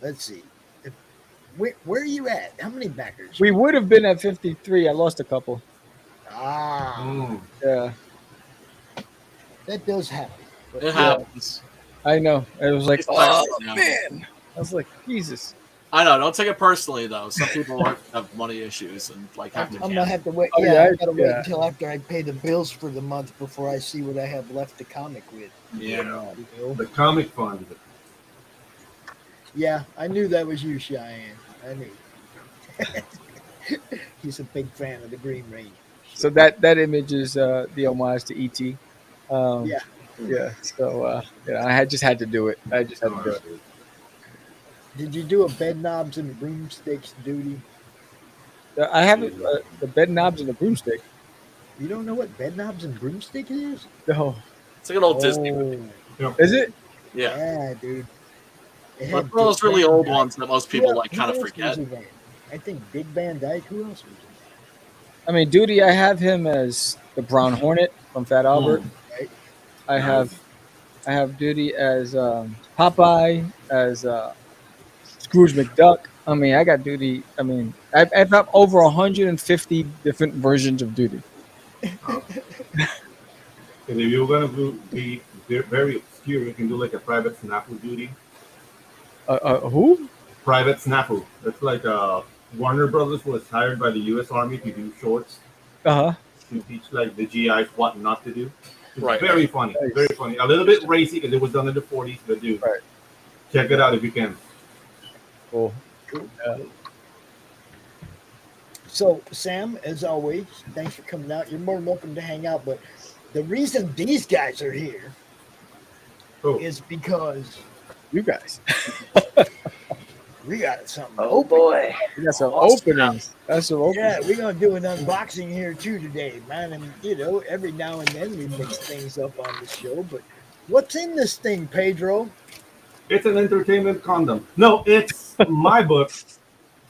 Let's see. Where are you at? How many backers?
We would have been at 53. I lost a couple. Yeah.
That does happen. But
It happens.
I know. It was like,
It's like,
oh,
yeah.
man. I was like, Jesus.
I know. Don't take it personally, though. Some people have money issues and have
I'm
to
gonna
cancel.
have to wait.
Oh,
yeah,
yeah,
I gotta wait
yeah.
until after I pay the bills for the month before I see what I have left to comic with.
Yeah.
You know?
The comic fund.
Yeah, I knew that was you, Cheyenne. I knew. He's a big fan of the Green Ranger.
So that image is the homage to E.T.
Yeah.
Yeah. So I had to do it. I just had to do it.
Did you do a bed knobs and broomsticks duty?
I have the bed knobs and the broomstick.
You don't know what bed knobs and broomstick is?
No.
It's like an old Disney movie.
Is it?
Yeah.
Yeah, dude. It
But
had
one of those
Dick
really
Van
old
Dyke.
ones that most people
Who
like kind of
else was
forget.
in there? I think Dick Van Dyke. Who else was in
I mean, duty, I have him as the Brown Hornet from Fat Albert.
Right.
I have I have duty as Popeye, as Scrooge McDuck. I mean, I got duty. I mean, I've got over 150 different versions of duty.
And if you're gonna be very obscure, you can do like a private snafu duty.
Who?
Private snafu. That's like Warner Brothers was hired by the U.S. Army to do shorts. To teach like the GIs what not to do. It's very funny. Nice. Very funny. A little bit racy because it was done in the 40s, but dude, check it out if you can.
Cool.
So, Sam, as always, thanks for coming out. You're more than welcome to hang out, but the reason these guys are here is because
you guys.
We got something.
Oh boy,
we got some openings. That's some openings.
Yeah, we're gonna do an unboxing here too today, man. And every now and then we mix things up on the show. But what's in this thing, Pedro?
It's an entertainment condom. No, it's my book,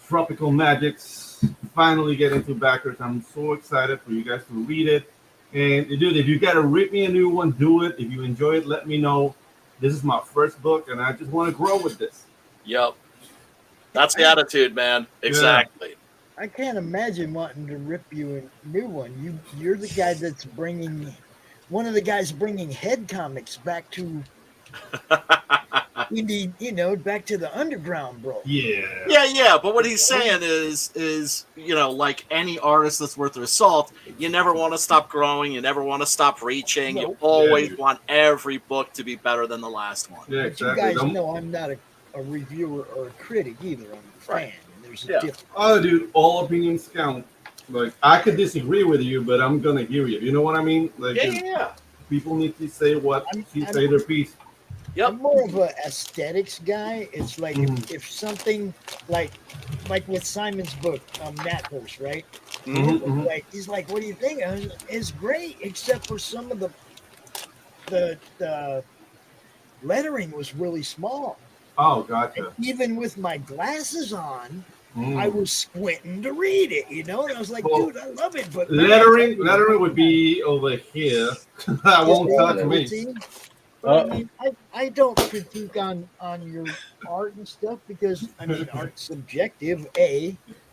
Tropical Magicks. Finally getting to backers. I'm so excited for you guys to read it. And dude, if you gotta rip me a new one, do it. If you enjoy it, let me know. This is my first book, and I just want to grow with this.
Yep. That's the attitude, man. Exactly.
Yeah. I can't imagine wanting to rip you a new one. You're the guy that's one of the guys bringing head comics back to indie, back to the underground, bro.
Yeah. But what he's saying is like any artist that's worth their salt, you never want to stop growing. You never want to stop reaching. You always want every book to be better than the last one.
Yeah, exactly.
You guys know I'm not a reviewer or a critic either. I'm a fan. There's a difference.
Oh, dude, all opinions count. Like, I could disagree with you, but I'm gonna hear you. You know what I mean? Like, people need to say say their piece.
Yep. I'm more of a aesthetics guy. It's like if something like with Simon's book, Natverse, right? Like he's like, "What do you think?" It's great, except for some of the lettering was really small.
Oh, gotcha.
And even with my glasses on, I was squinting to read it, And I was like, dude, I love it. But
lettering would be over here. That won't touch me.
But, I mean, I don't critique on your art and stuff because, art's subjective,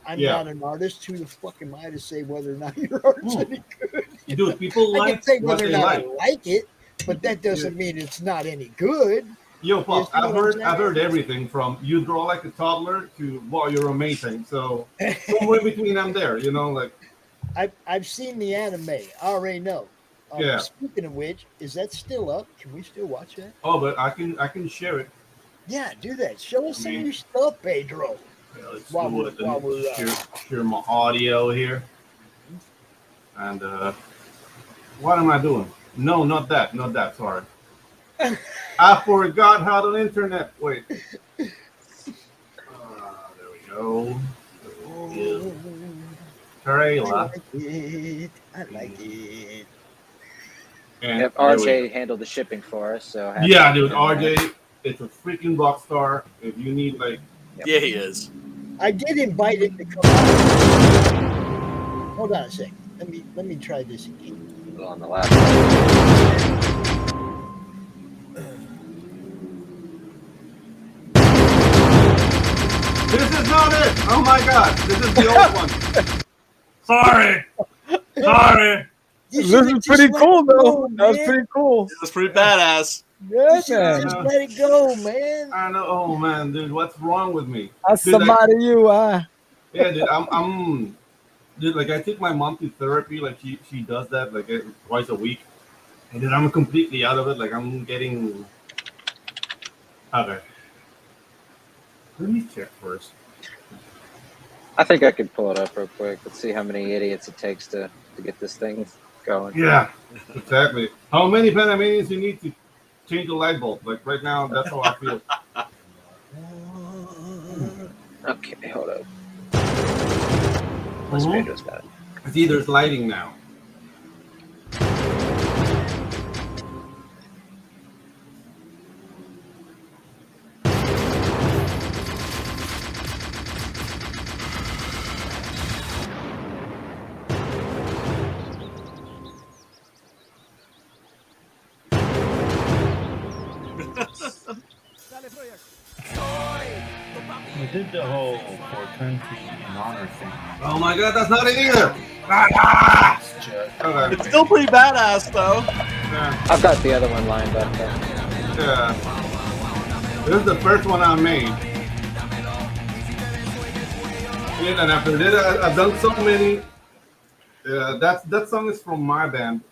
I'm not an artist. Who the fuck am I to say whether or not your art's any good?
Dude, people
I can say whether or not I like it, but that doesn't mean it's not any good.
Yo, Pop, I've heard everything from you draw like a toddler to wow, you're amazing. So somewhere between I'm there,
I've seen the anime. I already know. Speaking of which, is that still up? Can we still watch that?
Oh, but I can share it.
Yeah, do that. Show us some of your stuff, Pedro.
Yeah, let's while we're share my audio here. And what am I doing? No, not that. Sorry. I forgot how to internet. Wait. There we go. Trailer.
I like it.
And RJ handled the shipping for us, so
yeah, dude, RJ, it's a freaking rock star. If you need
yeah, he is.
I did invite him to come out. Hold on a second. Let me try this again.
On the last.
This is not it! Oh my god, this is the old one. Sorry.
This is pretty cool, though. That was pretty cool.
That's pretty badass.
Yeah, just let it go, man.
I know. Oh man, dude, what's wrong with me?
That's somebody
Yeah, dude, I'm dude, like I take my mom to therapy, like she does that like twice a week. And then I'm completely out of it. Like I'm getting okay. Let me check first.
I think I could pull it up real quick. Let's see how many idiots it takes to get this thing going.
Yeah, exactly. How many Panamanians you need to change a light bulb? Like right now, that's how I feel.
Okay, hold up. What's Pedro's got?
See, there's lighting now.
did the whole for country and honor thing.
Oh my god, that's not it either. Okay.
It's still pretty badass, though.
Yeah.
I've got the other one lined up.
Yeah. This is the first one I made. And after this, I've done so many. That song is from my band,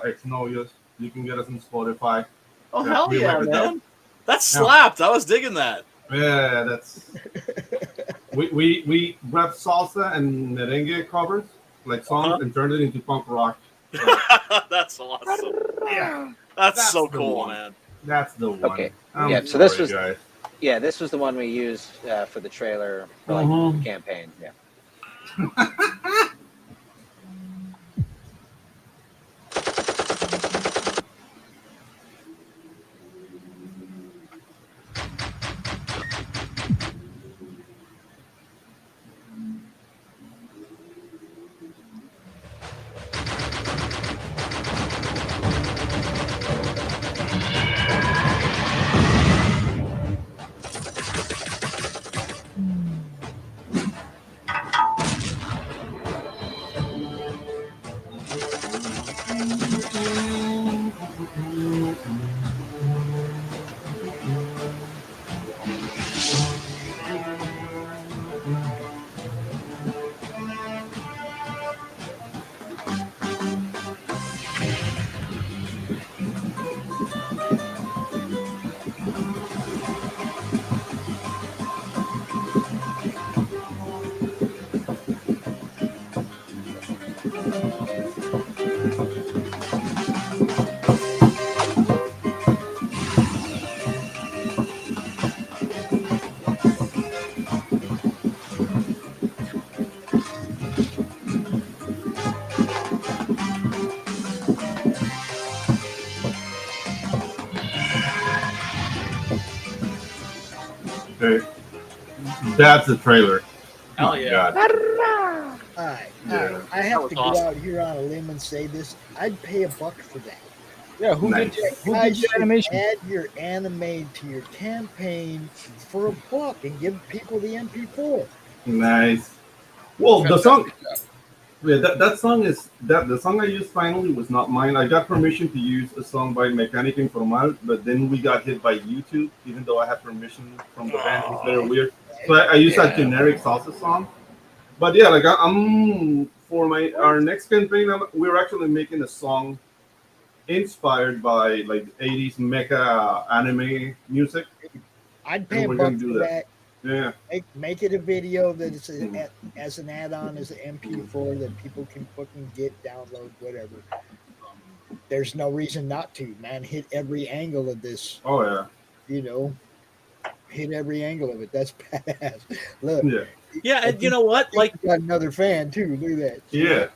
Ex Novios. You can get us on Spotify.
Oh, hell yeah, man. That slapped. I was digging that.
Yeah, that's. we rap salsa and merengue covers, like songs, and turned it into punk rock. So.
That's awesome. Yeah. That's so cool, man.
That's the one.
Okay.
I'm
So this
sorry,
was.
guys.
Yeah, this was the one we used for the trailer for the campaign. Yeah.
Okay. That's the trailer.
Hell yeah.
All right.
Yeah.
I have to go
awesome.
out here on a limb and say this. I'd pay $1 for that.
Yeah, who
Nice.
did your animation?
Add your anime to your campaign for $1 and give people the MP4.
Nice. Well, the song. Yeah, that song is the song I used finally was not mine. I got permission to use a song by Mecánica Informal, but then we got hit by YouTube, even though I had permission from the band. It was very weird. So I used that generic salsa song. But yeah, like I'm for our next campaign, we're actually making a song inspired by like 80s mecha anime music.
I'd pay
And we're
$1
gonna do
for
that.
that.
Yeah.
Make it a video that is as an add-on, as an MP4 that people can fucking get, download, whatever. There's no reason not to, man. Hit every angle of this.
Oh yeah.
You know, hit every angle of it. That's badass. Look.
Yeah.
Yeah, and you know what? Like,
you got another fan too. Look at that.
Yeah.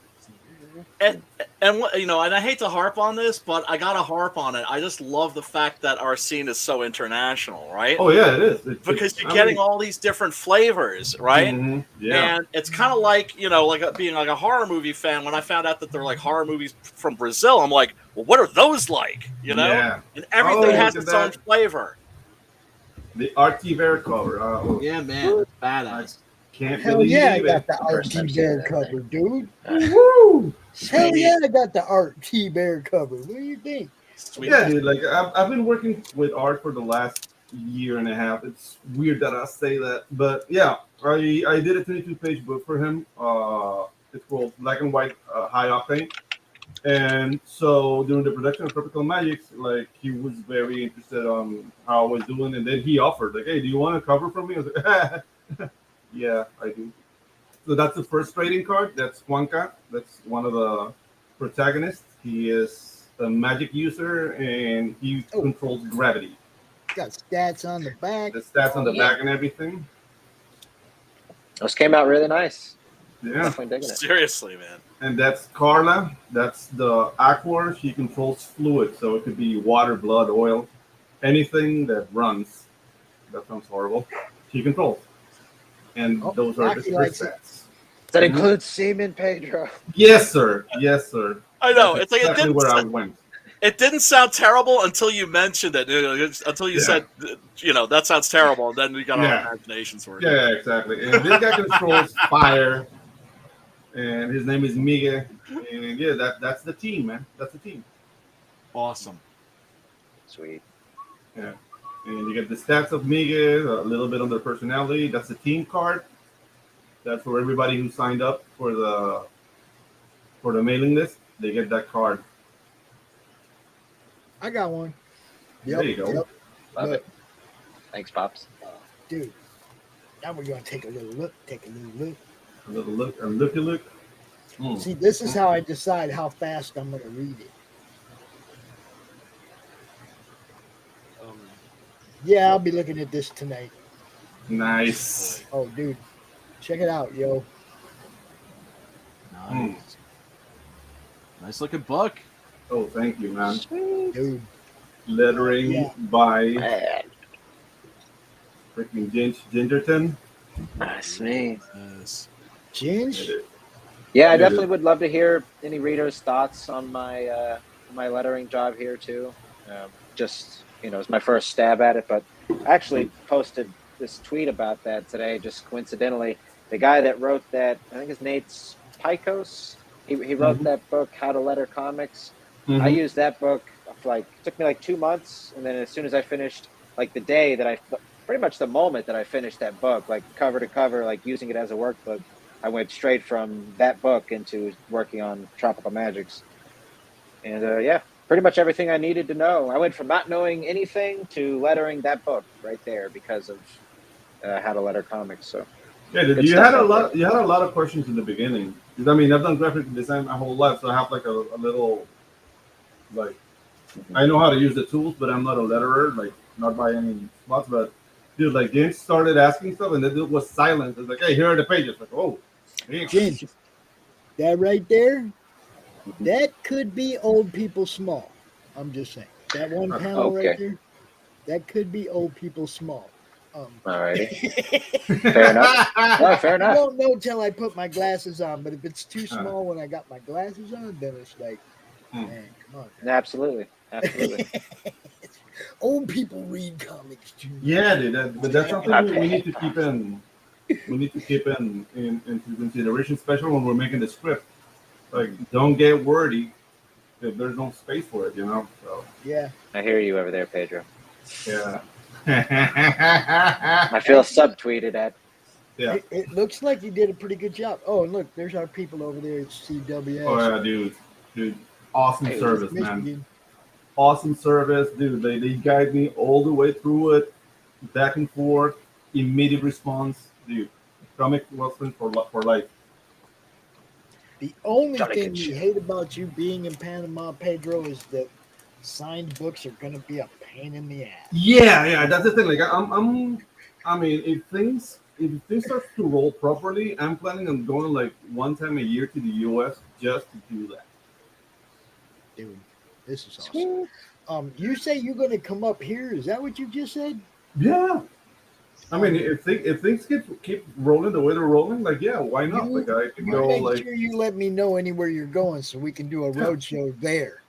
And what, you know, and I hate to harp on this, but I gotta harp on it. I just love the fact that our scene is so international, right?
Oh yeah, it is.
Because you're getting all these different flavors, right?
Mhm, yeah.
And it's kind of like, you know, like being like a horror movie fan. When I found out that they're like horror movies from Brazil, I'm like, well, what are those like? You know,
Yeah.
and everything has
look
its
at
own
that.
flavor.
The RT Vera cover.
Yeah, man, badass.
Can't
Hell
believe
yeah, I
it.
got the RT Bear cover, dude.
Woo!
Hell yeah, I got the RT Bear cover. What do you think?
Yeah, dude. Like I've been working with art for the last year and a half. It's weird that I say that, but yeah, I did a 22-page book for him. It's called Black and White High Octane. And so during the production of Tropical Magicks, like he was very interested on how I was doing, and then he offered, like, "Hey, do you want a cover from me?" I was like, "Yeah, I do." So that's the first trading card. That's Juanca. That's one of the protagonists. He is a magic user, and he controls gravity.
Got stats on the back.
The stats on the back and everything.
Those came out really nice.
Yeah.
Definitely digging it.
Seriously, man.
And that's Carla. That's the Aqua. She controls fluid, so it could be water, blood, oil, anything that runs. That sounds horrible. She controls. And those are the
Rocky
first
likes it.
stats.
That includes semen, Pedro.
Yes, sir. Yes, sir.
I know.
That's
It's like
exactly
it didn't.
where I went.
It didn't sound terrible until you mentioned it. Until you said, that sounds terrible, and then we got our imaginations working.
Yeah, exactly. And this guy controls fire, and his name is Miguel. And yeah, that's the team, man. That's the team.
Awesome.
Sweet.
Yeah. And you get the stats of Miguel, a little bit on their personality. That's the team card. That's for everybody who signed up for the mailing list. They get that card.
I got one.
There you go.
Yep.
Love it. Thanks, Pops.
Dude, now we're going to take a little look.
A little look, a looky look.
See, this is how I decide how fast I'm going to read it. Yeah, I'll be looking at this tonight.
Nice.
Oh, dude. Check it out, yo.
Nice. Nice looking book.
Oh, thank you, man.
Sweet. Dude.
Lettering by freaking Ginge Gingerton.
Nice, me.
Yes.
Ginge?
Yeah, I definitely would love to hear any readers' thoughts on my my lettering job here too. Just it's my first stab at it, but I actually posted this tweet about that today. Just coincidentally, the guy that wrote that, I think his name's Picos. He wrote that book, How to Letter Comics. I used that book it took me 2 months, and then as soon as I finished, the day that pretty much the moment that I finished that book, cover to cover, using it as a workbook, I went straight from that book into working on Tropical Magicks. And pretty much everything I needed to know. I went from not knowing anything to lettering that book right there because of How to Letter Comics. So
yeah, you had a lot of questions in the beginning. I mean, I've done graphic design my whole life, so I have a little I know how to use the tools, but I'm not a letterer, not by any spots. But dude, James started asking stuff, and the dude was silent. It's hey, here are the pages. Oh,
James, that right there, that could be old people small. I'm just saying that one panel right there, that could be old people small.
All righty. Fair enough. No, fair enough.
I don't know till I put my glasses on, but if it's too small when I got my glasses on, then it's man, come on. Man.
Absolutely.
Old people read comics too.
Yeah, dude. But that's something we need to keep in. We need to keep in consideration, especially when we're making the script. Don't get wordy if there's no space for it, So
yeah.
I hear you over there, Pedro.
Yeah.
I feel subtweeted at.
Yeah.
It looks like you did a pretty good job. Oh, and look, there's our people over there at CWS.
Oh yeah, dude. Awesome service, man. Awesome service, dude. They guide me all the way through it, back and forth, immediate response, dude. Comic Wilson for life.
The only thing we hate about you being in Panama, Pedro, is that signed books are gonna be a pain in the ass.
Yeah, that's the thing. If things start to roll properly, I'm planning on going one time a year to the US just to do that.
Dude, this is awesome. You say you're gonna come up here? Is that what you just said?
Yeah. I mean, if things keep rolling the way they're rolling, why not? I can go
make sure you let me know anywhere you're going so we can do a road show there.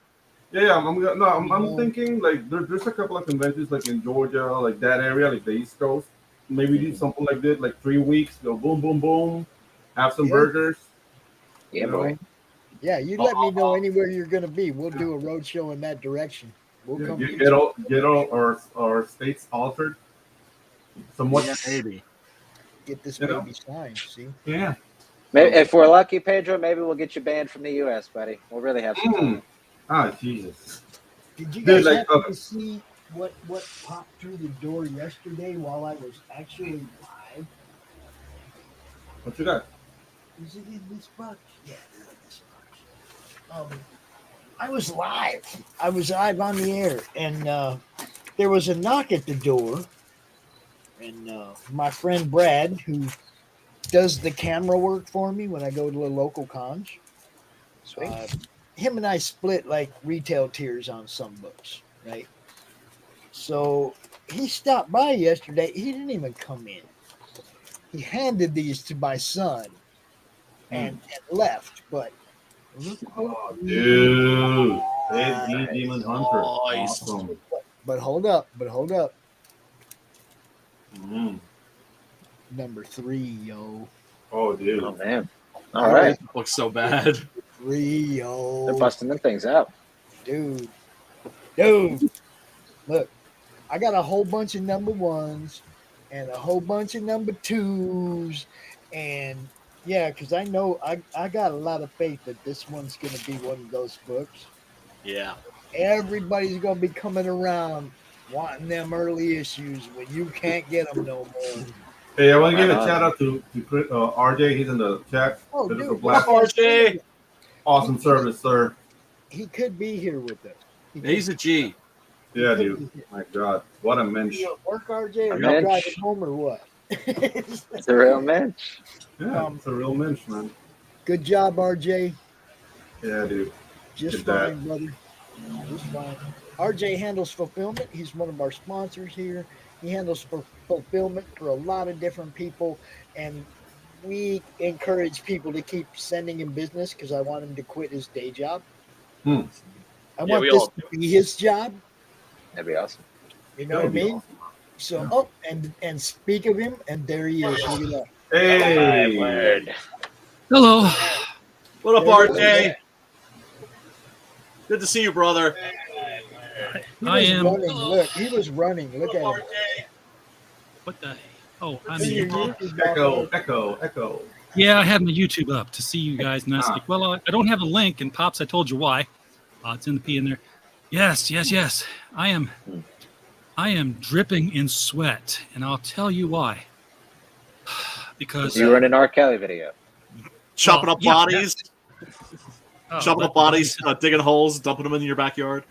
Yeah, I'm thinking there's a couple of conventions in Georgia, that area, the East Coast. Maybe do something like this, 3 weeks, go boom, boom, boom, have some burgers.
Yeah, boy.
Yeah, you let me know anywhere you're gonna be. We'll do a road show in that direction. We'll come
get all our states altered. Somewhat,
maybe.
Get this baby signed. See?
Yeah.
Maybe, if we're lucky, Pedro, maybe we'll get you banned from the U.S., buddy. We'll really have some fun.
Ah, Jesus.
Did you guys happen to see what popped through the door yesterday while I was actually live?
What you got?
Is it in this box? Yeah, it's in this box. I was live. I was live on the air, and there was a knock at the door. And my friend Brad, who does the camera work for me when I go to the local cons, him and I split retail tiers on some books, right? So he stopped by yesterday. He didn't even come in. He handed these to my son and left. But
dude, Big Demon Hunter.
Nice.
Awesome.
But hold up. Number 3, yo.
Oh, dude.
Oh, man.
All right. Looks so bad.
3, yo.
They're busting them things out.
Dude. Look, I got a whole bunch of number 1s and a whole bunch of number 2s. And yeah, because I know I got a lot of faith that this one's going to be one of those books.
Yeah.
Everybody's going to be coming around wanting them early issues when you can't get them no more.
Hey, I want to give a shout out to RJ. He's in the chat.
Oh,
Bit of a
dude,
blast.
RJ.
Awesome service, sir.
He could be here with us.
He's a G.
Yeah, dude. My God, what a mensch.
You at work, RJ, or
A
you
mensch.
driving home or what?
It's a real mensch.
Yeah, it's a real mensch, man.
Good job, RJ.
Yeah, dude.
Just
Did that.
fine, brother. Just fine. RJ handles fulfillment. He's one of our sponsors here. He handles fulfillment for a lot of different people, and we encourage people to keep sending him business because I want him to quit his day job. I want
we
this
all
to be his job.
That'd be awesome.
You know what I mean? So, and speak of him, and there he is. Look at that.
Hey.
Word.
Hello.
What up, RJ? Good to see you, brother.
He
I
was
am.
running. Look, he was running. Look at him.
What the? Oh, I'm.
See your YouTube
Echo.
Yeah, I had my YouTube up to see you guys, and I was like, well, I don't have a link. And Pops, I told you why. It's in the P in there. Yes. I am dripping in sweat, and I'll tell you why. Because
You were in an R. Kelly video.
Chopping up
yeah,
bodies.
Oh,
Chopping up bodies, digging holes, dumping them in your backyard.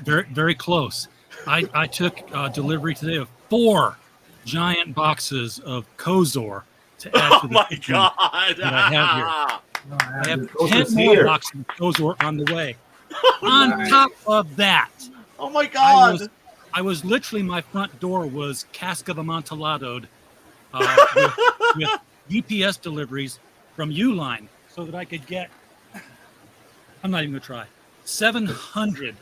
Very, very close. I took delivery today of 4 giant boxes of Kozor to add to the kitchen
God.
that I have here. I have
Kozor's
10 more
here.
boxes of Kozor on the way. On top of that,
Oh my God.
I was literally, my front door was Casca de Amontillado with UPS deliveries from Uline so that I could get, I'm not even going to try, 700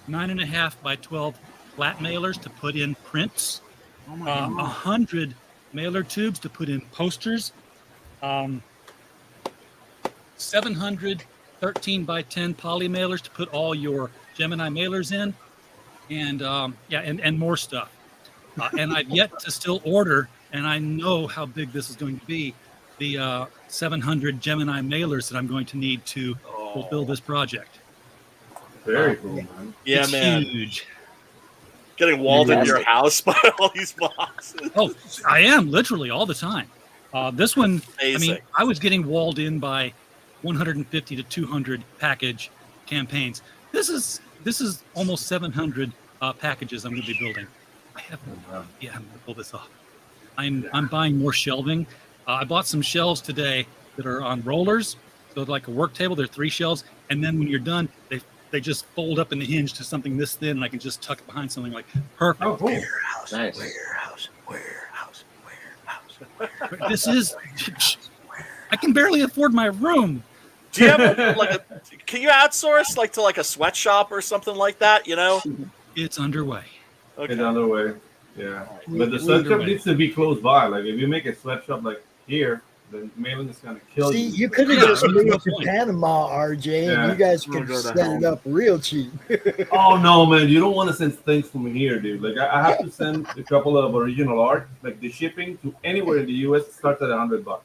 9.5 by 12 flat mailers to put in prints, 100 mailer tubes to put in posters, 700 13 by 10 poly mailers to put all your Gemini mailers in, and more stuff. And I've yet to still order, and I know how big this is going to be, the 700 Gemini mailers that I'm going to need to fulfill this project.
Very cool, man.
Yeah,
It's
man.
huge.
Getting walled into your house by all these boxes.
Oh, I am literally all the time. This one, I mean,
Amazing.
I was getting walled in by 150 to 200 package campaigns. This is almost 700 packages I'm going to be building. I'm going to pull this off. I'm buying more shelving. I bought some shelves today that are on rollers, so like a work table. They're 3 shelves, and then when you're done, they just fold up in the hinge to something this thin, and I can just tuck it behind something like perfect.
Oh, cool.
Nice.
Warehouse.
This is. I can barely afford my room.
Do you have can you outsource to like a sweatshop or something like that, you know?
It's underway.
Okay.
It's on the way. Yeah. But the sweatshop needs to be close by. Like, if you make a sweatshop like here, the mailing is going to kill
See,
you.
you could have just moved to Panama, RJ,
Yeah.
and you guys
We'll
could
go to
set it
home.
up real cheap.
Oh, no, man. You don't want to send things from here, dude. Like, I have to send a couple of original art. Like, the shipping to anywhere in the U.S. starts at $100.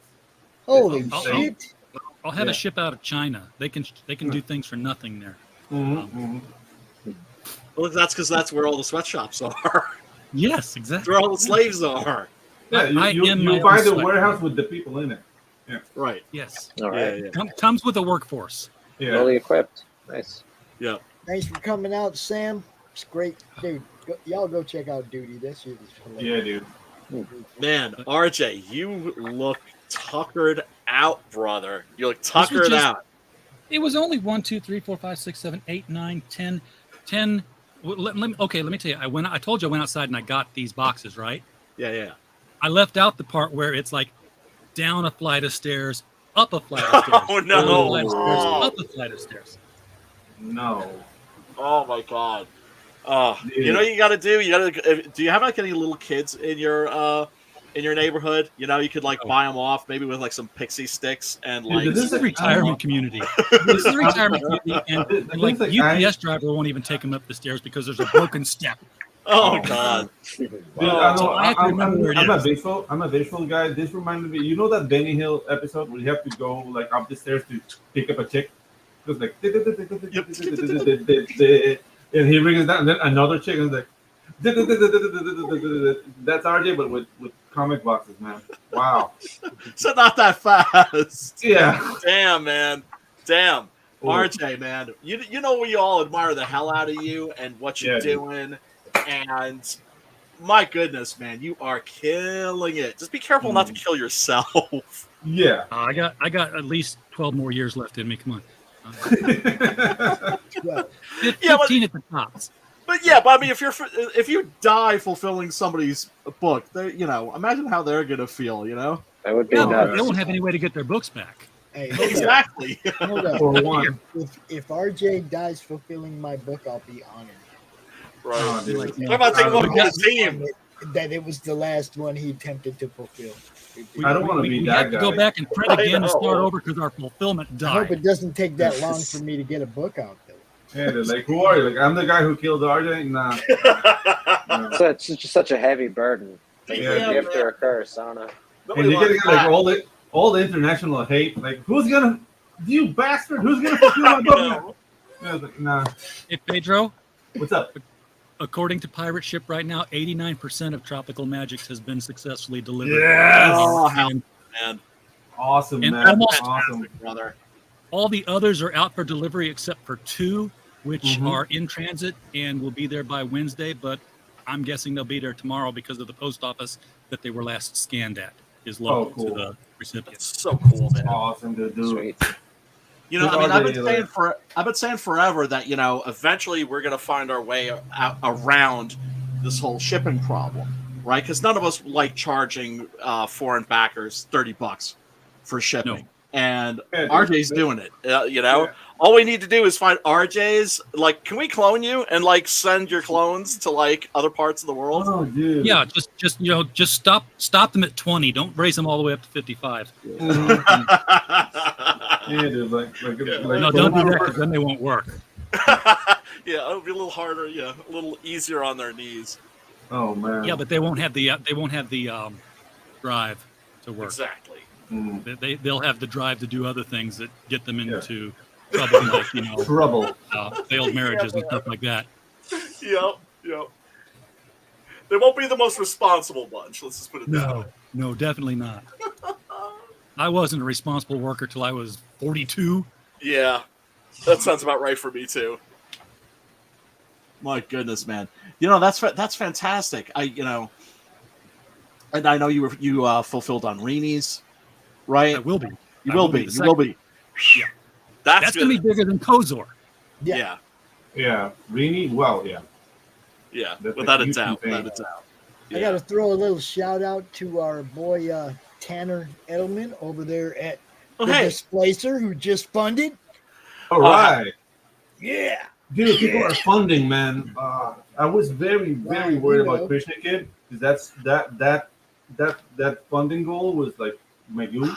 Holy
It's
I'll-
insane.
I'll have
Yeah.
a ship out of China. They can do things for nothing there.
Well, that's where all the sweatshops are.
Yes, exactly.
That's where all the slaves are.
Yeah, you buy the warehouse with the people in it. Yeah.
Right.
Yes.
All right.
Yeah.
Comes with a workforce.
Yeah.
Fully equipped. Nice.
Yeah.
Thanks for coming out, Sam. It's great, dude. Y'all go check out Duty. That shit is hilarious.
Yeah, dude.
Man, RJ, you look tuckered out, brother. You look
This was
tuckered
just-
out.
It was only 1, 2, 3, 4, 5, 6, 7, 8, 9, 10. Let me tell you. I told you I went outside and I got these boxes, right?
Yeah.
I left out the part where it's like down a flight of stairs, up a flight of stairs.
Oh, no.
down a flight of stairs, up a flight of stairs.
No.
Oh my god. You know what you got to do? Do you have like any little kids in your neighborhood? You know, you could like buy them off maybe with like some pixie sticks and like.
This is a retirement community. This is a retirement community, and like UPS driver won't even take them up the stairs because there's a broken step.
Oh god.
Dude,
I'm
a visual guy. This reminded me. You know that Benny Hill episode where you have to go like up the stairs to pick up a chick? It was like, and he brings it down. And then another chick is like, that's RJ, but with comic boxes, man. Wow.
So not that fast.
Yeah.
Damn, man. Damn.
Ooh.
RJ, man. You know we all admire the hell out of you and what you're doing. And my goodness, man, you are killing it. Just be careful not to kill yourself.
Yeah.
I got at least 12 more years left in me. Come on. 15 at the tops.
But I mean, if you die fulfilling somebody's book, imagine how they're gonna feel. You know,
that would be
nuts. They won't have any way to get their books back.
Hey,
exactly.
Hold up.
For one.
If RJ dies fulfilling my book, I'll be honored.
Right.
What
about taking one for the team?
That it was the last one he attempted to fulfill.
I don't want to be that
have
guy.
to go back and print again and start over because our fulfillment died.
I hope it doesn't take that long for me to get a book out there.
Yeah, they're like, who are you? Like, I'm the guy who killed RJ? Nah.
So it's just such a heavy burden. Like,
Yeah.
a gift or a curse. I don't know.
And you're getting like all the international hate. Like, you bastard, who's gonna fulfill my book? Yeah, I was like, nah.
Hey, Pedro.
What's up?
According to Pirate Ship right now, 89% of Tropical Magicks has been successfully delivered.
Yes!
Oh, man.
Awesome,
And
man.
almost
Awesome.
Brother.
all the others are out for delivery except for 2, which are in transit and will be there by Wednesday. But I'm guessing they'll be there tomorrow because of the post office that they were last scanned at is local to the recipients.
So cool, man.
Awesome to do.
Sweet.
You know, I mean, I've been saying forever that eventually we're gonna find our way around this whole shipping problem, right? Because none of us like charging foreign backers $30 for shipping.
No.
And RJ's doing it. All we need to do is find RJ's. Like, can we clone you and like send your clones to like other parts of the world?
Oh, dude.
Yeah, just stop them at 20. Don't raise them all the way up to 55.
Yeah, dude. Like,
No, don't do that because then they won't work.
Yeah, it'll be a little harder. Yeah, a little easier on their knees.
Oh man.
Yeah, but they won't have the drive to work.
Exactly.
They'll have the drive to do other things that get them into trouble, like
trouble,
failed marriages and stuff like that.
Yep. They won't be the most responsible bunch. Let's just put it that way.
No, definitely not. I wasn't a responsible worker till I was 42.
Yeah, that sounds about right for me too. My goodness, man. That's fantastic. And I know you fulfilled on Reenies, right?
I will be.
You will be.
Yeah. That's going to be bigger than Kozor.
Yeah.
Yeah. Reenie? Well, yeah.
Yeah,
That's
without
a
a
huge
doubt.
thing.
Without a doubt.
I got to throw a little shout out to our boy Tanner Edelman over there at the Displacer, who just funded.
All right.
Yeah.
Dude, people are funding, man. I was very, very worried about Krishna Kid because that funding goal was like Magoo.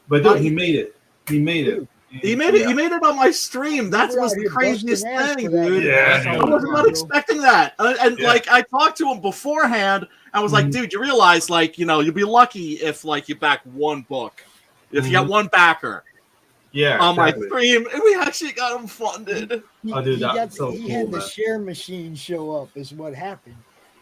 But dude, he made it. He made it.
He made it on my stream. That was the craziest thing, dude.
Yeah,
I was not expecting that. Like, I talked to him beforehand. I was like, dude, you realize, like, you'll be lucky if, like, you back one book. If you got one backer.
Yeah.
On my stream, and we actually got him funded.
Oh, dude, that's so
he
cool,
had the
man.
share machine show up, is what happened.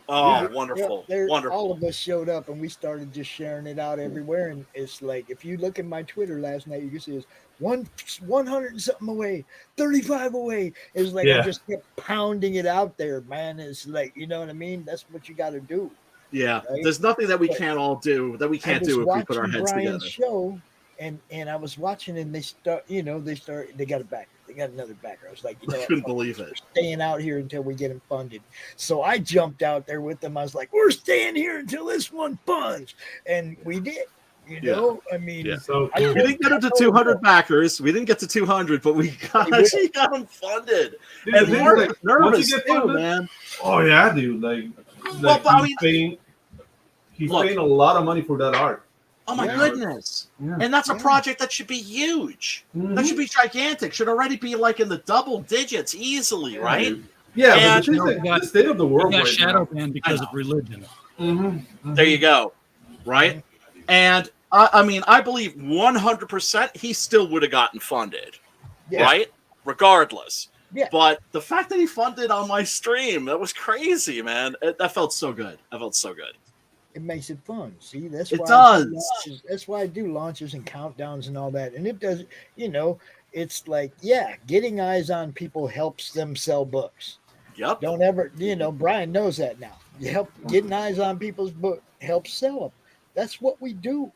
Oh, wonderful. Wonderful.
All of us showed up and we started just sharing it out everywhere. And it's like, if you look at my Twitter last night, you can see it's 100 and something away, 35 away. It's like I just kept pounding it out there, man. It's like, you know what I mean? That's what you got to do.
Yeah.
Right?
There's nothing that we can't all do that we can't do if we put our heads
Brian's
together.
show, and I was watching, and they got a backer. They got another backer. I was like,
I couldn't believe it.
Staying out here until we get him funded. So I jumped out there with them. I was like, we're staying here until this one funds. And we did. You know, I mean,
So
we didn't get up to 200 backers. We didn't get to 200, but we actually got them funded.
Dude,
And
the thing
Mark
is,
was
like, once
nervous
you get
too,
funded,
man.
Oh yeah, dude. Like
Well, but I
he's
mean-
paying. He's
Look.
paying a lot of money for that art.
Oh my
Yeah.
goodness!
Yeah.
And that's a project that should be huge. That should be gigantic. Should already be like in the double digits easily, right?
Yeah,
And
but the thing is, like, the state of the world
We got
right
shadow
now.
banned because of religion.
There you go. Right? And I mean, I believe 100% he still would have gotten funded.
Yeah.
Right? Regardless.
Yeah.
But the fact that he funded on my stream, that was crazy, man. That felt so good. That felt so good.
It makes it fun. See, that's
It
why
does.
I do launches. That's why I do launches and countdowns and all that. And it does, you know, it's like, yeah, getting eyes on people helps them sell books.
Yep.
Don't ever, you know, Brian knows that now. Getting eyes on people's book helps sell them. That's what we do.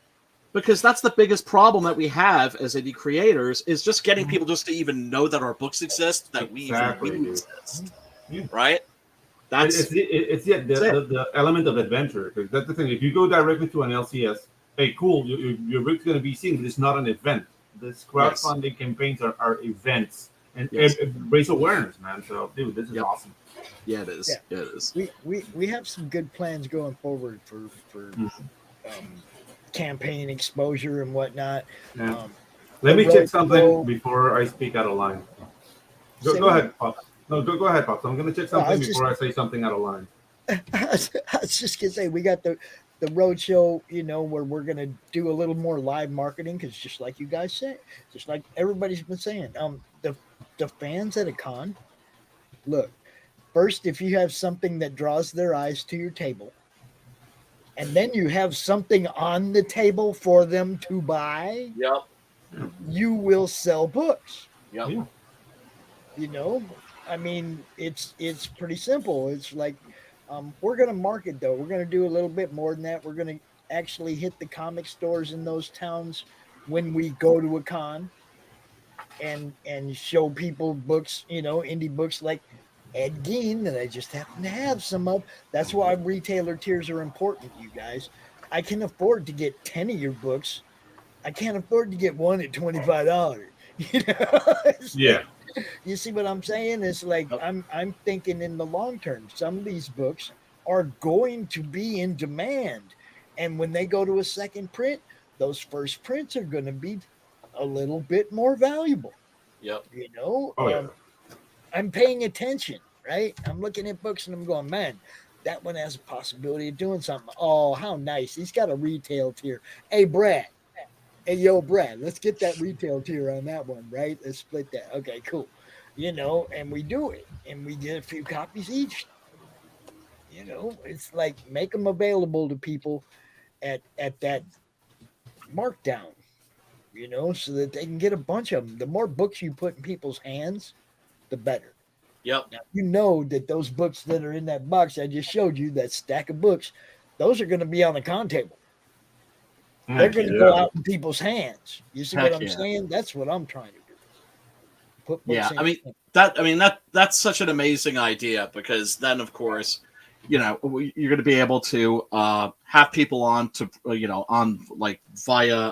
Because that's the biggest problem that we have as indie creators is just getting people just to even know that our books exist, that
Exactly,
we
dude.
exist.
Yeah.
Right? That's
It's the element of adventure. Because that's the thing. If you go directly to an LCS, hey, cool, your book's going to be seen, but it's not an event. This crowdfunding campaigns are events and raise awareness, man. So, dude, this is awesome.
Yeah, it is.
Yeah.
It is.
We have some good plans going forward for campaign exposure and whatnot.
Yeah. Let me
the
check
road
something
show-
before I speak out of line.
Say
Go
what?
ahead, Pops. No, go ahead, Pops. I'm going to check
No, I
something
was
before I say something out of line.
I was just gonna say we got the road show, you know, where we're gonna do a little more live marketing because just like you guys said, just like everybody's been saying, the fans at a con, look, first if you have something that draws their eyes to your table, and then you have something on the table for them to buy,
Yep.
you will sell books.
Yep.
Yeah.
You know, I mean, it's pretty simple. It's like we're going to market, though. We're going to do a little bit more than that. We're going to actually hit the comic stores in those towns when we go to a con and show people books, you know, indie books like Ed Gein that I just happen to have some of. That's why retailer tiers are important, you guys. I can afford to get 10 of your books. I can't afford to get one at $25. You know?
Yeah.
You see what I'm saying? It's like I'm thinking in the long term, some of these books are going to be in demand. And when they go to a second print, those first prints are going to be a little bit more valuable.
Yep.
You know?
Oh, yeah.
I'm paying attention, right? I'm looking at books and I'm going, man, that one has a possibility of doing something. Oh, how nice. He's got a retail tier. Hey, Brad. Hey, yo, Brad, let's get that retail tier on that one, right? Let's split that. Okay, cool. You know, and we do it, and we get a few copies each. You know, it's like make them available to people at that markdown, you know, so that they can get a bunch of them. The more books you put in people's hands, the better.
Yep.
Now, you know that those books that are in that box I just showed you, that stack of books, those are going to be on the con table. They're going to go out in people's hands. You see what I'm saying? That's what I'm trying to do. Put books in.
That's such an amazing idea because then, of course, you know, you're going to be able to have people on to, you know, on like via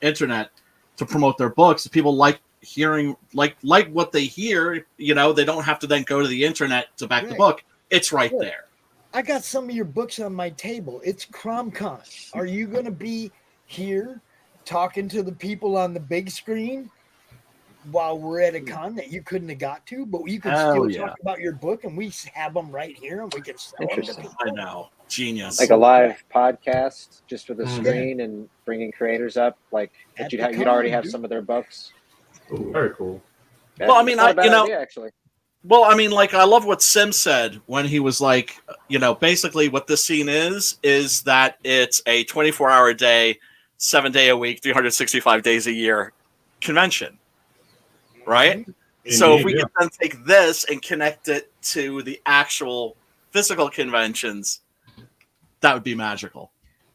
internet to promote their books. People like hearing like what they hear. You know, they don't have to then go to the internet to back the book. It's right there.
I got some of your books on my table. It's CromCon. Are you going to be here talking to the people on the big screen while we're at a con that you couldn't have got to? But you can still talk about your book, and we have them right here, and we can sell them to people.
I know. Genius.
Like a live podcast just with a screen and bringing creators up, like that you'd already have some of their books.
Ooh, very cool.
Well, I mean,
actually.
Well, I mean, like, I love what Sim said when he was like, you know, basically what this scene is that it's a 24-hour day, 7-day a week, 365 days a year convention, right?
Indeed,
so if we can then take this and connect it to the actual physical conventions, that would be magical.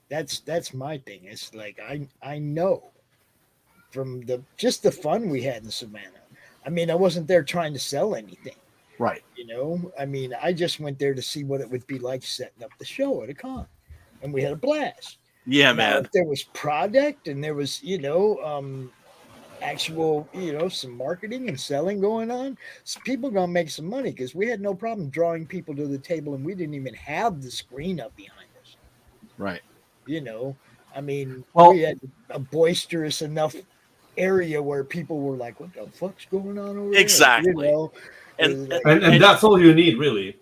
That's my thing. It's like I know from the fun we had in Savannah. I mean, I wasn't there trying to sell anything.
Right.
You know, I mean, I just went there to see what it would be like setting up the show at a con. And we had a blast.
Yeah,
Now,
man.
if there was product and there was, actual, some marketing and selling going on, people gonna make some money because we had no problem drawing people to the table and we didn't even have the screen up behind us.
Right.
I mean,
Well-
we had a boisterous enough area where people were like, "What the fuck's going on over
Exactly.
there?"
And that's all you need, really.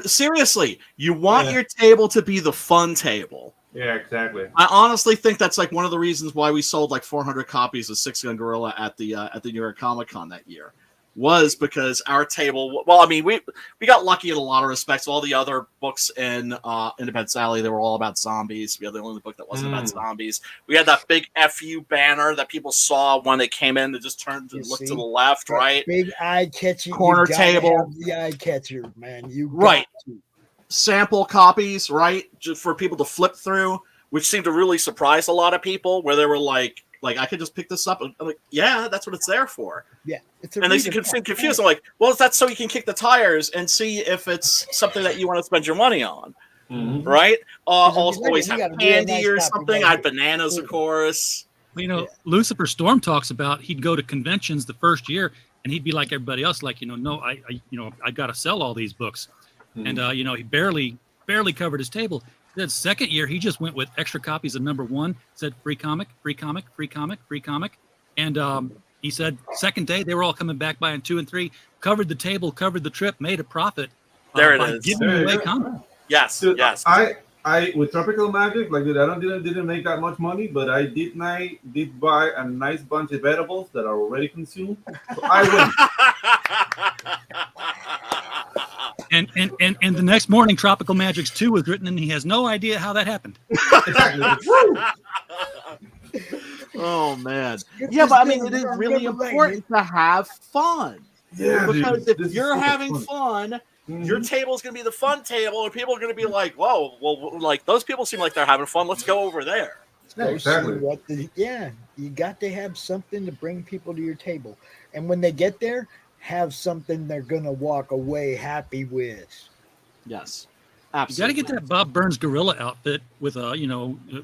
Seriously, you want your table to be the fun table.
Yeah, exactly.
I honestly think that's like one of the reasons why we sold like 400 copies of Six Gun Gorilla at the New York Comic Con that year, was because our table. Well, I mean, we got lucky in a lot of respects. All the other books in Independence Alley, they were all about zombies. We had the only book that wasn't about zombies. We had that big FU banner that people saw when they came in. They just turned and looked to the left, right?
Big eye catcher
Corner table.
The eye catcher, man. You
right.
got to.
Sample copies, right, just for people to flip through, which seemed to really surprise a lot of people, where they were like I could just pick this up. I'm like, yeah, that's what it's there for.
Yeah,
and they seem confused. I'm like, well, that's so you can kick the tires and see if it's something that you want to spend your money on, right? Always have candy or something. I had bananas, of course.
Well, Lucifer Storm talks about he'd go to conventions the first year and he'd be like everybody else, like, no, I got to sell all these books. And, he barely covered his table. The second year, he just went with extra copies of number 1, said free comic, free comic, free comic, free comic. And he said second day, they were all coming back buying 2 and 3, covered the table, covered the trip, made a profit.
There it
by
is.
Giving away comic.
Yes,
Dude,
yes.
I with Tropical Magic, like, dude, I didn't make that much money, but I did buy a nice bunch of edibles that are already consumed. So I win.
And the next morning, Tropical Magicks 2 was written, and he has no idea how that happened.
Oh man, yeah, but I mean, it is really important to have fun.
Yeah,
because
dude,
if you're having fun, your table is going to be the fun table, and people are going to be like, "Whoa, well, like those people seem like they're having fun. Let's go over there."
Exactly.
You got to have something to bring people to your table, and when they get there, have something they're gonna walk away happy with.
Yes,
absolutely. You got to get that Bob Burns gorilla outfit with a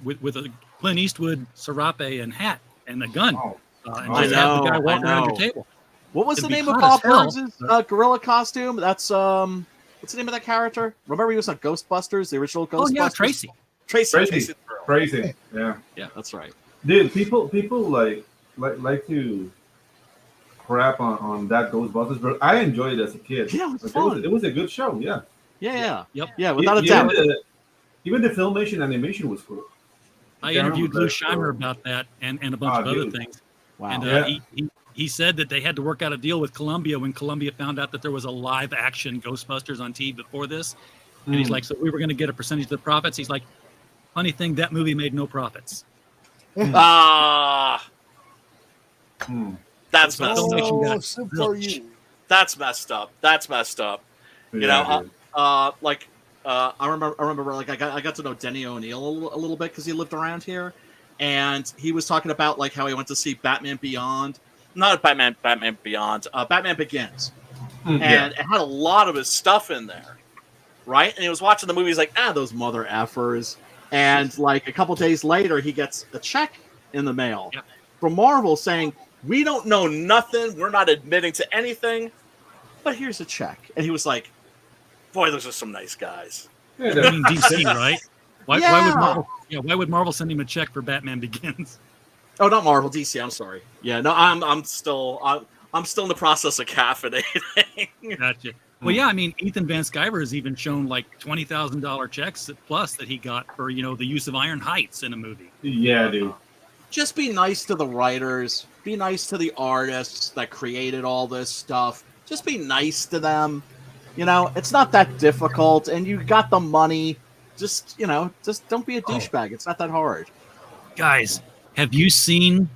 with a Clint Eastwood serape and hat and a gun, and just have the guy walking around your table.
What was
It'd
the
be
name of
hot
Bob
as hell.
Burns' gorilla costume? That's what's the name of that character? Remember he was on Ghostbusters, the original Ghostbusters.
Oh yeah, Tracy.
Tracy.
Yeah,
that's right.
Dude, people like to crap on that Ghostbusters, but I enjoyed it as a kid.
Yeah, it was fun.
It was a good show. Yeah.
Yeah, without a doubt.
Even the filmation animation was cool.
I interviewed Lou Scheimer about that and a bunch of other things.
Wow.
And he said that they had to work out a deal with Columbia when Columbia found out that there was a live action Ghostbusters on TV before this. And he's like, so we were going to get a percentage of the profits. He's like, funny thing, that movie made no profits.
That's messed
up.
That's messed up. That's messed up. You know, I remember like I got to know Denny O'Neil a little bit because he lived around here, and he was talking about like how he went to see Batman Beyond, not Batman Beyond, Batman Begins, and it had a lot of his stuff in there, right? And he was watching the movie. He's like, those mother effers, and like a couple days later, he gets a check in the mail from Marvel saying, "We don't know nothing. We're not admitting to anything, but here's a check." And he was like, "Boy, those are some nice guys."
I mean, DC, right? Why would Marvel send him a check for Batman Begins?
Oh, not Marvel, DC. I'm sorry. Yeah, no, I'm still in the process of caffeinating.
Gotcha. Well, yeah, I mean, Ethan Van Sciver has even shown like $20,000 checks plus that he got for the use of Iron Heights in a movie.
Yeah, dude.
Just be nice to the writers. Be nice to the artists that created all this stuff. Just be nice to them. It's not that difficult, and you got the money. Just don't be a douchebag. It's not that hard.
Guys, have you seen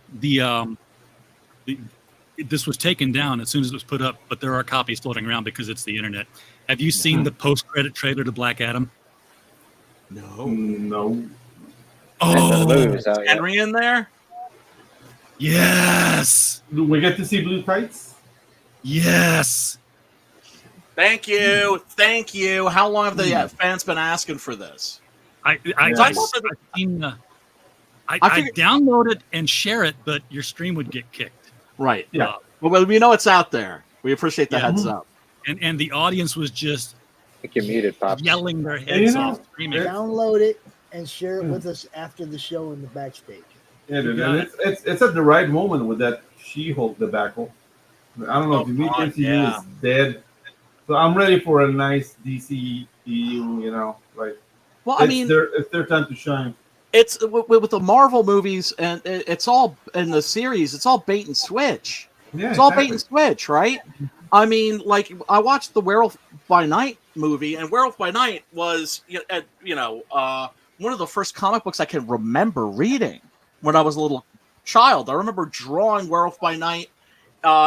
this was taken down as soon as it was put up, but there are copies floating around because it's the internet. Have you seen the post-credit trailer to Black Adam?
No.
Oh,
Henry in there?
Yes.
Do we get to see blue tights?
Yes.
Thank you. How long have the fans been asking for this?
I've seen I'd download it and share it, but your stream would get kicked.
Right. Yeah. Well, we know it's out there. We appreciate the heads up.
And the audience was just
I think you're muted, Pops.
yelling their heads off, screaming.
Download it and share it with us after the show in the backstage.
Yeah, dude, and it's at the right moment with that She-Hulk debacle. I don't know if the MCU is dead, so I'm ready for a nice DC EU. Well, it's their time to shine.
It's with the Marvel movies, and it's all in the series. It's all bait and switch.
Yeah,
it's all bait and switch, right? I mean, like I watched the Werewolf by Night movie, and Werewolf by Night was, one of the first comic books I can remember reading when I was a little child. I remember drawing Werewolf by Night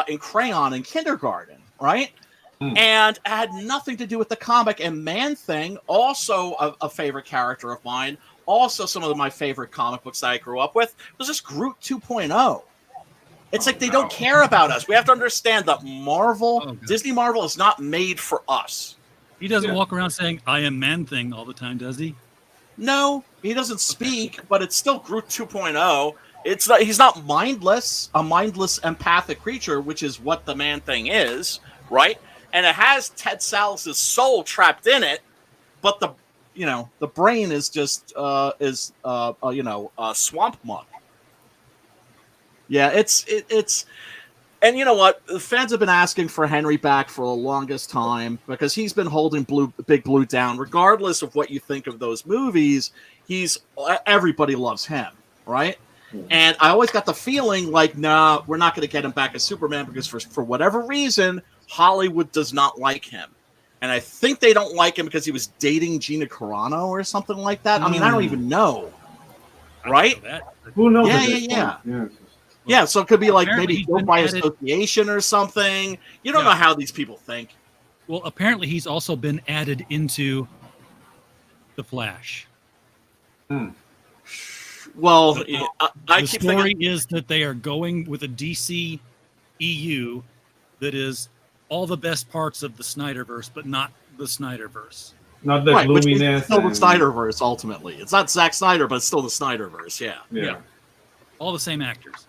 in crayon in kindergarten, right? And it had nothing to do with the comic. And Man-Thing, also a favorite character of mine, also some of my favorite comic books that I grew up with, was just Groot 2.0. It's like they don't care about us. We have to understand that Disney Marvel is not made for us.
He doesn't walk around saying, I am Man-Thing all the time, does he?
No, he doesn't speak, but it's still Groot 2.0. He's not mindless, a mindless empathic creature, which is what the Man-Thing is, right? And it has Ted Salas's soul trapped in it, but the brain is just swamp muck. Yeah, it's and you know what? The fans have been asking for Henry back for the longest time because he's been holding Big Blue down. Regardless of what you think of those movies, everybody loves him, right? And I always got the feeling like, nah, we're not going to get him back as Superman because for whatever reason, Hollywood does not like him. And I think they don't like him because he was dating Gina Carano or something like that. I mean, I don't even know. Right?
Who knows?
Yeah, so it could be like
Apparently
maybe go by association or something. You don't know how these people think.
Well, apparently he's also been added into The Flash.
Well,
the story is that they are going with a DC EU that is all the best parts of the Snyderverse, but not the Snyderverse.
Not the
which is
gloominess.
still the Snyderverse, ultimately. It's not Zack Snyder, but it's still the Snyderverse, yeah.
All the same actors.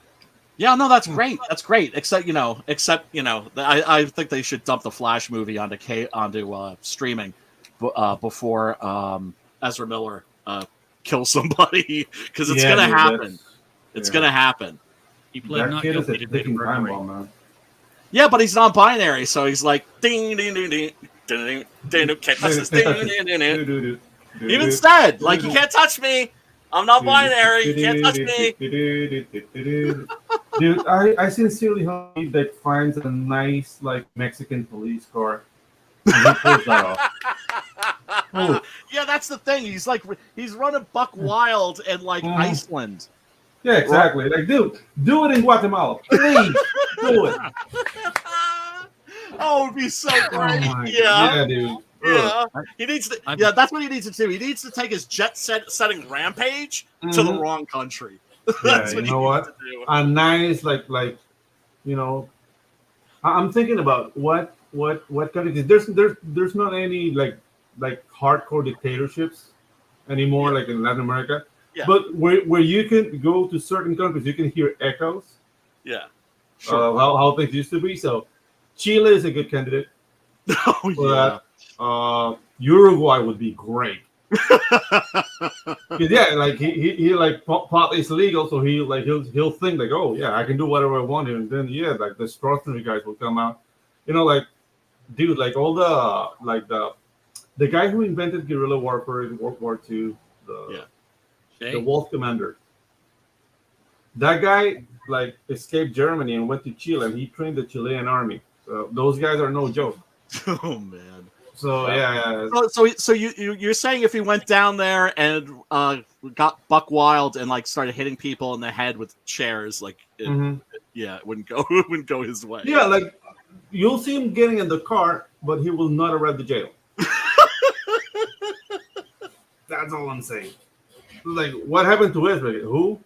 Yeah, no, that's great. That's great. Except, I think they should dump the Flash movie onto streaming before Ezra Miller kills somebody, because it's gonna happen. It's gonna happen.
He pled not guilty to data burglary.
Yeah, but he's non-binary, so he's like ding ding ding ding ding ding ding. Can't touch this. Ding ding ding ding. Even said, like, you can't touch me. I'm not binary. You can't touch me.
Dude, I sincerely hope that finds a nice, like, Mexican police car. And he pulls that off.
Yeah, that's the thing. He's running buck wild in like Iceland.
Yeah, exactly. Like, dude, do it in Guatemala. Please do it.
Oh, it'd be so great.
Yeah, dude.
Yeah, he needs to. Yeah, that's what he needs to do. He needs to take his jet-setting rampage to the wrong country. That's
you know what? A nice, I'm thinking about what country. There's not any like hardcore dictatorships anymore, like in Latin America.
Yeah.
But where you can go to certain countries, you can hear echoes.
Yeah.
Sure. How things used to be. So Chile is a good candidate.
Oh yeah.
Uruguay would be great. Like he like pot is legal, so he'll think like, oh yeah, I can do whatever I want here, and then like the extraordinary guys will come out. Like, dude, like all the guy who invented guerrilla warfare in World War II, the Wolf Commander. That guy like escaped Germany and went to Chile, and he trained the Chilean army. So those guys are no joke.
Oh man.
So yeah.
So you're saying if he went down there and got buck wild and like started hitting people in the head with chairs, like it wouldn't go his way.
Yeah, like you'll see him getting in the car, but he will not arrive to jail. That's all I'm saying. Like, what happened to Israel? Who?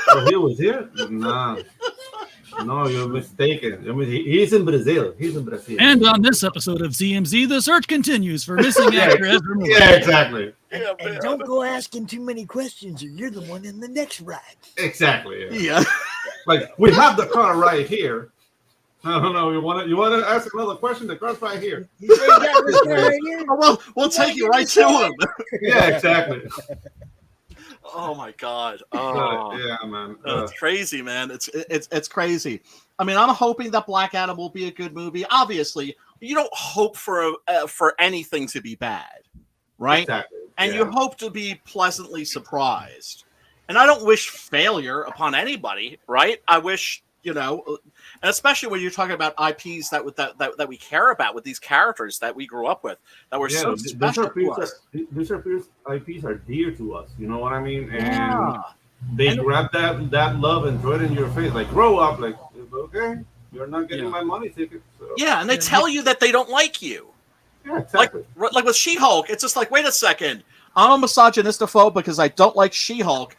Oh, he was here? Nah. No, you're mistaken. He's in Brazil.
And on this episode of ZMZ, the search continues for missing actor Ezra Miller.
Yeah, exactly.
And don't go asking too many questions, or you're the one in the next ride.
Exactly.
Yeah.
Like, we have the car right here. I don't know. You want to ask another question? The car's right here.
You say you got this guy right here?
Oh, we'll take you right to him.
Yeah, exactly.
Oh my God! Oh
yeah, man.
It's crazy, man. It's crazy. I mean, I'm hoping that Black Adam will be a good movie. Obviously, you don't hope for anything to be bad, right?
Exactly.
And you hope to be pleasantly surprised. And I don't wish failure upon anybody, right? I wish, and especially when you're talking about IPs that we care about, with these characters that we grew up with, that were so special to us.
These IPs are dear to us. You know what I mean? And they grab that love and throw it in your face. Like, grow up. Like, okay, you're not getting my money ticket. So.
Yeah, and they tell you that they don't like you.
Yeah, exactly.
Like with She-Hulk, it's just like, wait a second, I'm a misogynistophobe because I don't like She-Hulk.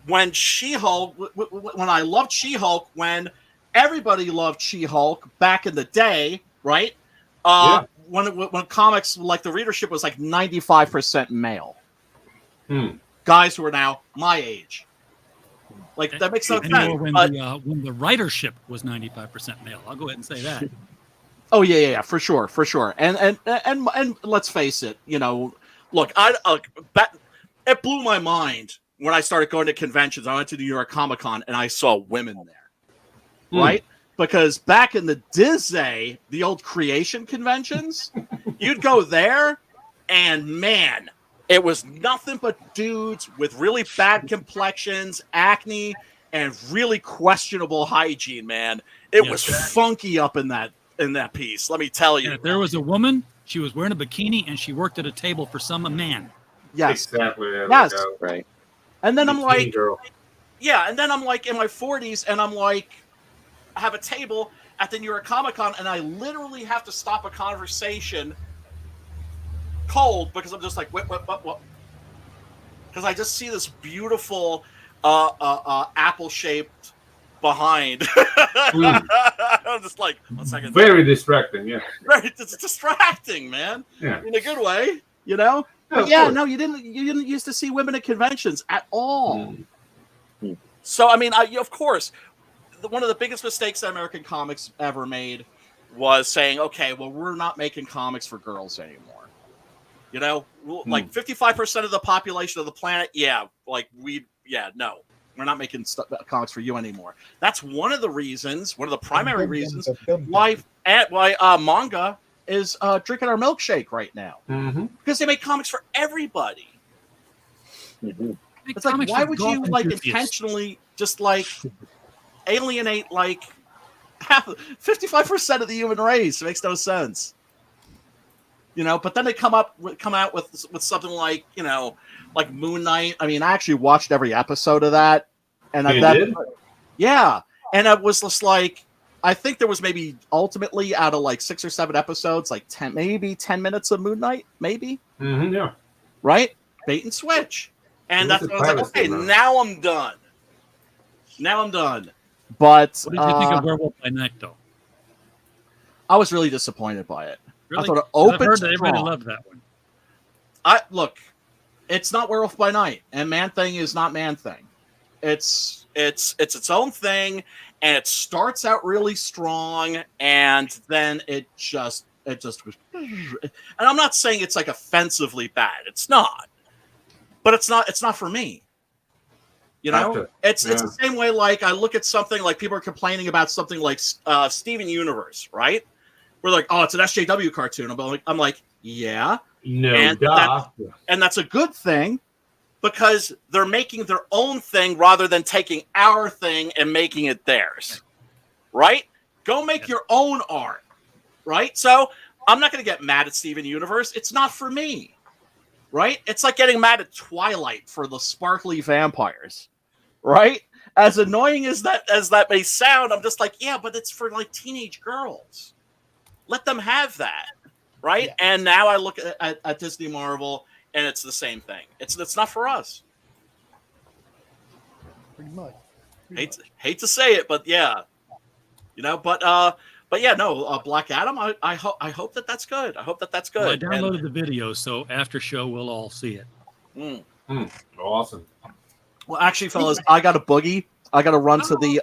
When I loved She-Hulk, when everybody loved She-Hulk back in the day, right? When comics, like, the readership was like 95% male. Guys who are now my age. Like, that makes no sense.
When the writership was 95% male, I'll go ahead and say that.
Oh yeah, for sure. And let's face it, look, it blew my mind when I started going to conventions. I went to New York Comic Con and I saw women there, right? Because back in the Disney, the old creation conventions, you'd go there and man, it was nothing but dudes with really bad complexions, acne, and really questionable hygiene, man. It was funky up in that piece, let me tell you.
And if there was a woman, she was wearing a bikini and she worked at a table for some man.
Yes.
Exactly. Yeah,
yes.
Right.
And then I'm like,
girl.
yeah, and then I'm like in my 40s and I'm like, I have a table at the New York Comic Con and I literally have to stop a conversation cold because I'm just like, what? Because I just see this beautiful apple-shaped behind. I'm just like, 1 second.
Very distracting, yeah.
Right, it's distracting, man.
Yeah.
In a good way,
Yeah,
But no, you didn't used to see women at conventions at all. So I mean, of course, one of the biggest mistakes that American comics ever made was saying, okay, well, we're not making comics for girls anymore. Like 55% of the population of the planet, no, we're not making comics for you anymore. That's one of the reasons, one of the primary reasons why manga is drinking our milkshake right now. Because they make comics for everybody. It's like, why would you intentionally just alienate 55% of the human race? It makes no sense. But then they come out with something like Moon Knight. I mean, I actually watched every episode of that, and and it was just like, I think there was maybe ultimately out of 6 or 7 episodes, 10 minutes of Moon Knight, maybe.
Yeah.
Right? Bait and switch, and that's when I was like, okay, now I'm done. But
what did you think of Werewolf by Night, though?
I was really disappointed by it.
Really?
I thought it opened.
I've heard that everybody loved that one.
Look, it's not Werewolf by Night, and Man Thing is not Man Thing. It's its own thing, and it starts out really strong, and then it just was. And I'm not saying it's offensively bad. It's not, but it's not for me. It's the same way. I look at something like people are complaining about something like Steven Universe, right? We're like, oh, it's an SJW cartoon. I'm like, yeah.
No,
and that's a good thing because they're making their own thing rather than taking our thing and making it theirs. Right? Go make your own art. Right? So I'm not going to get mad at Steven Universe. It's not for me. Right? It's like getting mad at Twilight for the sparkly vampires. Right? As annoying as that may sound, I'm just like, yeah, but it's for teenage girls. Let them have that, right? Yeah. And now I look at Disney Marvel, and it's the same thing. It's not for us.
Pretty much.
Hate to say it, but yeah. But yeah, no, Black Adam. I hope that's good. I hope that's good.
Well, I downloaded the video, so after show we'll all see it.
Awesome.
Well, actually, fellas, I got a boogie. I got to run to the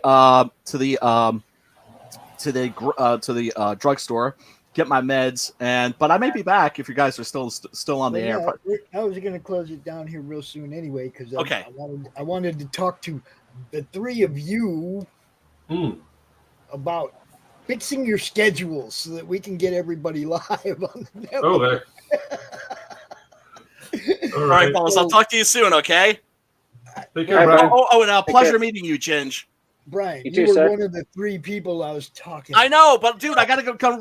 drugstore, get my meds, but I may be back if you guys are still on the air.
I was going to close it down here real soon anyway because
okay.
I wanted to talk to the three of you about fixing your schedules so that we can get everybody live on the network.
All right, fellas, I'll talk to you soon, okay?
Take care, Brian.
And pleasure meeting you, Ginge.
Brian, you were one of the three people I was talking.
I know, but dude, I gotta go come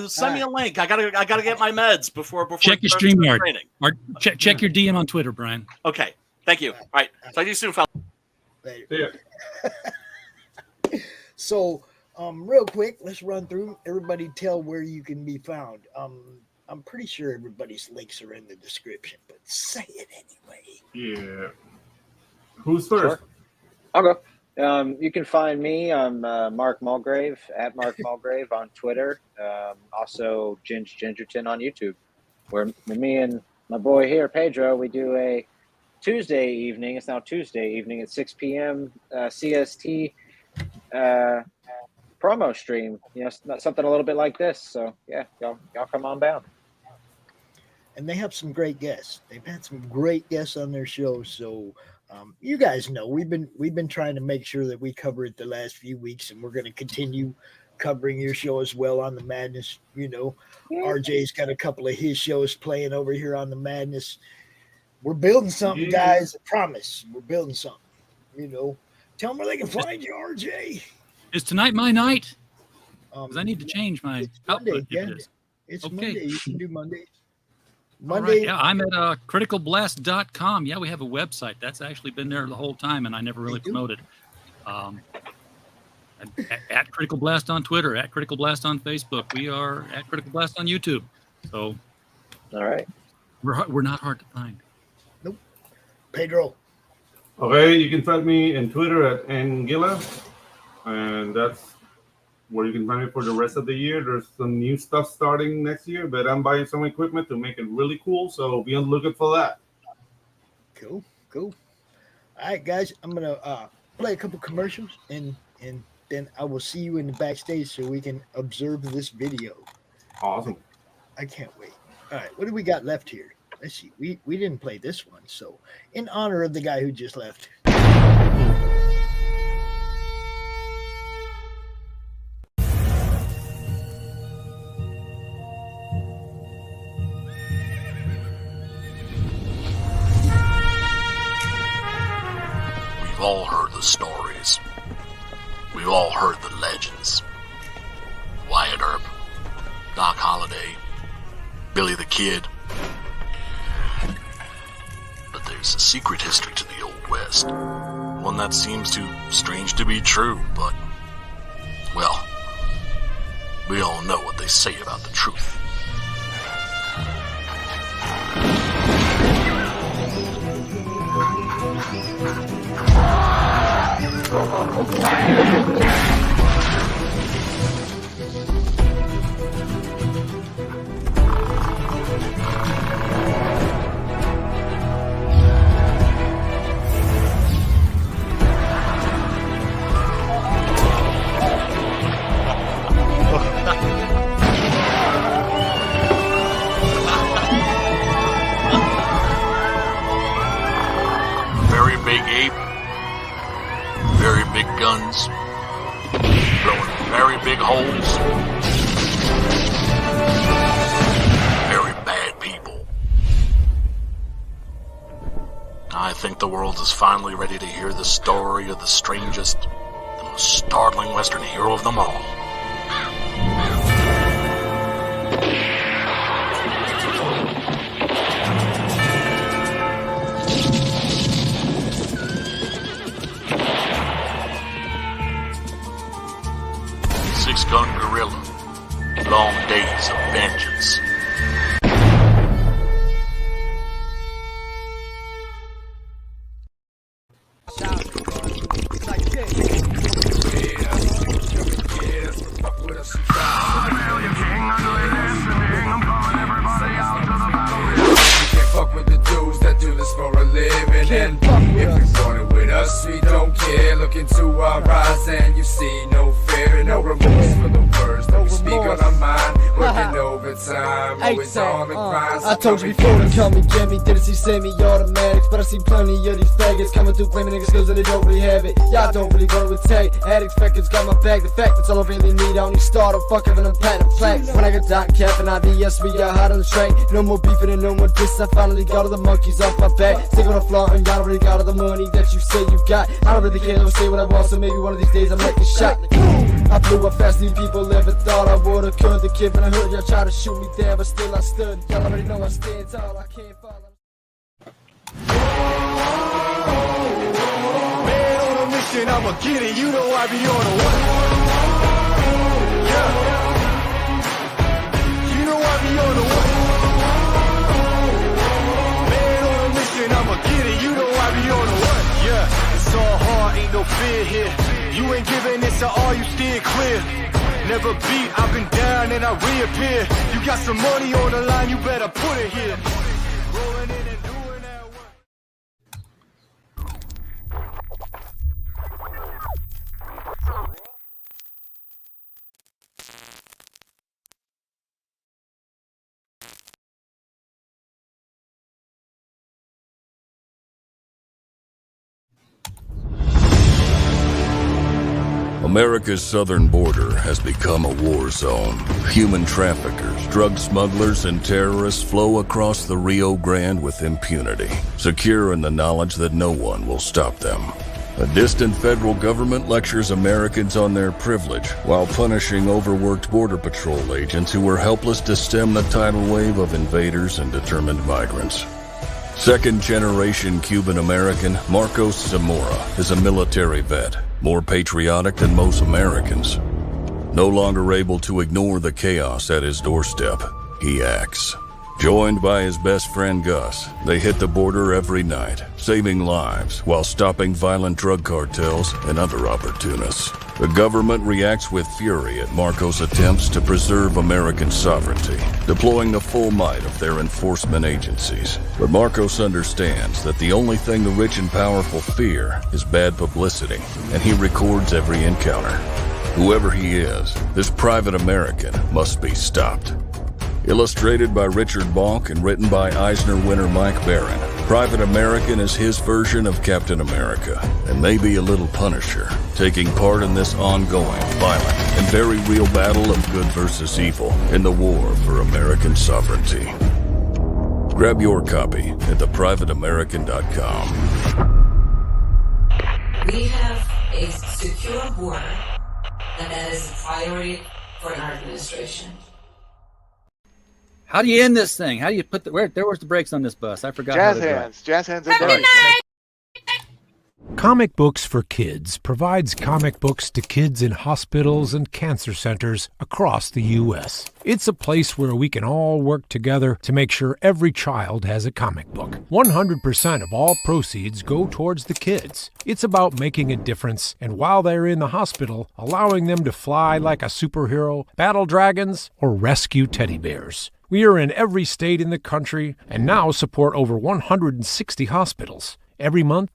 send me a link. I gotta get my meds before
check your StreamYard or check your DM on Twitter, Brian.
Okay, thank you. All right, talk to you soon, fellas.
Later. So, real quick, let's run through. Everybody, tell where you can be found. I'm pretty sure everybody's links are in the description, but say it anyway.
Yeah. Who's first?
Sure. I'll go. You can find me. I'm Mark Mulgrave at Mark Mulgrave on Twitter. Also, Ginge Gingerton on YouTube, where me and my boy here, Pedro, we do a Tuesday evening. It's now Tuesday evening at 6 p.m. CST promo stream. Something a little bit like this. So yeah, y'all come on down.
And they have some great guests. They've had some great guests on their show. So you guys know we've been trying to make sure that we cover it the last few weeks, and we're going to continue covering your show as well on the Madness. RJ's got a couple of his shows playing over here on the Madness. We're building something, guys. I promise. We're building something. Tell them where they can find you, RJ.
Is tonight my night? Because I need to change my output.
It's Monday. You can do Mondays.
Monday. Right, yeah, I'm at criticalblast.com. Yeah, we have a website. That's actually been there the whole time, and I never really promoted. At Critical Blast on Twitter, at Critical Blast on Facebook. We are at Critical Blast on YouTube. So,
all right,
we're not hard to find.
Nope. Pedro.
Okay, you can find me in Twitter at Angela, and that's where you can find me for the rest of the year. There's some new stuff starting next year, but I'm buying some equipment to make it really cool, so be on the lookout for that.
Cool. All right, guys, I'm going to play a couple commercials, and then I will see you in the backstage so we can observe this video.
Awesome.
I can't wait. All right, what do we got left here? Let's see. We didn't play this one, so in honor of the guy who just left.
We've all heard the stories. We've all heard the legends. Wyatt Earp, Doc Holliday, Billy the Kid. But there's a secret history to the Old West. One that seems too strange to be true, but, well, we all know what they say about the truth. Very big ape, very big guns, blowing very big holes, very bad people. I think the world is finally ready to hear the story of the strangest, the most startling Western hero of them all. Six-gun gorilla, long days of vengeance.
dawn rise and you see no fear and no remorse for the words that we speak on our mind. Working overtime, always on the grind.
I told you before to call me Jimmy, didn't see semi-automatics, but I see plenty of these faggots coming through claiming niggas skills and they don't really have it. Y'all don't really work with tech. Addicts, feckers got my bag. The fact that's all I really need. I only start a fuck having a platinum plaques. When I got dot cap and IBS, we got hot on the track. No more beefing and no more diss. I finally got all the monkeys off my back. Stick on the floor and y'all already got all the money that you say you got. I don't really care, don't say what I want, so maybe one of these days I'm making shot. I blew up faster than people ever thought I would've. Could the kid when I heard y'all try to shoot me down, but still I stood. Y'all already know I stand tall. I can't follow.
Man on a mission, I'ma get it. You know I be on a one. Yeah. You know I be on a one. Man on a mission, I'ma get it. You know I be on a one. Yeah. It's all hard, ain't no fear here. You ain't giving it to all, you steer clear. Never beat, I've been down and I reappear. You got some money on the line, you better put it here. Rolling in and doing that work.
America's southern border has become a war zone. Human traffickers, drug smugglers, and terrorists flow across the Rio Grande with impunity, secure in the knowledge that no one will stop them. A distant federal government lectures Americans on their privilege while punishing overworked Border Patrol agents who were helpless to stem the tidal wave of invaders and determined migrants. Second-generation Cuban-American Marcos Zamora is a military vet, more patriotic than most Americans. No longer able to ignore the chaos at his doorstep, he acts. Joined by his best friend Gus, they hit the border every night, saving lives while stopping violent drug cartels and other opportunists. The government reacts with fury at Marcos' attempts to preserve American sovereignty, deploying the full might of their enforcement agencies. But Marcos understands that the only thing the rich and powerful fear is bad publicity, and he records every encounter. Whoever he is, this private American must be stopped. Illustrated by Richard Bonk and written by Eisner winner Mike Barron, Private American is his version of Captain America, and maybe a little Punisher, taking part in this ongoing, violent, and very real battle of good versus evil in the war for American sovereignty. Grab your copy at theprivateamerican.com.
We have a secure border, and that is a priority for our administration.
How do you end this thing? How do you put the where was the brakes on this bus? I forgot.
Jazz
how to do it.
hands. Jazz hands.
Comic Books for Kids provides comic books to kids in hospitals and cancer centers across the U.S. It's a place where we can all work together to make sure every child has a comic book. 100% of all proceeds go towards the kids. It's about making a difference, and while they're in the hospital, allowing them to fly like a superhero, battle dragons, or rescue teddy bears. We are in every state in the country and now support over 160 hospitals. Every month,